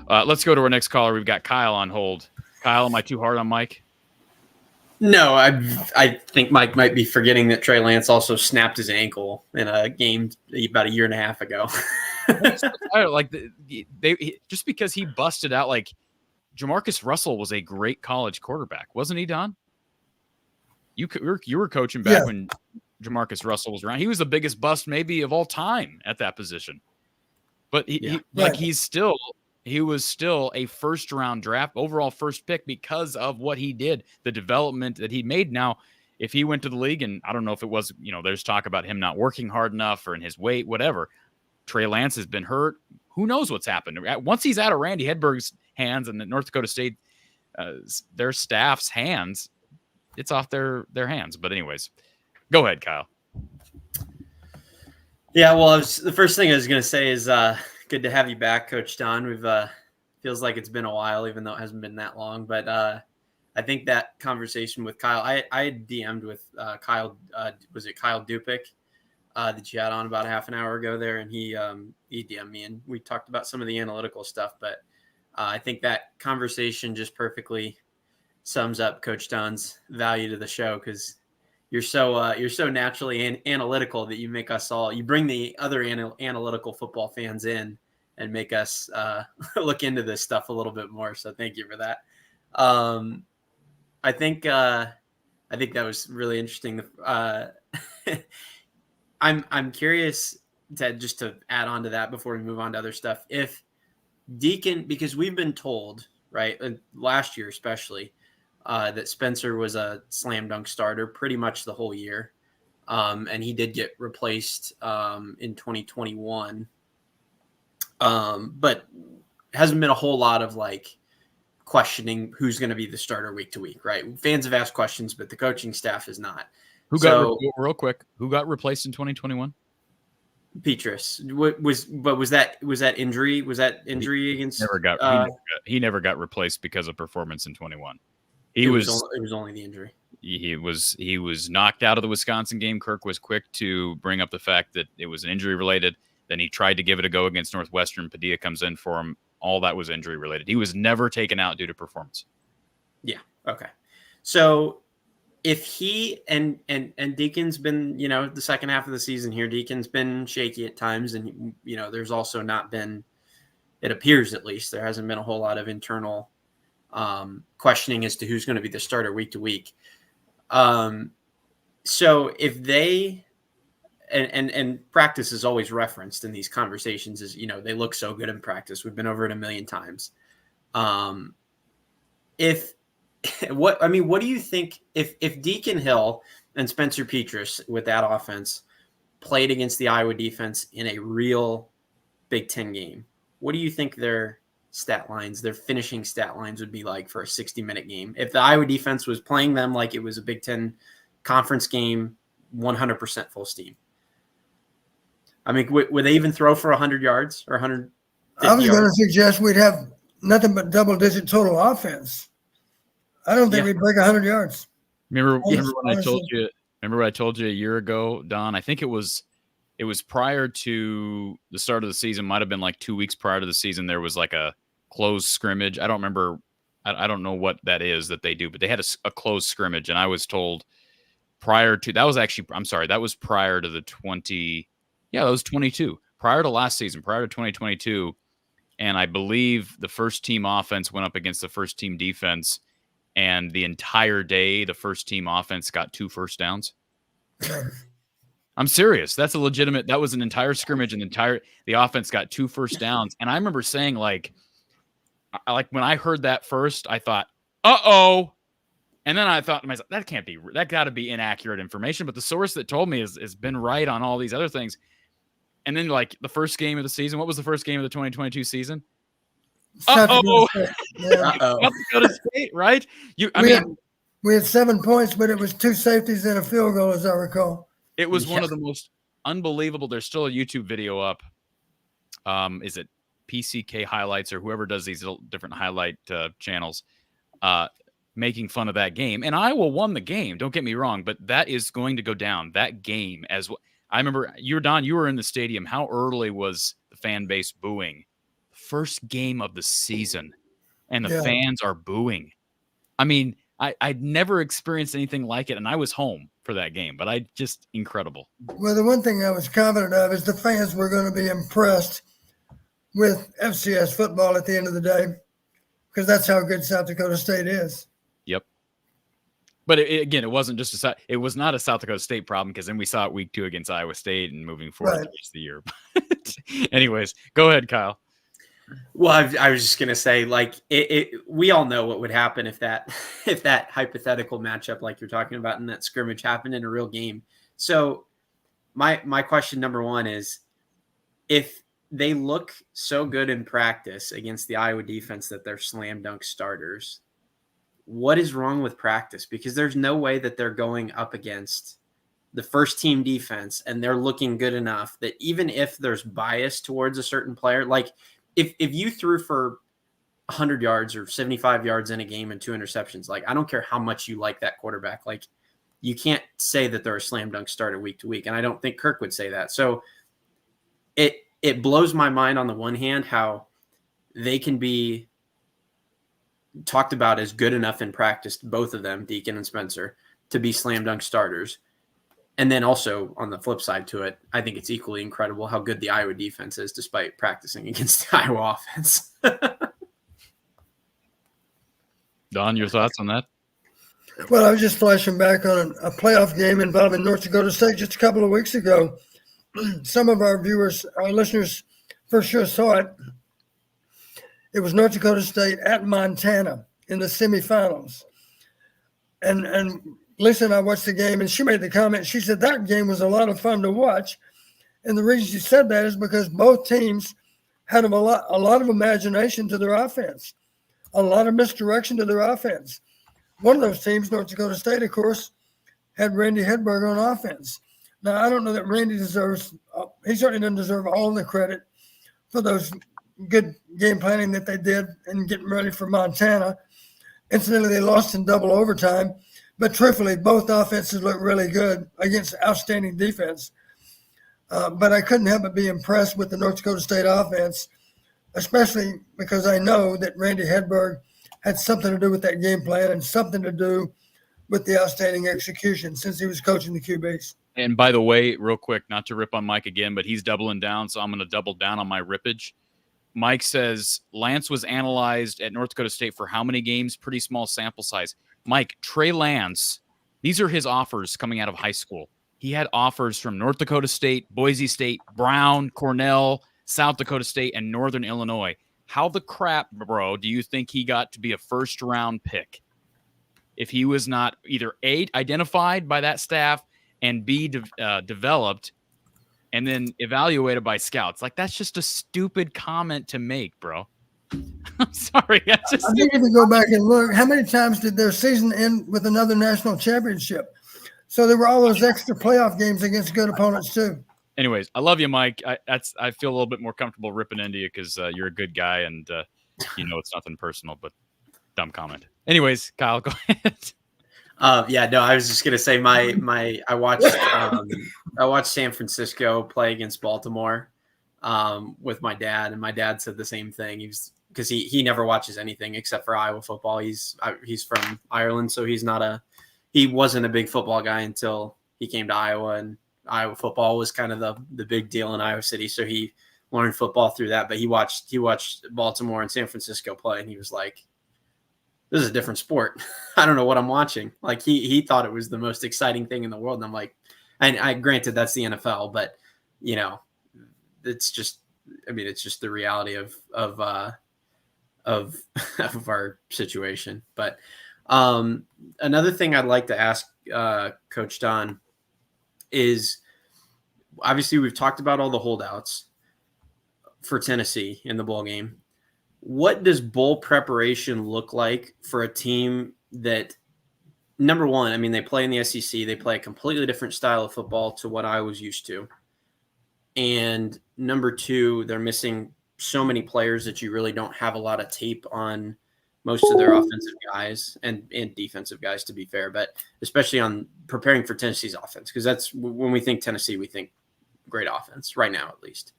let's go to our next caller. We've got Kyle on hold. Kyle, am I too hard on Mike? No, I think Mike might be forgetting that Trey Lance also snapped his ankle in a game about a year and a half ago. Just because he busted out, like Jamarcus Russell was a great college quarterback, wasn't he, Don? You were coaching back when Jamarcus Russell was around. He was the biggest bust maybe of all time at that position. But he was still a first-round draft, overall first pick because of what he did, the development that he made. Now, if he went to the league, and I don't know if it was, there's talk about him not working hard enough or in his weight, whatever. Trey Lance has been hurt. Who knows what's happened? Once he's out of Randy Hedberg's hands and the North Dakota State, their staff's hands, it's off their hands. But anyways, go ahead, Kyle. Yeah, well, the first thing I was going to say is good to have you back, Coach Don. We've feels like it's been a while, even though it hasn't been that long. But I think that conversation with Kyle, I had DM'd with Kyle. Was it Kyle Dupik that you had on about half an hour ago there? And he DM'd me, and we talked about some of the analytical stuff. But I think that conversation just perfectly sums up Coach Don's value to the show, because you're so naturally analytical that you make us all. You bring the other analytical football fans in and make us look into this stuff a little bit more. So thank you for that. I think that was really interesting. I'm curious to add on to that before we move on to other stuff. If Deacon, because we've been told, right, last year especially, that Spencer was a slam dunk starter pretty much the whole year. And he did get replaced in 2021. But hasn't been a whole lot of questioning who's going to be the starter week to week, right? Fans have asked questions, but the coaching staff is not. Real quick, who got replaced in 2021? Petrus. Was that injury? Was that injury against? He never got replaced because of performance in 21. It was only the injury. He was knocked out of the Wisconsin game. Kirk was quick to bring up the fact that it was injury related. Then he tried to give it a go against Northwestern. Padilla comes in for him. All that was injury related. He was never taken out due to performance. Yeah. Okay. So if he and Deacon's been, the second half of the season here, Deacon's been shaky at times, and there's also not been, it appears at least, there hasn't been a whole lot of internal questioning as to who's going to be the starter week to week. So if they, and practice is always referenced in these conversations as, they look so good in practice. We've been over it a million times. What do you think if Deacon Hill and Spencer Petrus with that offense played against the Iowa defense in a real Big Ten game, what do you think their stat lines, their finishing stat lines would be like for a 60-minute game. If the Iowa defense was playing them like it was a Big Ten conference game, 100% full steam. I mean, would they even throw for 100 yards or 150 I was yards? going to suggest we'd have nothing but double-digit total offense. I don't think we'd break 100 yards. Remember when I told you? Remember what I told you a year ago, Don? I think it was prior to the start of the season. Might have been like 2 weeks prior to the season. There was like a closed scrimmage. I don't remember. I don't know what that is that they do, but they had a closed scrimmage, and I was told prior to that was actually. I'm sorry, that was prior to the 20. Yeah, that was 22. Prior to last season, prior to 2022, and I believe the first team offense went up against the first team defense. And the entire day, the first team offense got 2 first downs. I'm serious. That was an entire scrimmage, and the offense got 2 first downs. And I remember saying, like when I heard that first, I thought, uh-oh. And then I thought to myself, that got to be inaccurate information. But the source that told me has been right on all these other things. And then, like, the first game of the season, what was the first game of the 2022 season? Uh-oh. South Dakota State, right? We had 7 points, but it was 2 safeties and a field goal, as I recall. It was one of the most unbelievable. There's still a YouTube video up. Is it PCK Highlights or whoever does these little different highlight channels making fun of that game? And Iowa won the game. Don't get me wrong, but that is going to go down. That game, as I remember, you were in the stadium. How early was the fan base booing? First game of the season, and the fans are booing. I mean, I'd never experienced anything like it, and I was home for that game, but incredible. Well, the one thing I was confident of is the fans were going to be impressed with FCS football at the end of the day, because that's how good South Dakota State is. Yep. But again, it wasn't just it was not a South Dakota State problem, because then we saw it week 2 against Iowa State and moving forward the rest of the year. But anyways, go ahead, Kyle. Well, I was just gonna say, like, we all know what would happen if that hypothetical matchup, like you're talking about in that scrimmage, happened in a real game. So, my question number one is, if they look so good in practice against the Iowa defense that they're slam dunk starters, what is wrong with practice? Because there's no way that they're going up against the first team defense and they're looking good enough that even if there's bias towards a certain player, like. If you threw for 100 yards or 75 yards in a game and 2 interceptions, like, I don't care how much you like that quarterback. Like, you can't say that they're a slam dunk starter week to week. And I don't think Kirk would say that. So it blows my mind on the one hand how they can be talked about as good enough in practice, both of them, Deacon and Spencer, to be slam dunk starters. And then also on the flip side to it, I think it's equally incredible how good the Iowa defense is despite practicing against the Iowa offense. Don, your thoughts on that? Well, I was just flashing back on a playoff game involving North Dakota State just a couple of weeks ago. Some of our listeners for sure saw it. It was North Dakota State at Montana in the semifinals. And Lisa and I watched the game, and she made the comment. She said that game was a lot of fun to watch. And the reason she said that is because both teams had a lot of imagination to their offense, a lot of misdirection to their offense. One of those teams, North Dakota State, of course, had Randy Hedberg on offense. Now, I don't know that Randy he certainly doesn't deserve all the credit for those good game planning that they did and getting ready for Montana. Incidentally, they lost in double overtime. But truthfully, both offenses look really good against outstanding defense. But I couldn't help but be impressed with the North Dakota State offense, especially because I know that Randy Hedberg had something to do with that game plan and something to do with the outstanding execution since he was coaching the QBs. And by the way, real quick, not to rip on Mike again, but he's doubling down, so I'm going to double down on my rippage. Mike says Lance was analyzed at North Dakota State for how many games? Pretty small sample size. Mike, Trey Lance, these are his offers coming out of high school. He had offers from North Dakota State, Boise State, Brown, Cornell, South Dakota State, and Northern Illinois. How the crap, bro, do you think he got to be a first-round pick if he was not either A, identified by that staff, and B, developed and then evaluated by scouts? Like, that's just a stupid comment to make, bro. I'm sorry. I think if you go back and look, how many times did their season end with another national championship? So there were all those extra playoff games against good opponents too. Anyways, I love you, Mike. I feel a little bit more comfortable ripping into you because you're a good guy and it's nothing personal, but dumb comment. Anyways, Kyle, go ahead. Yeah, no, I was just gonna say I watched San Francisco play against Baltimore with my dad, and my dad said the same thing. Because he never watches anything except for Iowa football. He's from Ireland, so he wasn't a big football guy until he came to Iowa, and Iowa football was kind of the big deal in Iowa City. So he learned football through that. But he watched Baltimore and San Francisco play, and he was like, "This is a different sport. I don't know what I'm watching." Like he thought it was the most exciting thing in the world, and I'm like, and I granted that's the NFL, but it's just the reality of our situation. But another thing I'd like to ask Coach Don is, obviously we've talked about all the holdouts for Tennessee in the bowl game. What does bowl preparation look like for a team that, number one, I mean, they play in the SEC, they play a completely different style of football to what I was used to. And number two, they're missing so many players that you really don't have a lot of tape on most of their offensive guys and defensive guys, to be fair, but especially on preparing for Tennessee's offense, because that's when we think Tennessee, we think great offense right now, at least.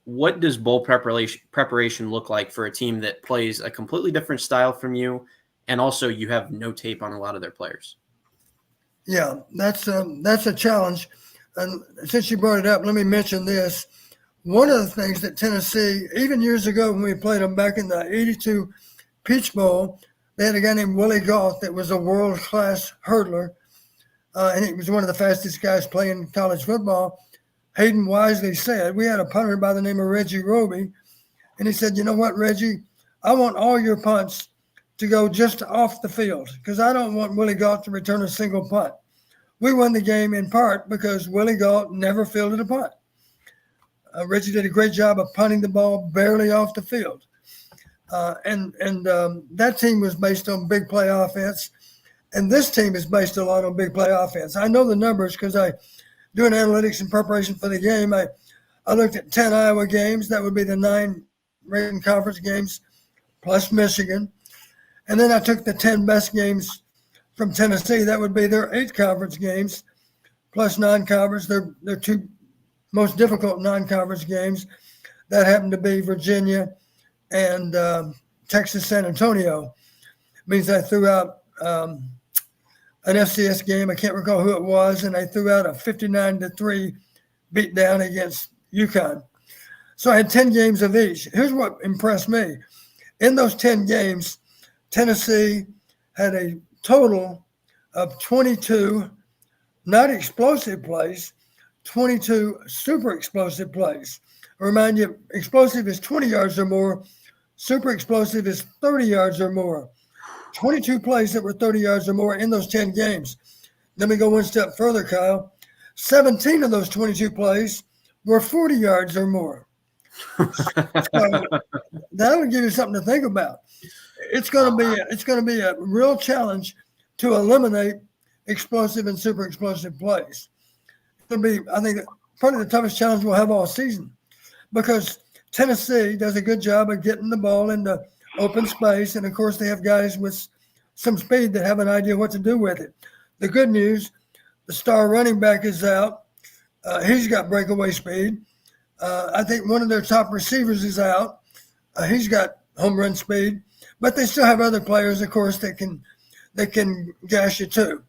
What does bowl preparation look like for a team that plays a completely different style from you, and also you have no tape on a lot of their players? Yeah, that's a challenge. And since you brought it up, let me mention this. One of the things that Tennessee, even years ago when we played them back in the 82 Peach Bowl, they had a guy named Willie Goff that was a world-class hurdler, and he was one of the fastest guys playing college football. Hayden wisely said, we had a punter by the name of Reggie Roby, and he said, "You know what, Reggie? I want all your punts to go just off the field because I don't want Willie Goff to return a single punt." We won the game in part because Willie Goff never fielded a punt. Reggie did a great job of punting the ball barely off the field. And that team was based on big play offense. And this team is based a lot on big play offense. I know the numbers because I do an analytics in preparation for the game. I looked at 10 Iowa games. That would be the 9 ranked conference games plus Michigan. And then I took the 10 best games from Tennessee. That would be their 8 conference games plus non-conference. Their 2 most difficult non-conference games. That happened to be Virginia and Texas San Antonio. It means I threw out an FCS game. I can't recall who it was, and I threw out a 59-3 beatdown against UConn. So I had 10 games of each. Here's what impressed me. In those 10 games, Tennessee had a total of 22 not explosive plays, 22 super explosive plays. I remind you, explosive is 20 yards or more. Super explosive is 30 yards or more. 22 plays that were 30 yards or more in those 10 games. Let me go one step further, Kyle. 17 of those 22 plays were 40 yards or more. So that'll give you something to think about. It's going to be a real challenge to eliminate explosive and super explosive plays. It'll be, I think, probably the toughest challenge we'll have all season because Tennessee does a good job of getting the ball into open space. And, of course, they have guys with some speed that have an idea what to do with it. The good news, the star running back is out. He's got breakaway speed. I think one of their top receivers is out. He's got home run speed. But they still have other players, of course, that can gash you too.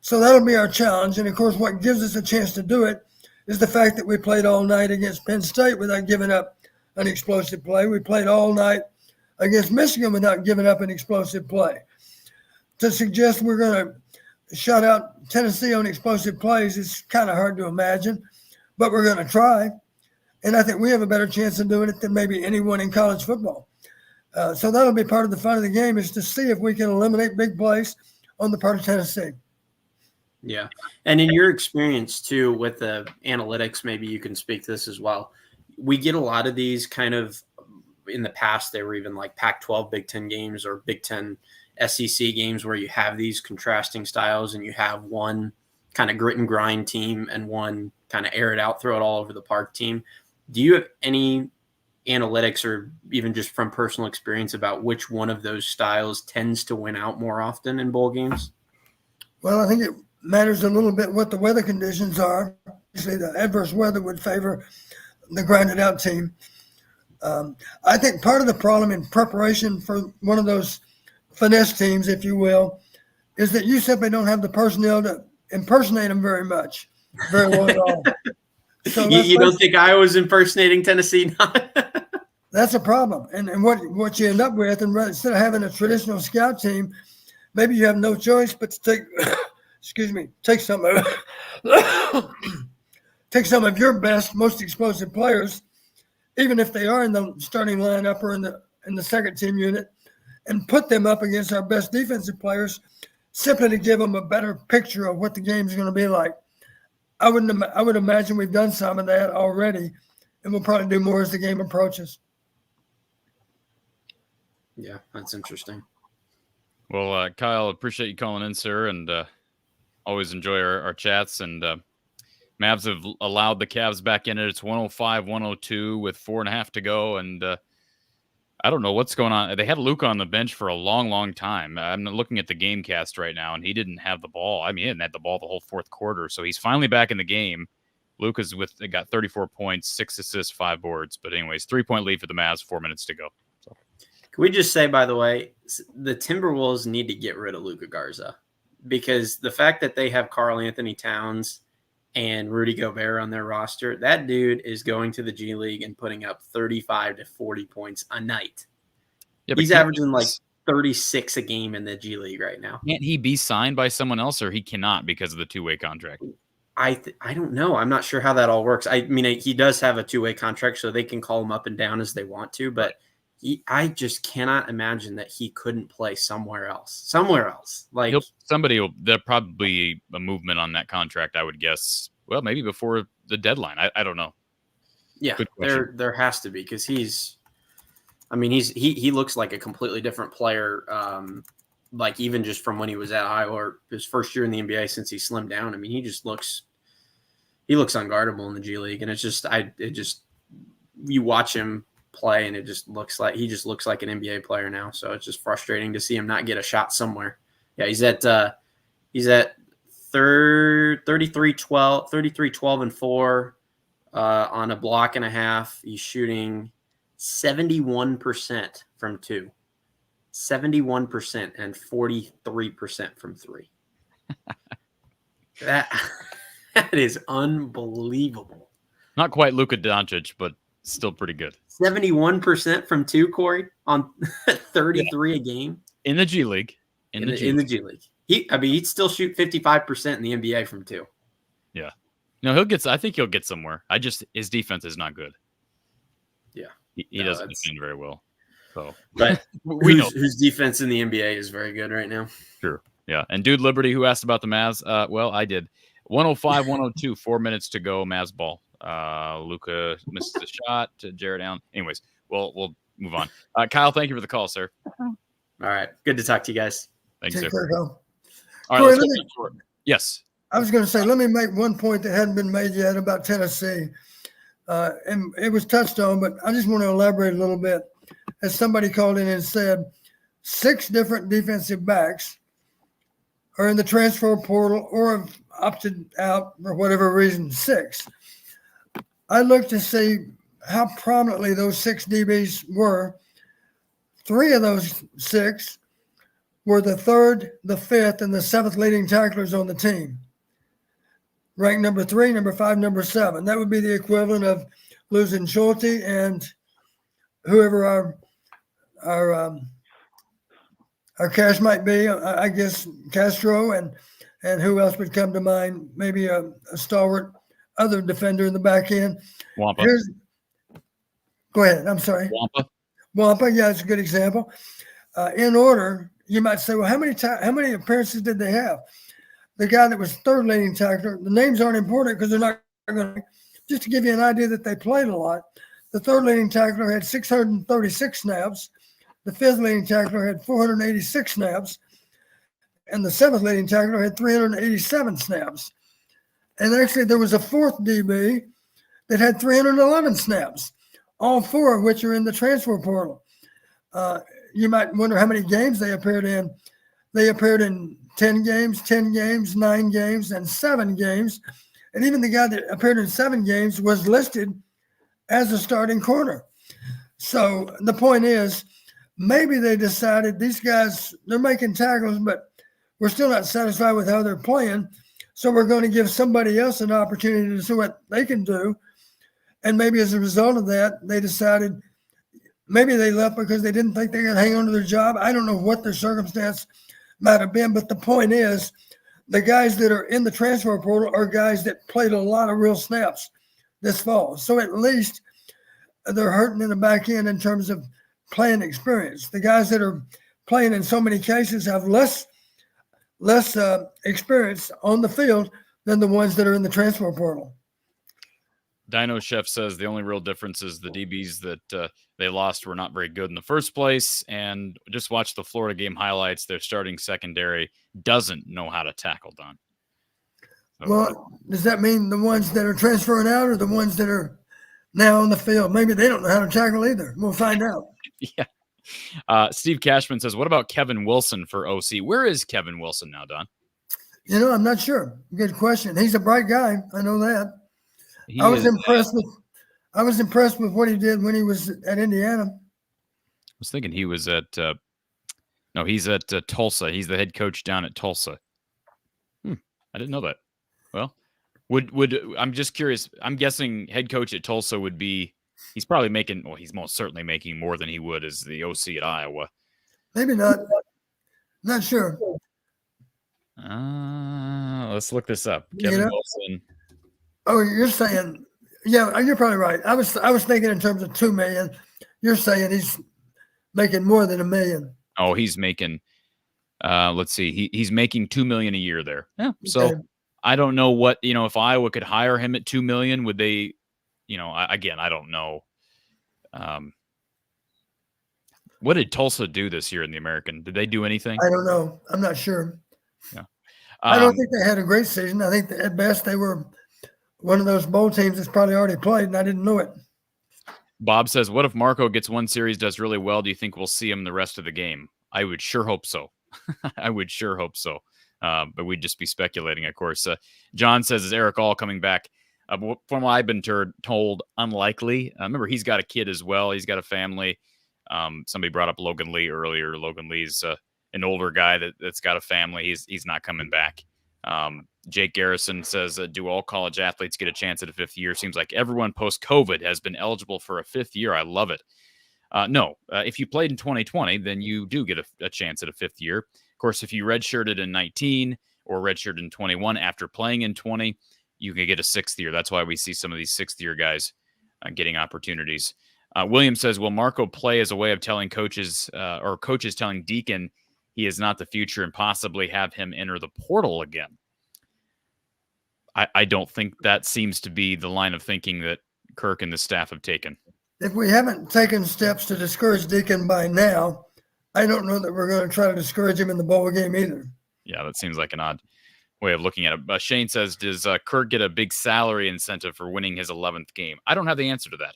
So that'll be our challenge. And, of course, what gives us a chance to do it is the fact that we played all night against Penn State without giving up an explosive play. We played all night against Michigan without giving up an explosive play. To suggest we're going to shut out Tennessee on explosive plays is kind of hard to imagine, but we're going to try. And I think we have a better chance of doing it than maybe anyone in college football. So that'll be part of the fun of the game is to see if we can eliminate big plays on the part of Tennessee. Yeah. And in your experience too, with the analytics, maybe you can speak to this as well. We get a lot of these kind of in the past they were even like Pac-12 Big Ten games or Big Ten SEC games where you have these contrasting styles and you have one kind of grit and grind team and one kind of air it out, throw it all over the park team. Do you have any analytics or even just from personal experience about which one of those styles tends to win out more often in bowl games? Well, I think it matters a little bit what the weather conditions are. Obviously, the adverse weather would favor the grinded out team. I think part of the problem in preparation for one of those finesse teams, if you will, is that you simply don't have the personnel to impersonate them very well at all. So you don't think Iowa's impersonating Tennessee? That's a problem. And what you end up with, and instead of having a traditional scout team, maybe you have no choice but to take some of your best, most explosive players, even if they are in the starting lineup or in the second team unit, and put them up against our best defensive players, simply to give them a better picture of what the game is going to be like. I would imagine we've done some of that already, and we'll probably do more as the game approaches. Yeah, that's interesting. Well, Kyle, appreciate you calling in, sir, and always enjoy our chats. And Mavs have allowed the Cavs back in it. It's 105-102 with 4.5 to go, and I don't know what's going on. They had Luka on the bench for a long, long time. I'm looking at the game cast right now, and he didn't have the ball. I mean, he didn't have the ball the whole fourth quarter, so he's finally back in the game. Luka's got 34 points, 6 assists, 5 boards. But anyways, 3-point lead for the Mavs, 4 minutes to go. So. Can we just say, by the way, the Timberwolves need to get rid of Luka Garza, because the fact that they have Karl Anthony Towns and Rudy Gobert on their roster, that dude is going to the G League and putting up 35 to 40 points a night. Yeah, he's averaging like 36 a game in the G League right now. Can't he be signed by someone else, or he cannot because of the two-way contract? I don't know. I'm not sure how that all works. I mean, he does have a two-way contract, so they can call him up and down as they want to, but I just cannot imagine that he couldn't play somewhere else. Like there'll probably a movement on that contract, I would guess. Well, maybe before the deadline. I don't know. Yeah, there has to be, because he looks like a completely different player. Like even just from when he was at Iowa, or his first year in the NBA since he slimmed down. I mean, he looks unguardable in the G League, and you watch him play, and he just looks like an NBA player now. So it's just frustrating to see him not get a shot somewhere. Yeah, he's at 33, 12 and 4 on a block and a half. He's shooting 71% from 2, 71% and 43% from 3. That is unbelievable. Not quite Luka Doncic, but still pretty good. 71% from 2, Corey, on 33 a game in the G League. In the G League, he'd still shoot 55% in the NBA from 2. Yeah, no, I think he'll get somewhere. His defense is not good. Yeah, he doesn't defend very well. So, but we know whose defense in the NBA is very good right now. Sure, yeah. And Dude Liberty, who asked about the Mavs, well, I did. 105-102, 4 minutes to go. Mavs ball. Luka misses the shot to Jared Allen. Anyways, we'll move on. Kyle, thank you for the call, sir. All right, good to talk to you guys. Thanks, sir. All right, let's go. Yes. I was going to say, let me make one point that hadn't been made yet about Tennessee. And it was touched on, but I just want to elaborate a little bit. As somebody called in and said, 6 different defensive backs are in the transfer portal or have opted out for whatever reason, 6. I looked to see how prominently those 6 DBs were. 3 of those 6 were the 3rd, the 5th, and the 7th leading tacklers on the team. Ranked number 3, number 5, number 7. That would be the equivalent of losing Schulte and whoever our cash might be. I guess Castro and who else would come to mind? Maybe a stalwart other defender in the back end. Wampa. Go ahead. I'm sorry. Wampa. Yeah, it's a good example. In order, you might say, well, how many appearances did they have? The guy that was 3rd leading tackler, the names aren't important because they're not going to, just to give you an idea that they played a lot. The third leading tackler had 636 snaps. The fifth leading tackler had 486 snaps. And the seventh leading tackler had 387 snaps. And actually, there was a fourth DB that had 311 snaps, all four of which are in the transfer portal. You might wonder how many games they appeared in. They appeared in 10 games, 9 games, and 7 games. And even the guy that appeared in 7 games was listed as a starting corner. So the point is, maybe they decided these guys, they're making tackles, but we're still not satisfied with how they're playing. So we're going to give somebody else an opportunity to see what they can do. And maybe as a result of that, they decided maybe they left because they didn't think they could hang on to their job. I don't know what their circumstance might have been, but the point is the guys that are in the transfer portal are guys that played a lot of real snaps this fall. So at least they're hurting in the back end in terms of playing experience. The guys that are playing in so many cases have less experience on the field than the ones that are in the transfer portal. Dino Chef says the only real difference is the DBs that they lost were not very good in the first place. And just watch the Florida game highlights. Their starting secondary doesn't know how to tackle, Don. So, well, does that mean the ones that are transferring out or the ones that are now on the field? Maybe they don't know how to tackle either. We'll find out. Yeah. Steve Cashman says, what about Kevin Wilson for OC? Where is Kevin Wilson now, Don? I'm not sure. Good question. He's a bright guy. I know that. I was impressed with what he did when he was at Indiana. I was thinking he was at he's at Tulsa. He's the head coach down at Tulsa. I didn't know that. Well, would I'm just curious. I'm guessing head coach at Tulsa would be. He's probably making. Well, he's most certainly making more than he would as the OC at Iowa. Maybe not. Not sure. Let's look this up. Kevin Wilson. Oh, you're saying, yeah, you're probably right. I was thinking in terms of $2 million. You're saying he's making more than $1 million. Oh, he's making. Let's see. He's making $2 million a year there. Yeah. So okay. I don't know what if Iowa could hire him at $2 million, would they? Again, I don't know. What did Tulsa do this year in the American? Did they do anything? I don't know. I'm not sure. Yeah. I don't think they had a great season. I think that at best they were one of those bowl teams that's probably already played, and I didn't know it. Bob says, what if Marco gets one series, does really well? Do you think we'll see him the rest of the game? I would sure hope so. I would sure hope so. But we'd just be speculating, of course. John says, is Eric All coming back? From what I've been told, unlikely. Remember, he's got a kid as well. He's got a family. Somebody brought up Logan Lee earlier. Logan Lee's an older guy that's got a family. He's not coming back. Jake Garrison says, do all college athletes get a chance at a fifth year? Seems like everyone post-COVID has been eligible for a fifth year. I love it. No, if you played in 2020, then you do get a chance at a fifth year. Of course, if you redshirted in 19 or redshirted in 21 after playing in 20, you can get a sixth year. That's why we see some of these sixth-year guys getting opportunities. William says, will Marco play as a way of telling coaches or coaches telling Deacon he is not the future and possibly have him enter the portal again? I don't think that seems to be the line of thinking that Kirk and the staff have taken. If we haven't taken steps to discourage Deacon by now, I don't know that we're going to try to discourage him in the bowl game either. Yeah, that seems like an odd way of looking at it. Shane says, does Kirk get a big salary incentive for winning his 11th game? I don't have the answer to that.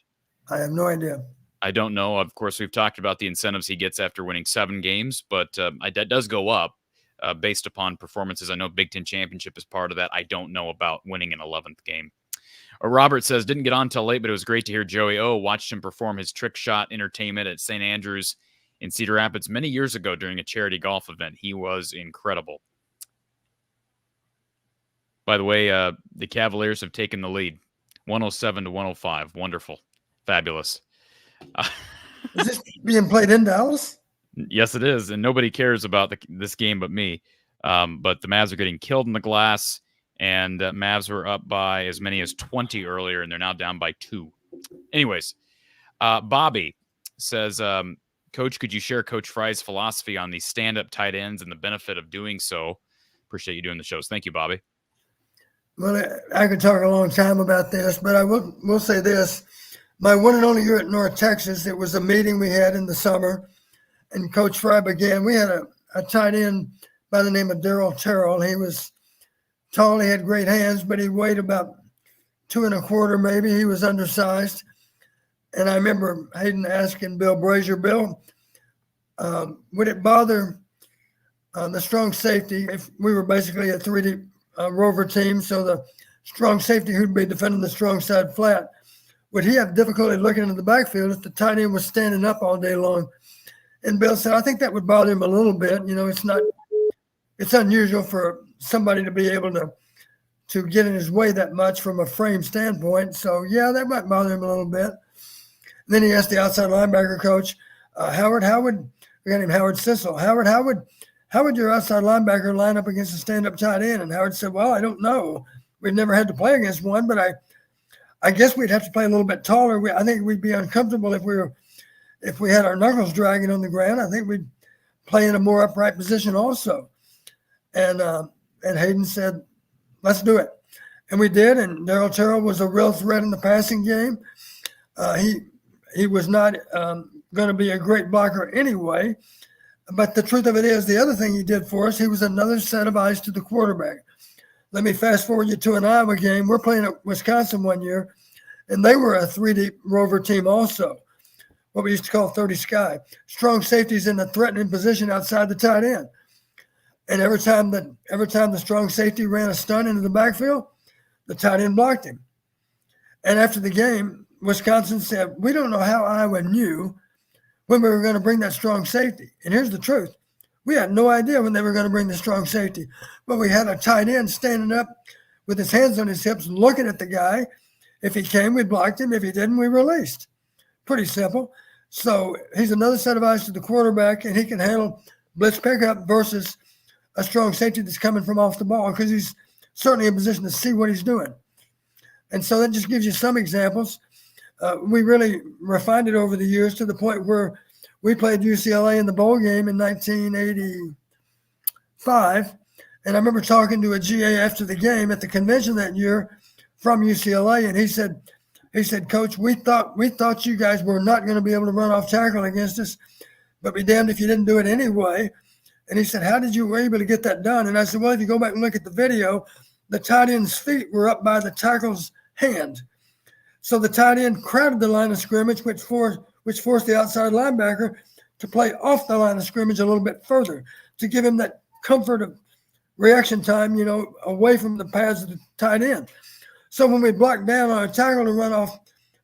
I have no idea. I don't know. Of course, we've talked about the incentives he gets after winning 7 games, but that does go up based upon performances. I know Big Ten Championship is part of that. I don't know about winning an 11th game. Robert says, didn't get on till late, but it was great to hear Joey O. Watched him perform his trick shot entertainment at St. Andrews in Cedar Rapids many years ago during a charity golf event. He was incredible. By the way, the Cavaliers have taken the lead, 107 to 105. Wonderful. Fabulous. Is this being played in Dallas? Yes, it is. And nobody cares about this game but me. But the Mavs are getting killed in the glass, and Mavs were up by as many as 20 earlier, and they're now down by 2. Anyways, Bobby says, Coach, could you share Coach Fry's philosophy on these stand-up tight ends and the benefit of doing so? Appreciate you doing the shows. Thank you, Bobby. Well, I could talk a long time about this, but I will say this. my one and only year at North Texas, it was a meeting we had in the summer, and Coach Fry began. We had a tight end by the name of Daryl Terrell. He was tall, he had great hands, but he weighed about 2 1/4 maybe. He was undersized. And I remember Hayden asking Bill Brazier, Bill, would it bother the strong safety if we were basically a 3D rover team? So the strong safety who'd be defending the strong side flat, would he have difficulty looking into the backfield if the tight end was standing up all day long? And Bill said, I think that would bother him a little bit. You know, it's unusual for somebody to be able to get in his way that much from a frame standpoint. So yeah, that might bother him a little bit. And then he asked the outside linebacker coach, Howard, we got him Howard Sissel. Howard, how would your outside linebacker line up against a stand-up tight end? And Howard said, well, I don't know. We've never had to play against one, but I guess we'd have to play a little bit taller. I think we'd be uncomfortable if we had our knuckles dragging on the ground. I think we'd play in a more upright position also. And Hayden said, let's do it. And we did, and Daryl Terrell was a real threat in the passing game. He was not going to be a great blocker anyway. But the truth of it is, the other thing he did for us, he was another set of eyes to the quarterback. Let me fast forward you to an Iowa game. We're playing at Wisconsin one year, and they were a 3D rover team also, what we used to call 30 Sky. Strong safeties in the threatening position outside the tight end. And every time the strong safety ran a stunt into the backfield, the tight end blocked him. And after the game, Wisconsin said, we don't know how Iowa knew when we were going to bring that strong safety. And here's the truth. We had no idea when they were going to bring the strong safety. But we had a tight end standing up with his hands on his hips looking at the guy. If he came, we blocked him. If he didn't, we released. Pretty simple. So he's another set of eyes to the quarterback, and he can handle blitz pickup versus a strong safety that's coming from off the ball because he's certainly in position to see what he's doing. And so that just gives you some examples. We really refined it over the years to the point where we played UCLA in the bowl game in 1985. And I remember talking to a GA after the game at the convention that year from UCLA. And he said, Coach, we thought you guys were not going to be able to run off tackle against us, but be damned if you didn't do it anyway. And he said, how did you were able to get that done? And I said, well, if you go back and look at the video, the tight end's feet were up by the tackle's hand. So the tight end crowded the line of scrimmage, which forced the outside linebacker to play off the line of scrimmage a little bit further to give him that comfort of reaction time, away from the pads of the tight end. So when we blocked down on a tackle to run off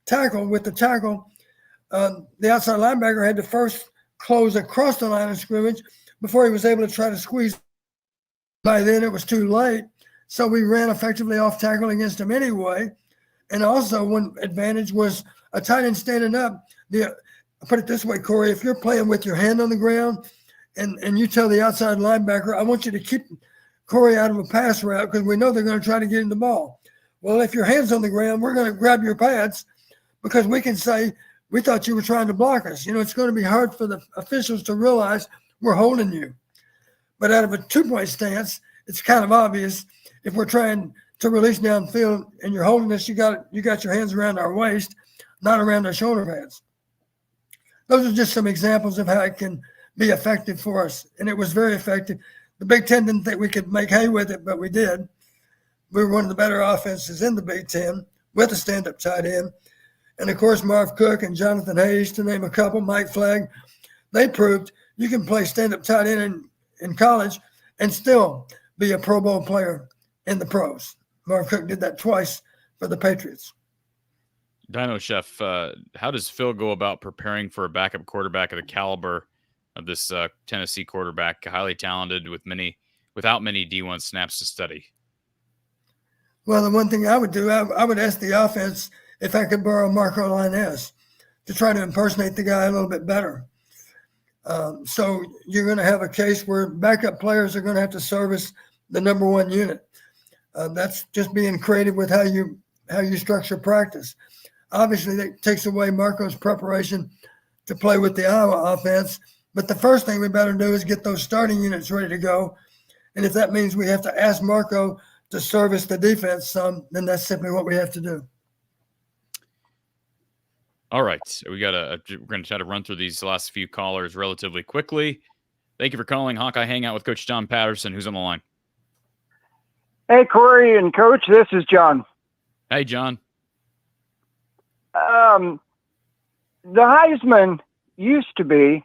tackle with the tackle, the outside linebacker had to first close across the line of scrimmage before he was able to try to squeeze. By then it was too late. So we ran effectively off tackle against him anyway. And also one advantage was a tight end standing up. I put it this way, Corey, if you're playing with your hand on the ground and you tell the outside linebacker, I want you to keep Corey out of a pass route because we know they're going to try to get in the ball. Well, if your hand's on the ground, we're going to grab your pads because we can say, we thought you were trying to block us. It's going to be hard for the officials to realize we're holding you. But out of a 2-point stance, it's kind of obvious if we're trying to release downfield and you're holding us, you got your hands around our waist, not around our shoulder pads. Those are just some examples of how it can be effective for us. And it was very effective. The Big Ten didn't think we could make hay with it, but we did. We were one of the better offenses in the Big Ten with a stand-up tight end. And, of course, Marv Cook and Jonathan Hayes, to name a couple, Mike Flagg, they proved you can play stand-up tight end in college and still be a Pro Bowl player in the pros. Marv Cook did that twice for the Patriots. Dino Chef, how does Phil go about preparing for a backup quarterback of the caliber of this Tennessee quarterback, highly talented without many D1 snaps to study? Well, the one thing I would do, I would ask the offense if I could borrow Marco Linez to try to impersonate the guy a little bit better. So you're going to have a case where backup players are going to have to service the number one unit. That's just being creative with how you structure practice. Obviously, that takes away Marco's preparation to play with the Iowa offense. But the first thing we better do is get those starting units ready to go. And if that means we have to ask Marco to service the defense some, then that's simply what we have to do. All right. So we're going to try to run through these last few callers relatively quickly. Thank you for calling Hawkeye Hangout with Coach John Patterson, who's on the line. Hey, Corey and Coach, this is John. Hey, John. The Heisman used to be,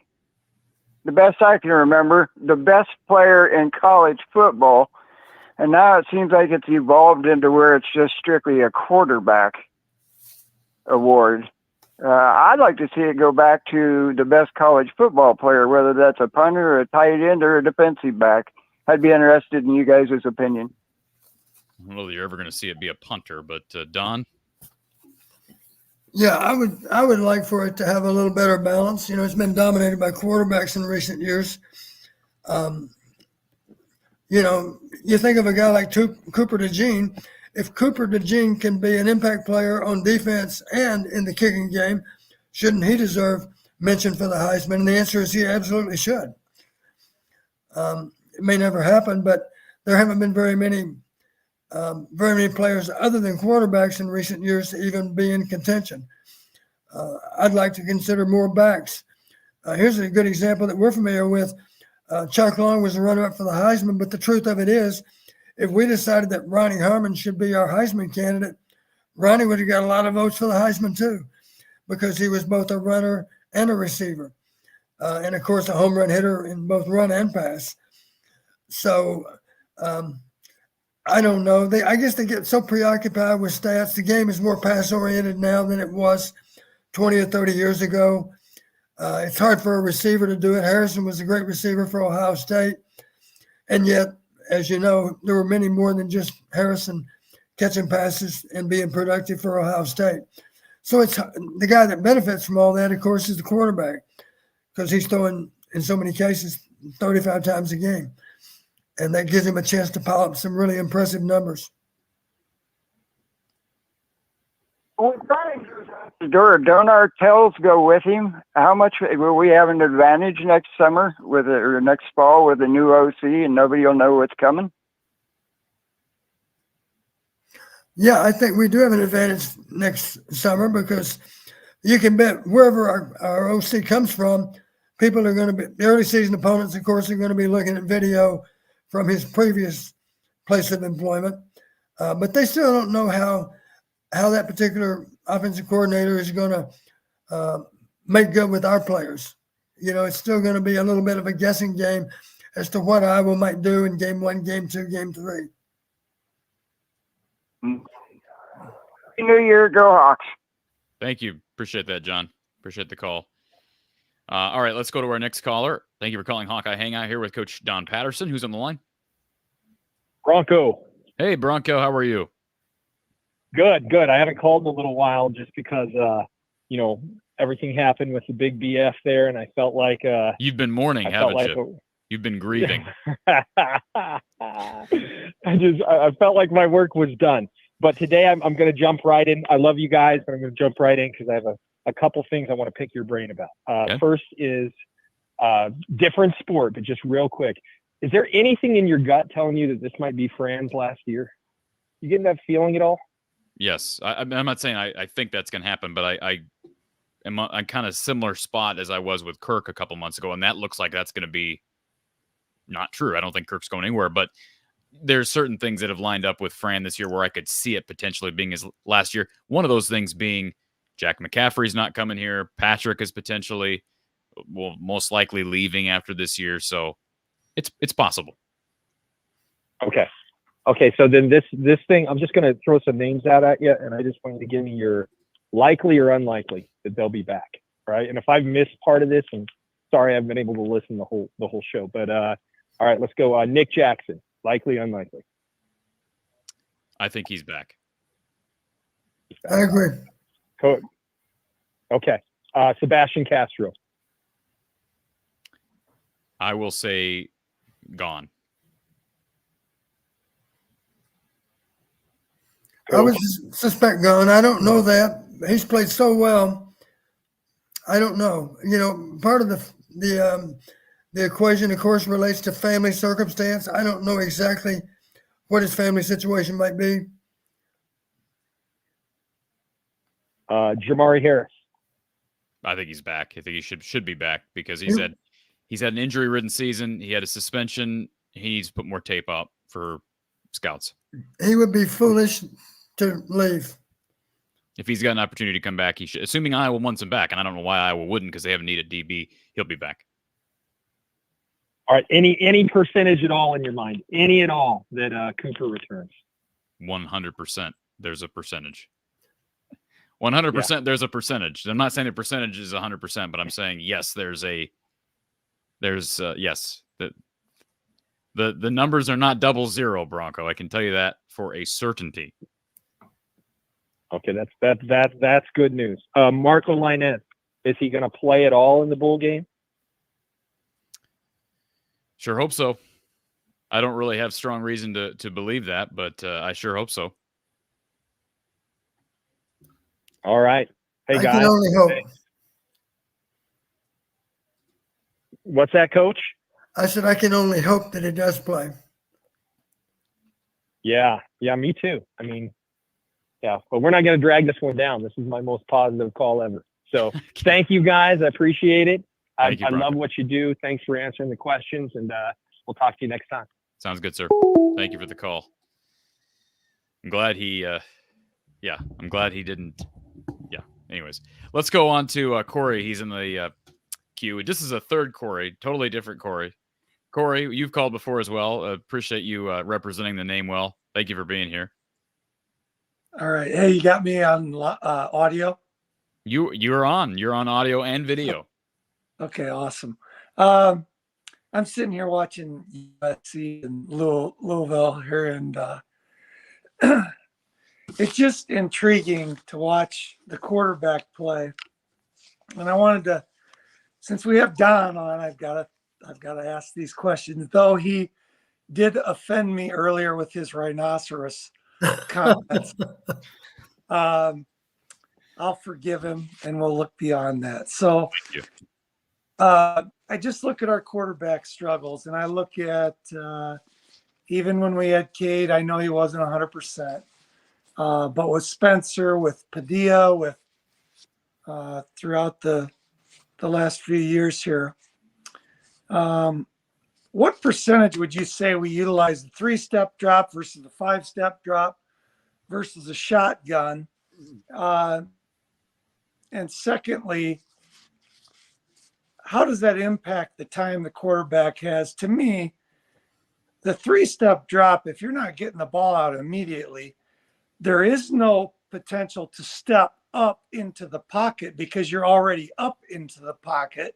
the best I can remember, the best player in college football. And now it seems like it's evolved into where it's just strictly a quarterback award. I'd like to see it go back to the best college football player, whether that's a punter, a tight end, or a defensive back. I'd be interested in you guys' opinion. I don't know that you're ever going to see it be a punter, but Don? Yeah, I would like for it to have a little better balance. You know, it's been dominated by quarterbacks in recent years. You know, you think of a guy like Cooper DeJean. If Cooper DeJean can be an impact player on defense and in the kicking game, shouldn't he deserve mention for the Heisman? And the answer is he absolutely should. It may never happen, but there haven't been very many players other than quarterbacks in recent years to even be in contention. I'd like to consider more backs. Here's a good example that we're familiar with. Chuck Long was a runner-up for the Heisman, but the truth of it is, if we decided that Ronnie Harmon should be our Heisman candidate, Ronnie would have got a lot of votes for the Heisman too, because he was both a runner and a receiver. And of course, a home run hitter in both run and pass. So I don't know. I guess they get so preoccupied with stats. The game is more pass-oriented now than it was 20 or 30 years ago. It's hard for a receiver to do it. Harrison was a great receiver for Ohio State. And yet, as you know, there were many more than just Harrison catching passes and being productive for Ohio State. So it's the guy that benefits from all that, of course, is the quarterback, because he's throwing, in so many cases, 35 times a game. And that gives him a chance to pile up some really impressive numbers. Don't our tails go with him? How much will we have an advantage next summer or next fall with a new OC and nobody will know what's coming? Yeah, I think we do have an advantage next summer because you can bet wherever our OC comes from, people are going to be, the early season opponents, of course, are going to be looking at video from his previous place of employment. But they still don't know how that particular offensive coordinator is going to make good with our players. You know, it's still going to be a little bit of a guessing game as to what Iowa might do in game 1, game 2, game 3. New Year, go Hawks. Thank you. Appreciate that, John. Appreciate the call. All right, let's go to our next caller. Thank you for calling Hawkeye Hangout here with Coach Don Patterson, who's on the line. Bronco. Hey, Bronco, how are you? Good. I haven't called in a little while just because, you know, everything happened with the big BF there, and I felt like you've been mourning, haven't you? You've been grieving. I felt like my work was done. But today I'm going to jump right in. I love you guys, but I'm going to jump right in because I have a couple things I want to pick your brain about. Okay. First is different sport, but just real quick. Is there anything in your gut telling you that this might be Fran's last year? You getting that feeling at all? Yes. I'm not saying I think that's going to happen, but I'm kind of similar spot as I was with Kirk a couple months ago, and that looks like that's going to be not true. I don't think Kirk's going anywhere, but there's certain things that have lined up with Fran this year where I could see it potentially being his last year. One of those things being Jack McCaffrey's not coming here. Patrick is potentially, will most likely leaving after this year. So it's possible. Okay. So then this thing, I'm just going to throw some names out at you, and I just want you to give me your likely or unlikely that they'll be back. Right. And if I've missed part of this, and sorry, I haven't been able to listen the whole show, but all right, let's go. Nick Jackson. Likely, unlikely. I think he's back. I agree. Okay. Sebastian Castro. I will say gone. I would suspect gone. I don't know that. He's played so well. I don't know. You know, part of the equation, of course, relates to family circumstance. I don't know exactly what his family situation might be. Jamari Harris. I think he's back. I think he should be back because he's had an injury-ridden season. He had a suspension. He needs to put more tape up for scouts. He would be foolish to leave. If he's got an opportunity to come back, he should. Assuming Iowa wants him back, and I don't know why Iowa wouldn't because they haven't needed DB. He'll be back. All right. Any percentage at all in your mind? Any at all that Cooper returns? 100%. There's a percentage. 100%. There's a percentage. I'm not saying the percentage is 100%, but I'm saying yes. Yes. The numbers are not 00, Bronco. I can tell you that for a certainty. Okay, that's good news. Marco Linus, is he going to play at all in the bowl game? Sure hope so. I don't really have strong reason to believe that, but I sure hope so. All right. Hey, guys. I can only hope. What's that, Coach? I said I can only hope that he does play. Yeah, me too. I mean, yeah, but we're not going to drag this one down. This is my most positive call ever. So thank you, guys. I appreciate it. I love what you do. Thanks for answering the questions, and we'll talk to you next time. Sounds good, sir. Thank you for the call. I'm glad he I'm glad he didn't. Yeah. Anyways, let's go on to Corey. He's in the queue. This is a third Corey, totally different Corey. Corey, you've called before as well. Appreciate you representing the name well. Thank you for being here. All right. Hey, you got me on audio? You're on. You're on audio and video. Okay, awesome. I'm sitting here watching USC in Louisville here, and it's just intriguing to watch the quarterback play. And I wanted to, since we have Don on, I've got to ask these questions. Though he did offend me earlier with his rhinoceros comments. I'll forgive him, and we'll look beyond that. So I just look at our quarterback struggles, and I look at even when we had Cade, I know he wasn't 100%, but with Spencer, with Padilla, with throughout the last few years here, what percentage would you say we utilize the 3-step drop versus the 5-step drop versus a shotgun? And secondly, how does that impact the time the quarterback has? To me, the 3-step drop, if you're not getting the ball out immediately, there is no potential to step up into the pocket because you're already up into the pocket.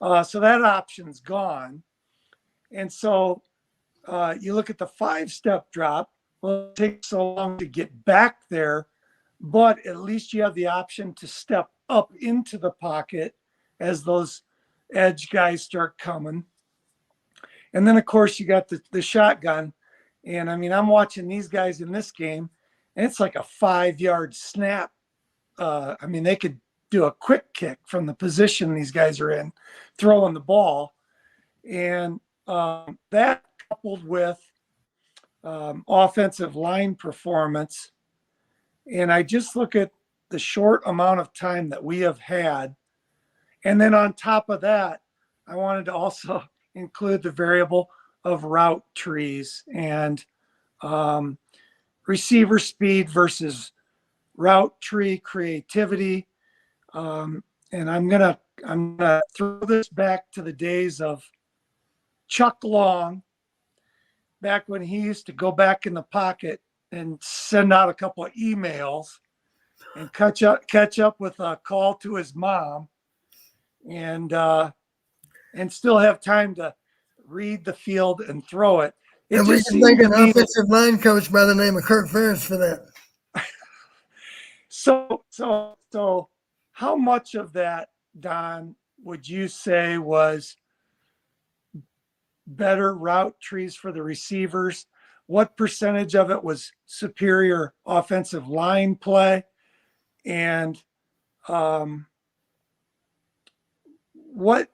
So that option's gone. And so you look at the 5-step drop, well, it takes so long to get back there, but at least you have the option to step up into the pocket as those edge guys start coming. And then, of course, you got the shotgun. And, I mean, I'm watching these guys in this game, and it's like a 5-yard snap. I mean, they could do a quick kick from the position these guys are in, throwing the ball. And that coupled with offensive line performance, and I just look at the short amount of time that we have had. And then on top of that, I wanted to also include the variable of route trees and receiver speed versus route tree creativity. And I'm gonna throw this back to the days of Chuck Long, back when he used to go back in the pocket and send out a couple of emails and catch up with a call to his mom, and still have time to read the field and throw it. And we can thank an offensive line coach by the name of Kirk Ferentz for that. So how much of that, Don, would you say was better route trees for the receivers? What percentage of it was superior offensive line play? And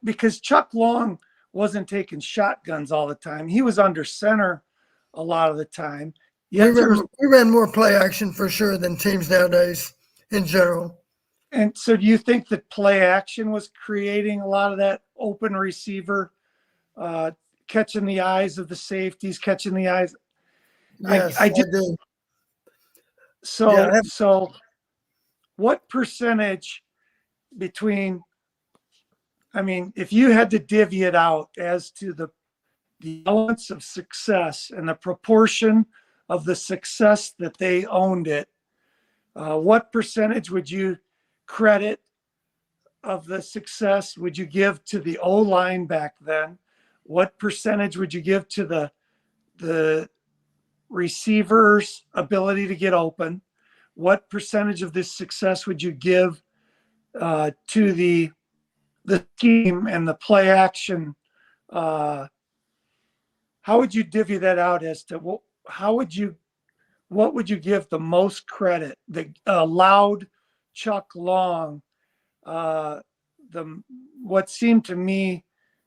because Chuck Long wasn't taking shotguns all the time. He was under center a lot of the time. We ran more play action for sure than teams nowadays in general. And so do you think that play action was creating a lot of that open receiver, catching the eyes of the safeties, catching the eyes? Yes, I I just, do. Yeah, so what percentage between, I mean, if you had to divvy it out as to the elements of success and the proportion of the success that they owned it, what percentage would you credit of the success would you give to the O line back then? What percentage would you give to the receiver's ability to get open? What percentage of this success would you give to the scheme and the play action? How would you divvy that out as to what would you give the most credit? The allowed Chuck Long, the what seemed to me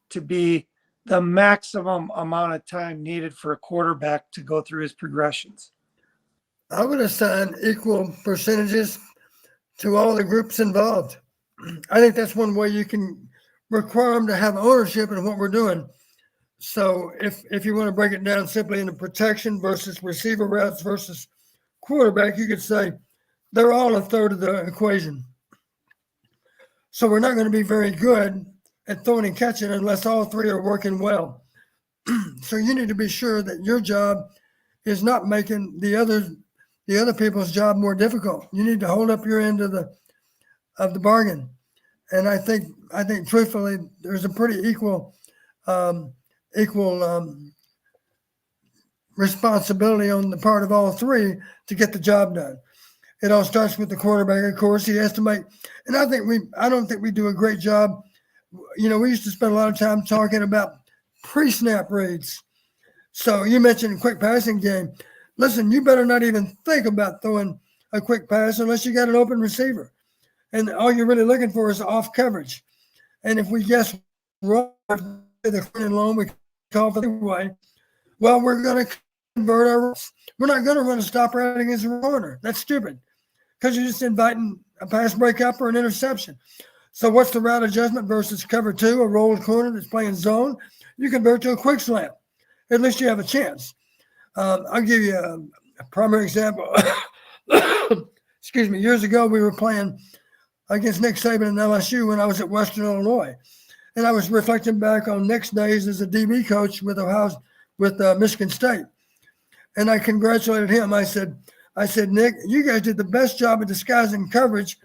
to be the maximum amount of time needed for a quarterback to go through his progressions. I would assign equal percentages to all the groups involved. I think that's one way you can require them to have ownership in what we're doing. So if you want to break it down simply into protection versus receiver routes versus quarterback, you could say they're all a third of the equation. So we're not going to be very good at throwing and catching unless all three are working well. So you need to be sure that your job is not making the other people's job more difficult. You need to hold up your end of the bargain. And I think truthfully, there's a pretty equal responsibility on the part of all three to get the job done. It all starts with the quarterback, of course. He has to make, and I don't think we do a great job. We used to spend a lot of time talking about pre-snap reads. So you mentioned quick passing game. Listen, you better not even think about throwing a quick pass unless you got an open receiver. And all you're really looking for is off coverage. And if we guess wrong, the and loan we call for the way, well, we're going to convert our. We're not going to run a stop route against a runner. That's stupid because you're just inviting a pass breakup or an interception. So what's the route adjustment versus cover two, a rolled corner that's playing zone? You convert to a quick slant. At least you have a chance. I'll give you a primary example. Excuse me. Years ago, we were playing against Nick Saban and LSU when I was at Western Illinois. And I was reflecting back on Nick's days as a DB coach with Michigan State. And I congratulated him. I said, Nick, you guys did the best job of disguising coverage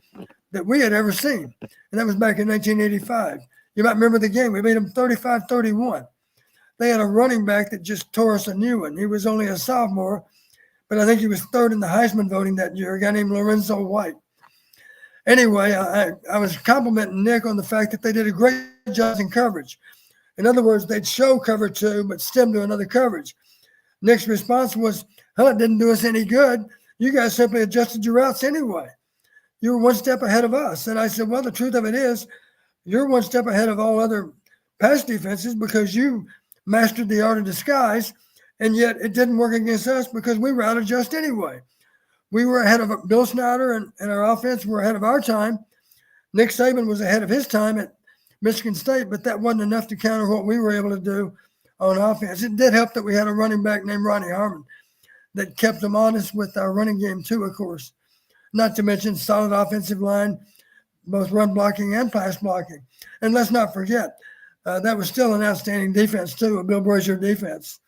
that we had ever seen. And that was back in 1985. You might remember the game. We made them 35-31. They had a running back that just tore us a new one. He was only a sophomore, but I think he was third in the Heisman voting that year, a guy named Lorenzo White. Anyway, I was complimenting Nick on the fact that they did a great job in coverage. In other words, they'd show cover two, but stem to another coverage. Nick's response was, it didn't do us any good. You guys simply adjusted your routes anyway. You were one step ahead of us. And I said, well, the truth of it is, you're one step ahead of all other pass defenses because you mastered the art of disguise, and yet it didn't work against us because we route adjust anyway. We were ahead of Bill Snyder, and our offense were ahead of our time. Nick Saban was ahead of his time at Michigan State, but that wasn't enough to counter what we were able to do on offense. It did help that we had a running back named Ronnie Harmon that kept them honest with our running game too, of course. Not to mention solid offensive line, both run blocking and pass blocking. And let's not forget, that was still an outstanding defense too, a Bill Brazier defense.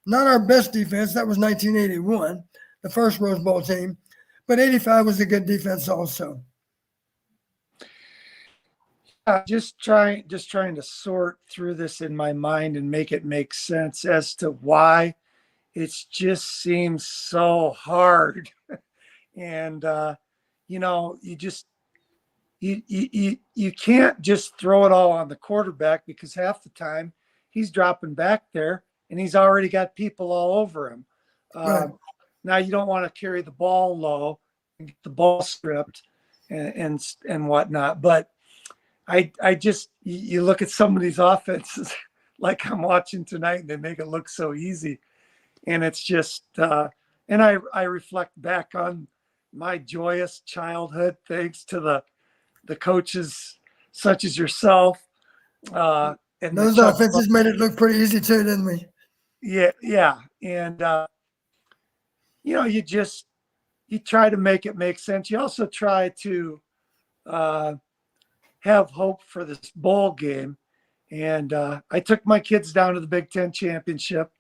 Not our best defense. That was 1981, the first Rose Bowl team. But 85 was a good defense also. Just trying to sort through this in my mind and make it make sense as to why it just seems so hard. And you can't just throw it all on the quarterback because half the time he's dropping back there and he's already got people all over him. Right. Now you don't want to carry the ball low and get the ball stripped and whatnot. But I just, you look at some of these offenses like I'm watching tonight and they make it look so easy. And it's just, and I reflect back on my joyous childhood, thanks to the coaches such as yourself. And those offenses made it look pretty easy too, didn't we? Yeah. And, you try to make it make sense. You also try to have hope for this bowl game. And I took my kids down to the Big Ten championship,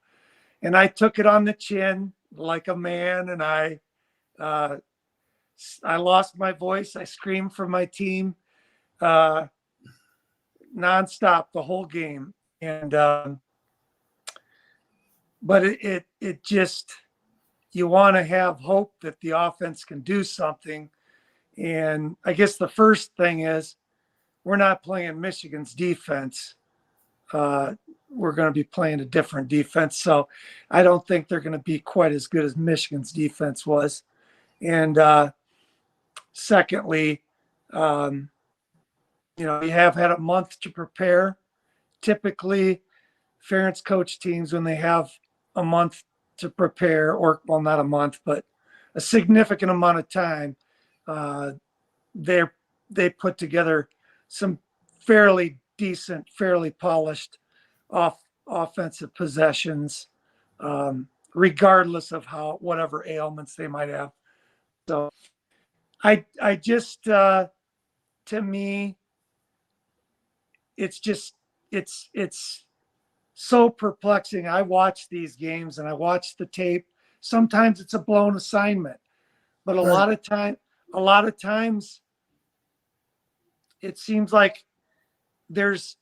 and I took it on the chin like a man. And I lost my voice. I screamed for my team nonstop the whole game. And but it just, you want to have hope that the offense can do something. And I guess the first thing is, we're not playing Michigan's defense. We're going to be playing a different defense. So I don't think they're going to be quite as good as Michigan's defense was. And secondly, you have had a month to prepare. Typically, Ferentz coach teams, when they have a month to prepare, or, well, not a month, but a significant amount of time, they put together some fairly decent, fairly polished offensive possessions, regardless of whatever ailments they might have. So I just, to me, it's so perplexing. I watch these games and I watch the tape. Sometimes it's a blown assignment, but a lot of times it seems like the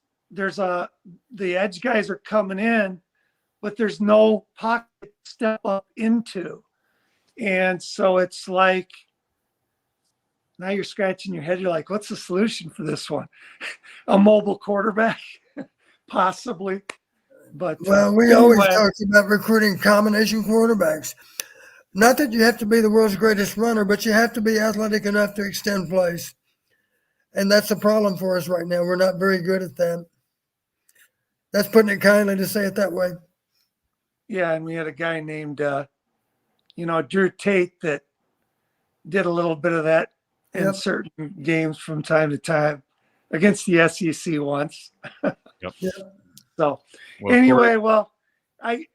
edge guys are coming in, but there's no pocket to step up into. And so it's like, now you're scratching your head. You're like, what's the solution for this one? A mobile quarterback? Possibly. But we always talked about recruiting combination quarterbacks. Not that you have to be the world's greatest runner, but you have to be athletic enough to extend plays. And that's a problem for us right now. We're not very good at that. That's putting it kindly to say it that way. Yeah, and we had a guy named, Drew Tate that did a little bit of that in certain games from time to time against the SEC once. Yep. So anyway, I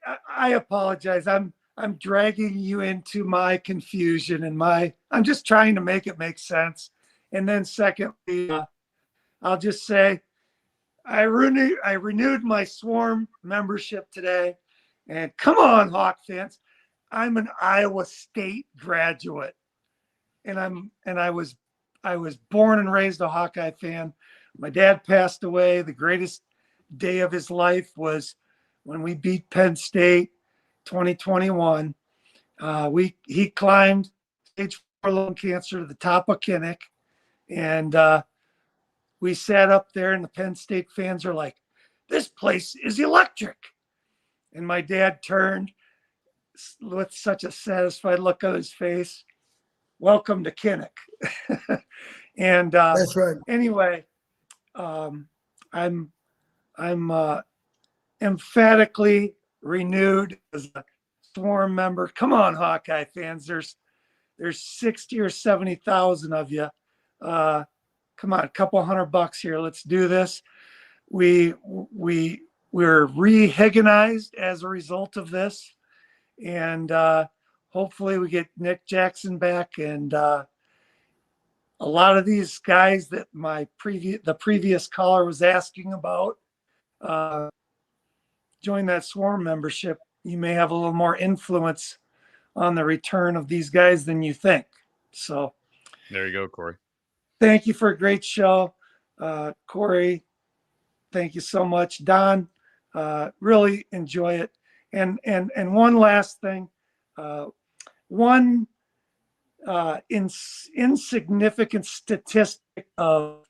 apologize. I'm dragging you into my confusion and I'm just trying to make it make sense. And then secondly, I'll just say I renewed my Swarm membership today. And come on, Hawk fans. I'm an Iowa State graduate. And I was born and raised a Hawkeye fan. My dad passed away. The greatest day of his life was when we beat Penn State 2021. He climbed stage 4 lung cancer to the top of Kinnick. And we sat up there and the Penn State fans are like, this place is electric. And my dad turned with such a satisfied look on his face. Welcome to Kinnick. And that's right. Anyway, I'm emphatically renewed as a Swarm member. Come on, Hawkeye fans. There's 60 or 70,000 of you. Come on, a couple $100 here. Let's do this. We're re-Higginized as a result of this. And hopefully we get Nick Jackson back. And a lot of these guys that the previous caller was asking about, join that Swarm membership. You may have a little more influence on the return of these guys than you think. So there you go, Corey. Thank you for a great show. Corey, thank you so much. Don, really enjoy it. And one last thing, insignificant statistic of,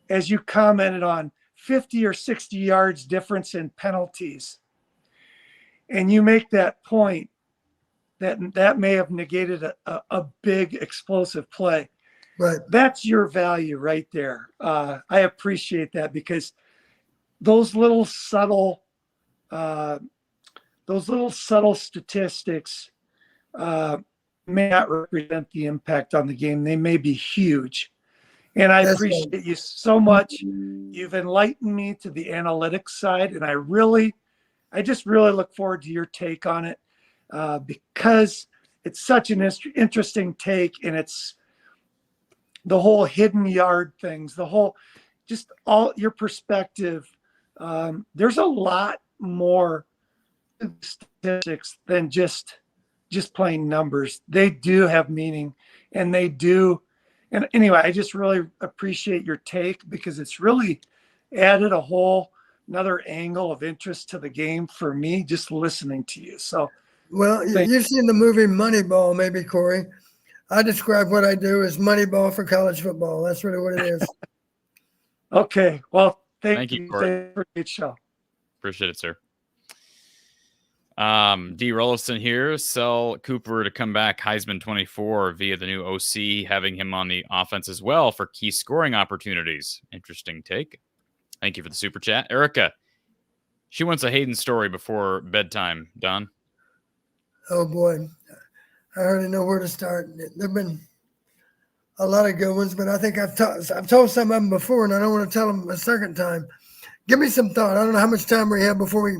as you commented on, 50 or 60 yards difference in penalties. And you make that point that may have negated a big explosive play. Right. That's your value right there. I appreciate that, because those little subtle statistics may not represent the impact on the game. They may be huge. And I That's appreciate you so much. You've enlightened me to the analytics side, and I just really look forward to your take on it because it's such an interesting take, and it's the whole hidden yard things, just all your perspective. There's a lot more statistics than just plain numbers. They do have meaning, and they do. And anyway, I just really appreciate your take because it's really added another angle of interest to the game for me just listening to you. So, well, you've seen the movie Moneyball, maybe, Corey. I describe what I do as Moneyball for college football. That's really what it is. Okay. Well, thank you, you. Corey. Thank you for a great show. Appreciate it, sir. D. Rollison here. Sell Cooper to come back Heisman 24 via the new OC, having him on the offense as well for key scoring opportunities. Interesting take. Thank you for the super chat. Erica, she wants a Hayden story before bedtime. Don? Oh, boy. I already know where to start. There have been a lot of good ones, but I think I've told some of them before, and I don't want to tell them a second time. Give me some thought. I don't know how much time we have before we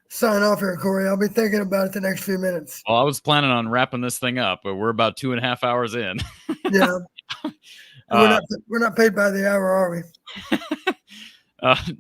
sign off here, Corey. I'll be thinking about it the next few minutes. Well, I was planning on wrapping this thing up, but we're about 2.5 hours in. Yeah. We're not paid by the hour, are we?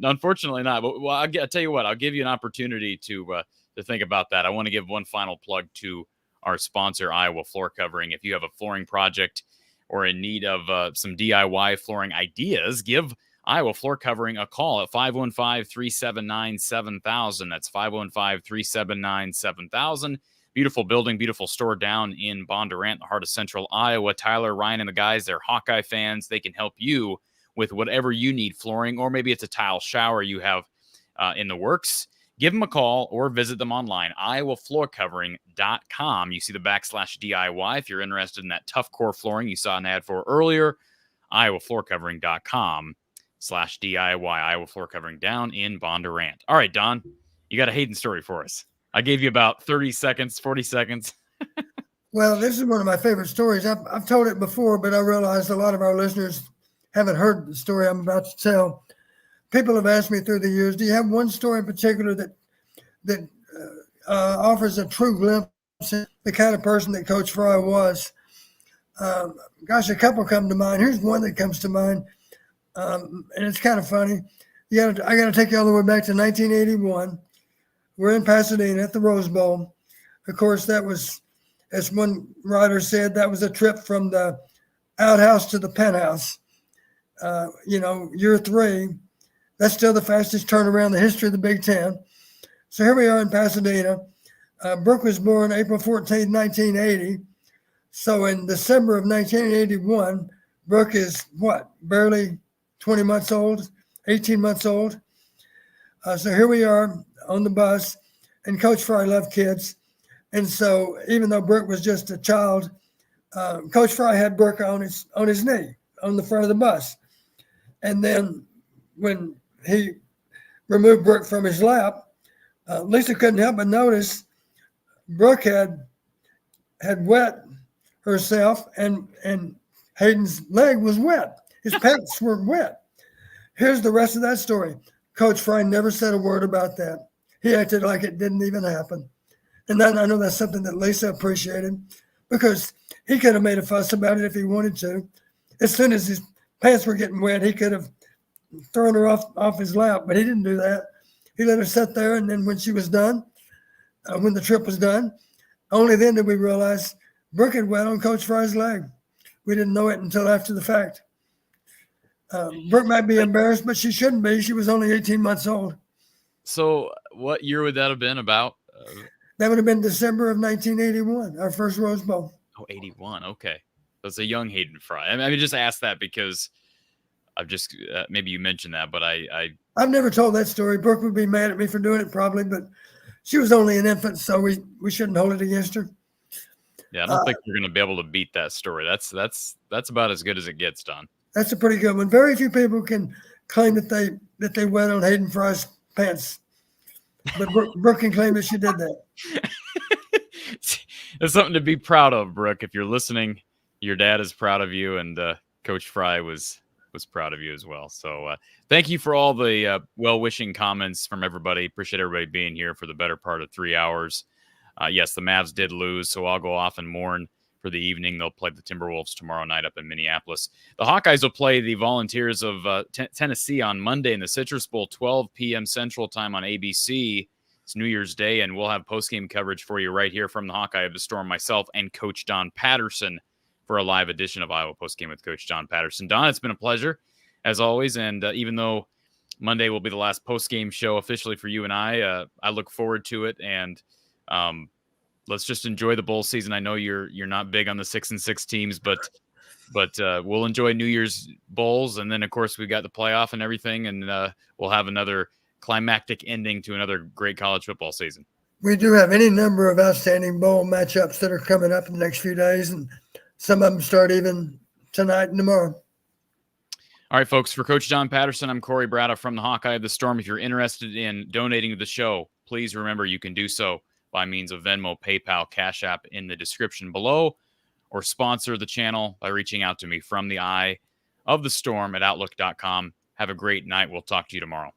Unfortunately not. But I'll tell you what, I'll give you an opportunity to think about that. I want to give one final plug to our sponsor, Iowa Floor Covering. If you have a flooring project or in need of some DIY flooring ideas, give Iowa Floor Covering a call at 515-379-7000. That's 515-379-7000. Beautiful building, beautiful store down in Bondurant, the heart of central Iowa. Tyler, Ryan, and the guys, they're Hawkeye fans. They can help you with whatever you need flooring, or maybe it's a tile shower you have in the works. Give them a call or visit them online, iowafloorcovering.com. You see the /DIY if you're interested in that tough core flooring you saw an ad for earlier, iowafloorcovering.com/DIY, Iowa Floor Covering down in Bondurant. All right, Don, you got a Hayden story for us. I gave you about 30 seconds, 40 seconds. Well, this is one of my favorite stories. I've told it before, but I realized a lot of our listeners haven't heard the story I'm about to tell. People have asked me through the years, do you have one story in particular that offers a true glimpse of the kind of person that Coach Fry was? Gosh, a couple come to mind. Here's one that comes to mind, and it's kind of funny. I got to take you all the way back to 1981. We're in Pasadena at the Rose Bowl. Of course, that was, as one writer said, that was a trip from the outhouse to the penthouse. Year 3. That's still the fastest turnaround in the history of the Big Ten. So here we are in Pasadena. Brooke was born April 14, 1980. So in December of 1981, Brooke is barely 20 months old, 18 months old. So here we are on the bus, and Coach Fry loved kids. And so even though Brooke was just a child, Coach Fry had Brooke on his knee on the front of the bus. And then when he removed Brooke from his lap, Lisa couldn't help but notice Brooke had wet herself, and Hayden's leg was wet. His pants were wet. Here's the rest of that story. Coach Fry never said a word about that. He acted like it didn't even happen. And then I know that's something that Lisa appreciated, because he could have made a fuss about it if he wanted to. As soon as his pants were getting wet, he could have thrown her off his lap, but he didn't do that. He let her sit there, and then when she was done, when the trip was done, only then did we realize Brooke had wet on Coach Fry's leg. We didn't know it until after the fact. Brooke might be embarrassed, but she shouldn't be. She was only 18 months old. So what year would that have been about? That would have been December of 1981, our first Rose Bowl. Oh, 81. Okay. That's a young Hayden Fry. I mean, just ask that because I've just maybe you mentioned that, but I've never told that story. Brooke would be mad at me for doing it probably, but she was only an infant, so we shouldn't hold it against her. Yeah, I don't think we're going to be able to beat that story. That's about as good as it gets, Don. That's a pretty good one. Very few people can claim that they wet on Hayden Fry's pants, but Brooke can claim that she did that. It's something to be proud of, Brooke. If you're listening, your dad is proud of you, and Coach Fry was was proud of you as well. So thank you for all the well-wishing comments from everybody. Appreciate everybody being here for the better part of 3 hours. Yes, the Mavs did lose, so I'll go off and mourn for the evening. They'll play the Timberwolves tomorrow night up in Minneapolis. The Hawkeyes will play the Volunteers of Tennessee on Monday in the Citrus Bowl, 12 p.m. Central Time on ABC. It's New Year's Day, and we'll have post-game coverage for you right here from the Hawkeye of the Storm, myself and Coach Don Patterson for a live edition of Iowa Postgame with Coach Don Patterson. Don, it's been a pleasure, as always, and even though Monday will be the last post-game show officially for you and I look forward to it, and let's just enjoy the bowl season. I know you're not big on the 6-6 teams, but we'll enjoy New Year's bowls, and then of course we got the playoff and everything, and we'll have another climactic ending to another great college football season. We do have any number of outstanding bowl matchups that are coming up in the next few days, and some of them start even tonight and tomorrow. All right, folks, for Coach Don Patterson, I'm Corey Brada from the Hawkeye of the Storm. If you're interested in donating to the show, please remember you can do so by means of Venmo, PayPal, Cash App in the description below, or sponsor the channel by reaching out to me from the Eye of the Storm at Outlook.com. Have a great night. We'll talk to you tomorrow.